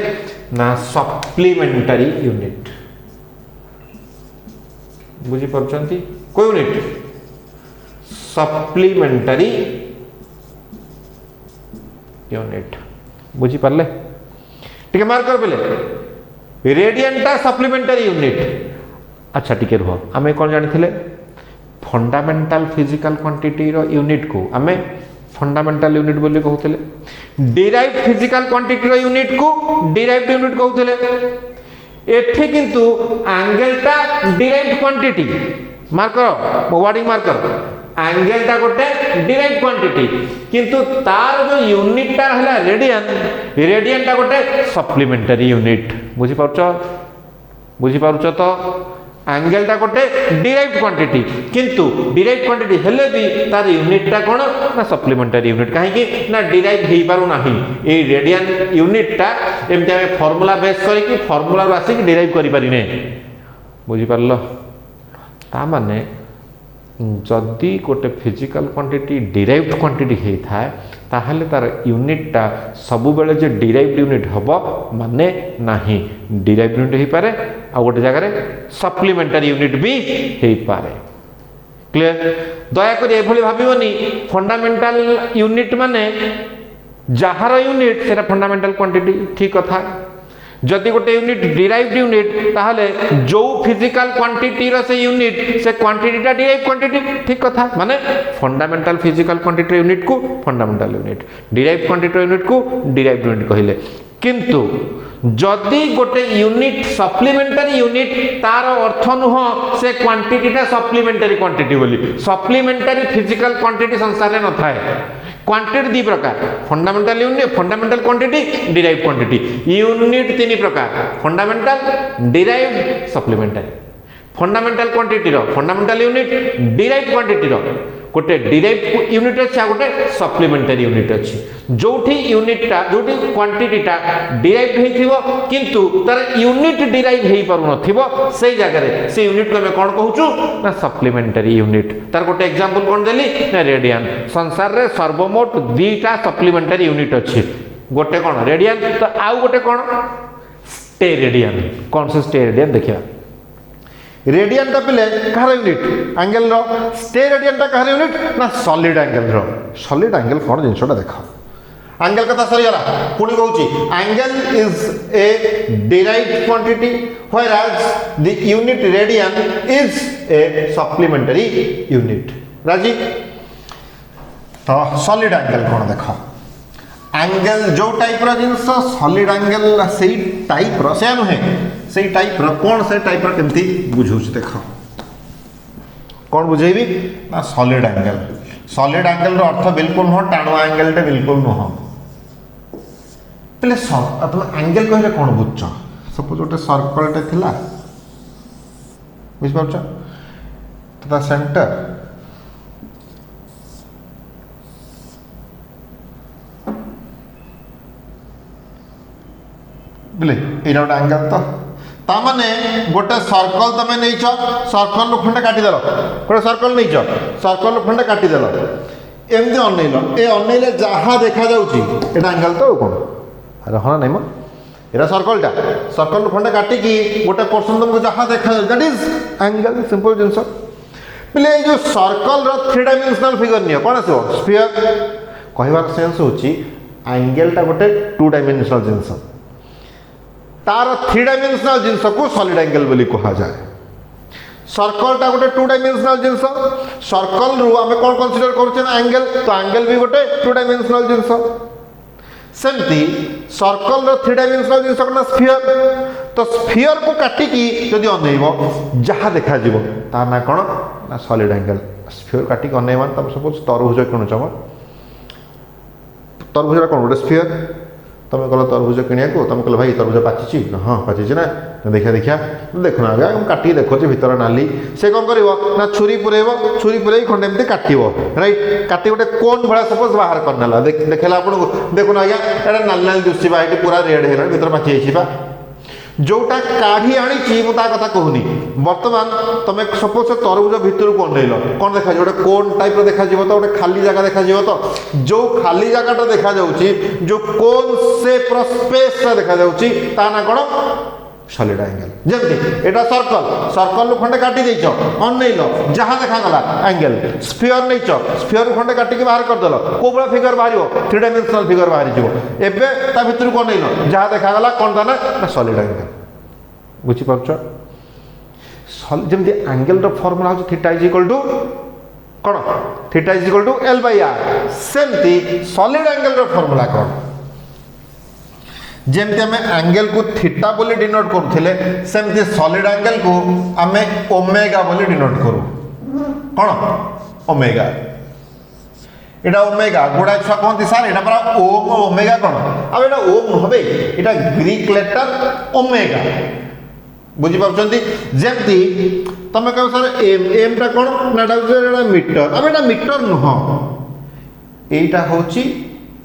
ना सप्लीमेंटरी यूनिट बुझी पारुछंती को यूनिट सप्लीमेंटरी यूनिट बुझी पारे टिके मार्क कर पेले रेडियन टा सप्लीमेंटरी यूनिट अच्छा टिके रुह आमे कौन जानी थिले फंडामेंटल फिजिकल क्वांटिटी रो यूनिट को आमे फंडामेंटल यूनिट बोली कहउथिले डिराइव्ड फिजिकल क्वांटिटी रो यूनिट को डिराइव्ड यूनिट कहउथिले एठी किंतु एंगल टा डिराइव्ड क्वांटिटी मार्क करो वर्डिंग मार्क करो एंगल टा गोटे डिराइव्ड क्वांटिटी किंतु तार जो यूनिट टा हला रेडियन रेडियन टा गोटे सप्लीमेंटरी यूनिट बुझी पारुछ तो एंगल टा गोटे डिराइव्ड क्वांटिटी किंतु डिराइव्ड क्वांटिटी हेले भी तार यूनिट टा कोन ना सप्लीमेंटरी यूनिट काहे ना डिराइव हेई पारु नाही ए रेडियन यूनिट टा एमते हम फार्मूला बेस करी कि फार्मूला रो आसी कि डिराइव करि पारिने बुझी पारलो ता माने जदि गोटे फिजिकल क्वांटिटी डिराइव्ड क्वांटिटी होता है ताहले तार यूनिटा सबु बेले जे डिराइव्ड यूनिट हबो माने नाही डिराइव्ड यूनिट हो पारे आ गोटे जगह सप्लीमेंटरी यूनिट भी हो पारे क्लियर दया कर एभली भाबिबनी फंडामेंटल यूनिट माने जहार यूनिट सेटा फंडामेंटल क्वांटिटी ठीक कथा जदि गोटे यूनिट डिराइव्ड यूनिट ताहले जो फिजिकल क्वांटिटी रो से यूनिट से क्वांटिटीटा डिराइव्ड क्वांटिटी ठीक कथा माने फंडामेंटल फिजिकल क्वांटिटी यूनिट को fundamental unit derived quantity unit को डिराइव्ड यूनिट कहिले किंतु जदि गोटे यूनिट सप्लीमेंटरी यूनिट तार अर्थ नुह से क्वांटिटीटा सप्लीमेंटरी क्वांटिटी बोली सप्लीमेंटरी फिजिकल क्वांटिटी संसार रे न थाए क्वांटिटी दी प्रकार fundamental unit fundamental quantity derived quantity unit तीन प्रकार fundamental derived supplementary fundamental quantity रो फंडामेंटल यूनिट डिराइव्ड क्वांटिटी रो गोटे डिराइव्ड यूनिट अच्छी आ गोटे सप्लीमेंटरी यूनिट अच्छी जोठी यूनिटा जोठी क्वांटिटीटा डिराइव्ड हेइथिबो किंतु तार यूनिट डिराइव हेइ पारु नथिबो सेई जगह रे से यूनिट को हम कोन कहूचु ना सप्लीमेंटरी यूनिट तार गोटे एग्जांपल कोन देली ना रेडियन संसार रे सर्वमोट 2टा सप्लीमेंटरी यूनिट अच्छी गोटे कोन रेडियन तो आउ गोटे कोन स्टेरेडियन कौन से स्टेरेडियन देखिया रेडियन टा पिले कहार यूनिट एंगल रो स्टेरेडियन टा कहार यूनिट ना सॉलिड एंगल रो सॉलिड एंगल कोन जिंसटा देखो एंगल कथा सरी गला पुणी कहूची angle is a derived quantity whereas the unit radian is a supplementary unit राजी तो सॉलिड एंगल कौन देख एंगल जो टाइप जिनस सॉलिड एंगल से टाइप से नुहे से टाइप कौन से टाइप केमती बुझे देख कौन बुझेबी ना सॉलिड एंगल अर्थ बिल्कुल नुह टाणुआ एंगल टे बिल्कुल नुह पे तुम एंगल कहले कौन बुझ सपोज गोटे सर्कल टे थिला बुझिपार सेंटर बोले यहाँ गोटे एंगल तो ताने गोटे सर्कल तुम नहीं सर्कल रु खंडे काटिदेल गोटे सर्कल नहीं सर्कल रु खंडे काटिदेल एमती अनैल ए अनैले जहाँ देखा जाऊँगी एंगल तो कौन अरे हाँ नहीं यहाँ सर्कल रु खंडे काटिकी गोटे पोर्सन तुमको जहाँ देखा दैट इज एंगल सिंपल जिनस बोले जो सर्कल थ्री डायमेंशनल फिगर नहीं कौन आसो स्फीयर कहबार सेन्स होची एंगलटा गोटे टू डायमेंशनल जिनस तार थ्री डायमेंशनल जिनस को सॉलिड एंगल बोली कहा जाए सर्कलटा गोटे टू डायमेंशनल जिनस सर्कल रु आम कौन कनसीडर करुचे एंगल तो एंगल भी गोटे टू डायमेंशनल जिनस सेमती सर्कल थ्री डायमेंशनल जिनस ना स्फीयर तो स्फीयर को काटिकी जदि अनैब जहाँ देखा तार ना कौन ना सॉलिड एंगल स्फीयर काटिकी अनैब तब सपोज तरभुज किणुच तरभुज कौन गोटे स्फीयर तुम कल तरभुज किणा को तुम कह भाई तरभुज पाची हाँ पाची ना देखा देखा देखना आगे काटिकी देखो भीतर नाली से कौन कर ना छुरी पुरैब खंडे एमती काटव राइट काटी गोटे कोन भाया सपोज बाहर करनेला देखला आपको देखुन आज्ञा एटा नाली नाली दुसवा ये पूरा रेड है भीतर पाची जाइए जोटा काढ़ी आनी मुझे कथा कहूनी बर्तमान तुम सपोज तरभुज भितर को अनैल कौन देखा गोटे कोन टाइप देखा तो गोटे खाली जगह देखा तो जो खाली जगह देखा जो कोन शेप स्पेस देखा ता ना कौन सॉलिड एंगल जमती एटा सर्कल रु खंडे काटी देछ अनैल जहाँ देखा एंगल स्फीयर नहीं स्फीयर खंडे काटिक बाहर करदेल को भाया फिगर बाहर थ्री डायमेंशनल फिगर बाहर एबे ता भितर को अनैल जहाँ देखा कौन था ना सॉलिड एंगल बुझीपार जमती एंगल फॉर्मूला हो थीटा इज इक्वल टू कौन theta is equal to L by R सेमती सॉलिड एंगल फॉर्मूला कौन जेमती आम एंगल को थीटा बोली डिनोट करुले सेमती सॉलिड एंगल को आम ओमेगा बोली डिनोट करू कौन ओमेगा एटा ओमेगा गुड़ा छुआ कहते सार एटा पूरा ओम ओमेगा कौन अब एटा ओम नुहे एटा ग्रीक लेटर ओमेगा बुझीपार जमती तुम कह सर एम एमटा कौन ना मीटर अब एटा मीटर नुह एटा होची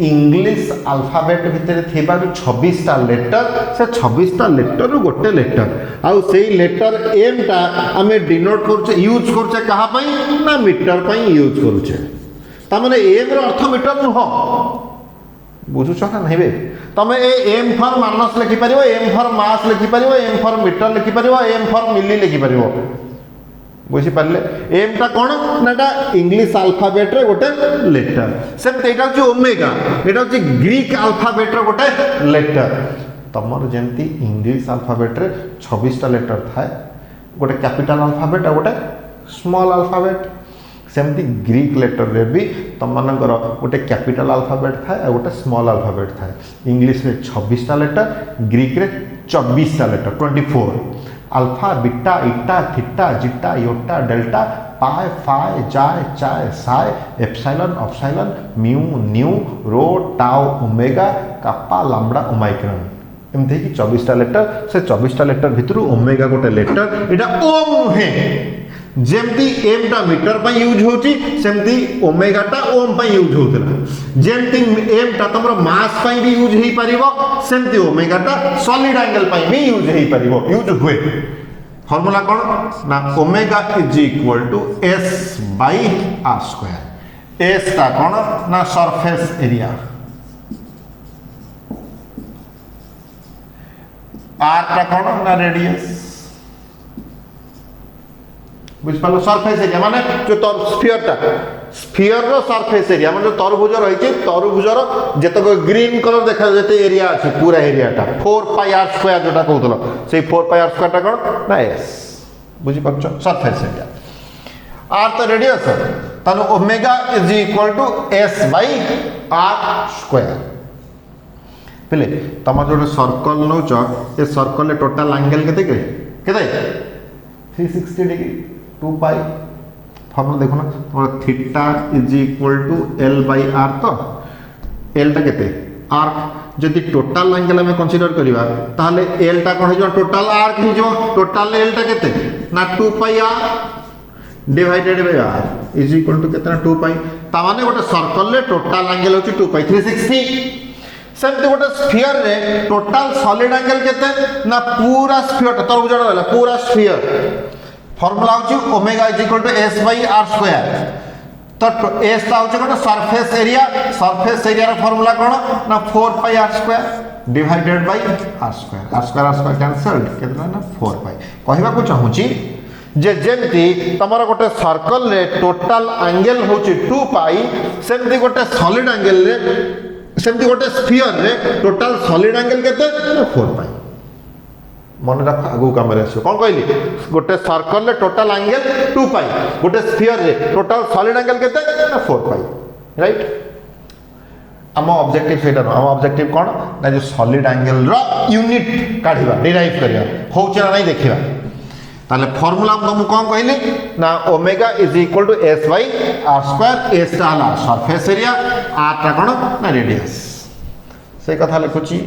इंग्लिश अल्फाबेट भितर थिबा जो 26टा लेटर से 26टा लेटर रु गोटे लेटर आउ से लेटर एम टा आमे डिनोट करूचे यूज करूचे कहा पई ना मीटर पई यूज करूचे ता माने एम रो अर्थ मीटर नुह बुझुछ ना नहीं बे तमे ए एम फॉर मानस लिखि परिबो एम फॉर मास लिखि परिबो एम फॉर मीटर लिखि परिबो एम फॉर मिली लिखि परिबो बुझी पारे एम टा कौन ना इंग्लिश अल्फाबेट रे गोटे लेटर सेमती एटा होची ओमेगा एटा होची ग्रीक अल्फाबेट रे गोटे लेटर तमर जेमती इंग्लिश अल्फाबेट रे 26टा लेटर थाए गोटे कैपिटल अल्फाबेट और गोटे स्मॉल अल्फाबेट सेमती ग्रीक लेटर रे भी तुम मानकर गोटे कैपिटल अल्फाबेट थाए और गोटे स्मॉल अल्फाबेट थाए इंग्लिश रे 26टा लेटर ग्रीक रे 24टा letter 24 alpha beta eta theta zeta iota delta pi phi जाए chi psi epsilon upsilon mu nu rho tau omega kappa lambda omicron एमती कि 24टा लेटर से 24टा लेटर भितर ओमेगा गोटे लेटर एटा ओम नुहे जेमती एम टा मीटर पर यूज होची सेमती ओमेगा टा ओम पर यूज होतला जेमती एम टा तमरो मास पर भी यूज हेई परिबो सेमती ओमेगा टा सॉलिड एंगल पर भी यूज हेई परिबो यूज हुए फार्मूला कौन ना omega is equal to S by R square S टा कौन ना सरफेस एरिया आर टा कौन ना रेडियस बुझिपाल सरफेस एरिया माने जो स्फीयर रो सरफेस एरिया माने जो तरभुज रही तरभुजर जेतक ग्रीन कलर देखा जेते एरिया अछि पूरा एरियाटा 4 पाई आर स्क्वायर जोटा कहउतलो से 4 पाई आर स्क्वायर टा कोन ना एस बुझि पछ सरफेस एरिया आर तो रेडियस तानो omega is equal to S by R square पिले तुम जो circle now a circle total angle केते 360 डिग्री 2 पाई फॉर्मूला देखो ना तुम theta is equal to L by R तो एल टा केते आर्क जदि टोटाल एंगल हमें कंसीडर करिवा ताहले एल टा कोन हो टोटाल आर्क हो जो टोटाल एल टा केते ना 2 pi R divided by R is equal to केतना 2 पाई ता माने गोटे सर्कल रे टोटाल एंगल होची 2 पाई 360 सेमते गोटे स्फीयर रे टोटाल सॉलिड एंगल केते ना पूरा स्फीयर तरबुज रहला पूरा स्फीयर फार्मूला होची omega is equal to S by R square तो एस ता होची गोटे सरफेस एरिया रो फार्मूला कोन ना 4 pi R square divided by R square cancelled केतना ना 4 पाई कहबा को चाहूची जे जेमती तमरा गोटे सर्कल रे टोटाल एंगल होची 2 पाई सेमती गोटे सॉलिड एंगल रे सेमती गोटे स्फीयर रे टोटाल सॉलिड एंगल केते 4 पाई मन रख आगु काम रे आसो कोन कहली गोटे सर्कल रे टोटाल एंगल 2 पाई गोटे स्फीयर रे टोटाल सॉलिड एंगल केते 4 पाई राइट आम ऑब्जेक्टिव सेटा आम ऑब्जेक्टिव कोन ना जो सॉलिड एंगल रो यूनिट काढिबा डिराइव करिया होउछ ना नहीं देखिबा ताले फार्मूला हम कोन कहली ना omega is equal to S by R square S टा हला सरफेस एरिया आर टा कोन ना रेडियस से कथा लिखुची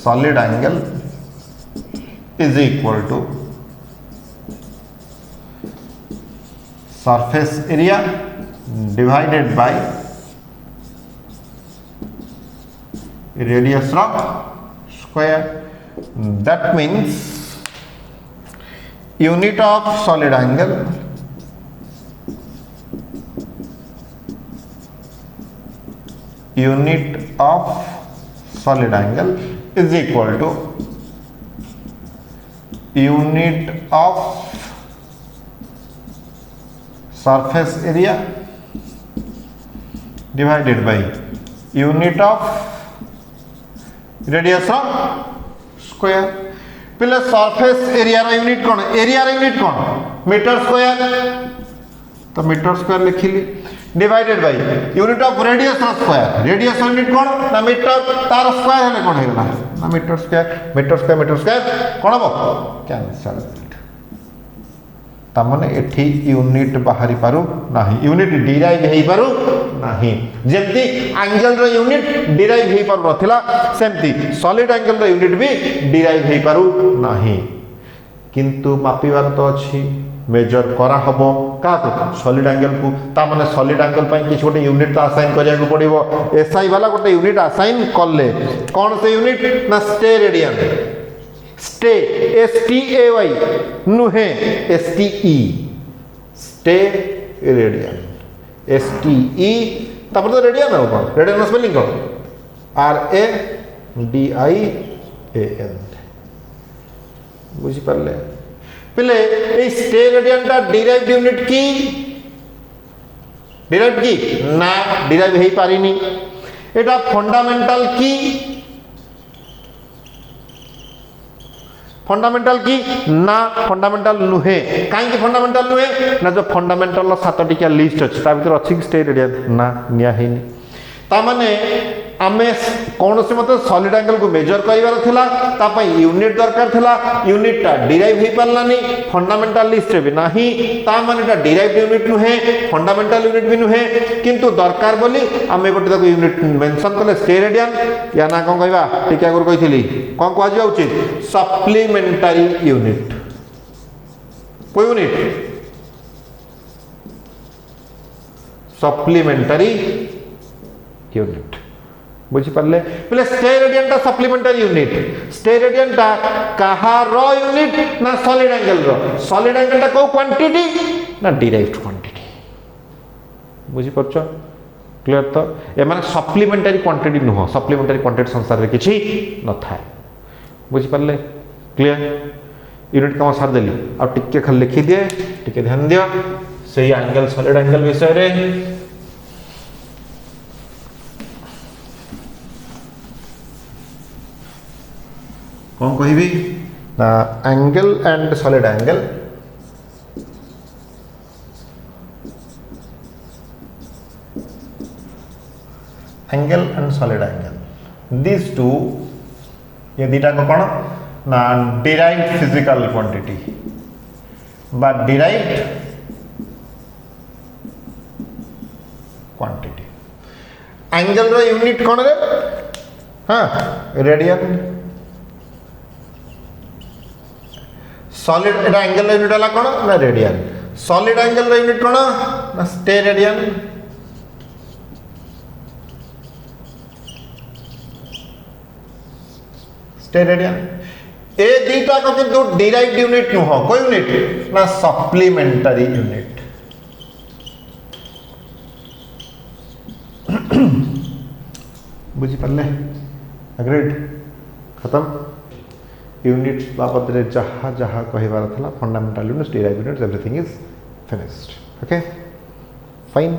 solid angle is equal to surface area divided by radius of square. That means unit of solid angle is equal to unit of surface area divided by unit of radius of square पहले surface area रा यूनिट कौन एरिया रा यूनिट कौन मीटर स्क्वायर तो मीटर स्क्वायर लिखिली divided by unit of radius of square radius unit कोन ना मीटर तार स्क्वायर हेले कोन हेला ना मीटर स्क्वायर कोन हो कैंसल तमने एठी यूनिट बाहरी पारु नाही यूनिट डिराइव हेई पारु नाही जेंती एंगल रो यूनिट डिराइव हेई पारु नथिला सेमती सॉलिड एंगल रो यूनिट भी डिराइव हेई पारु नाही किंतु मापिबार तो अछि मेजर करा हबो का सॉलिड एंगल को ता माने सॉलिड एंगल पई किछ गोटे यूनिट तो असाइन करिया को पड़िबो एसआई वाला गोटे यूनिट असाइन करले कोन से यूनिट ना steradian ste S T A Y नुहे S T E steradian S T E तापर तो रेडियन हो कोन रेडियन स्पेलिंग कोन R A D I A N बुझी परले पहले ए स्टे रेडियन ता डिराइव्ड यूनिट की ना डिराइव हेई पारिनी एटा फंडामेंटल की ना फंडामेंटल नुहे काई फंडामेंटल नुहे ना जो फंडामेंटल 7 टिका लिस्ट अछि ता भीतर अछि स्टे रेडियन ना निया हेनी ता माने आमे कौन से मत सॉलिड एंगल को मेजर करिवार थिला ता पई यूनिट दरकार थिला यूनिट ता डिराइव हे परलानी फंडामेंटल लिस्ट रे भी नाही ता माने ता डिराइव्ड यूनिट नुहे फंडामेंटल यूनिट भी नुहे किंतु दरकार बोली आमे गोटे ताको यूनिट मेंशन करले स्टे रेडियन या ना कोन कहबा टिका गुर कहिथिली कोन कहवा जा उचित सप्लीमेंटरी यूनिट को यूनिट सप्लीमेंटरी यूनिट बुझी पारले पहले स्टे रेडियन टा सप्लीमेंटरी यूनिट स्टे रेडियन टा कहा रो यूनिट ना सॉलिड एंगल टा को क्वांटिटी ना डिराइव्ड क्वांटिटी बुझी परछो क्लियर तो ए माने सप्लीमेंटरी क्वांटिटी नुह सप्लीमेंटरी क्वांटिटी संसार रे किछि न थाए बुझी पारले क्लियर यूनिट काम सार देली आ टिके खाली लिखि दिए टिके ध्यान दियो सही एंगल सॉलिड एंगल विषय रे कौन कहिबी ना angle and solid angle angle and solid angle this two ये दीटा को कौन ना डिराइव्ड फिजिकल क्वांटिटी बा डिराइव्ड क्वांटिटी एंगल रो यूनिट कौन रे हाँ रेडियन सॉलिड एटा एंगल रो यूनिट हला कौन ना रेडियन सॉलिड एंगल रो यूनिट कौन ना स्टेरेडियन स्टेरेडियन ए दीटा को किंतु डिराइव्ड यूनिट नुह को यूनिट ना सप्लीमेंटरी यूनिट बुझी पारे अग्रीड खत्म यूनिट्स बाबद रे जहाँ जहाँ कहबार था fundamental units derived units everything is finished okay fine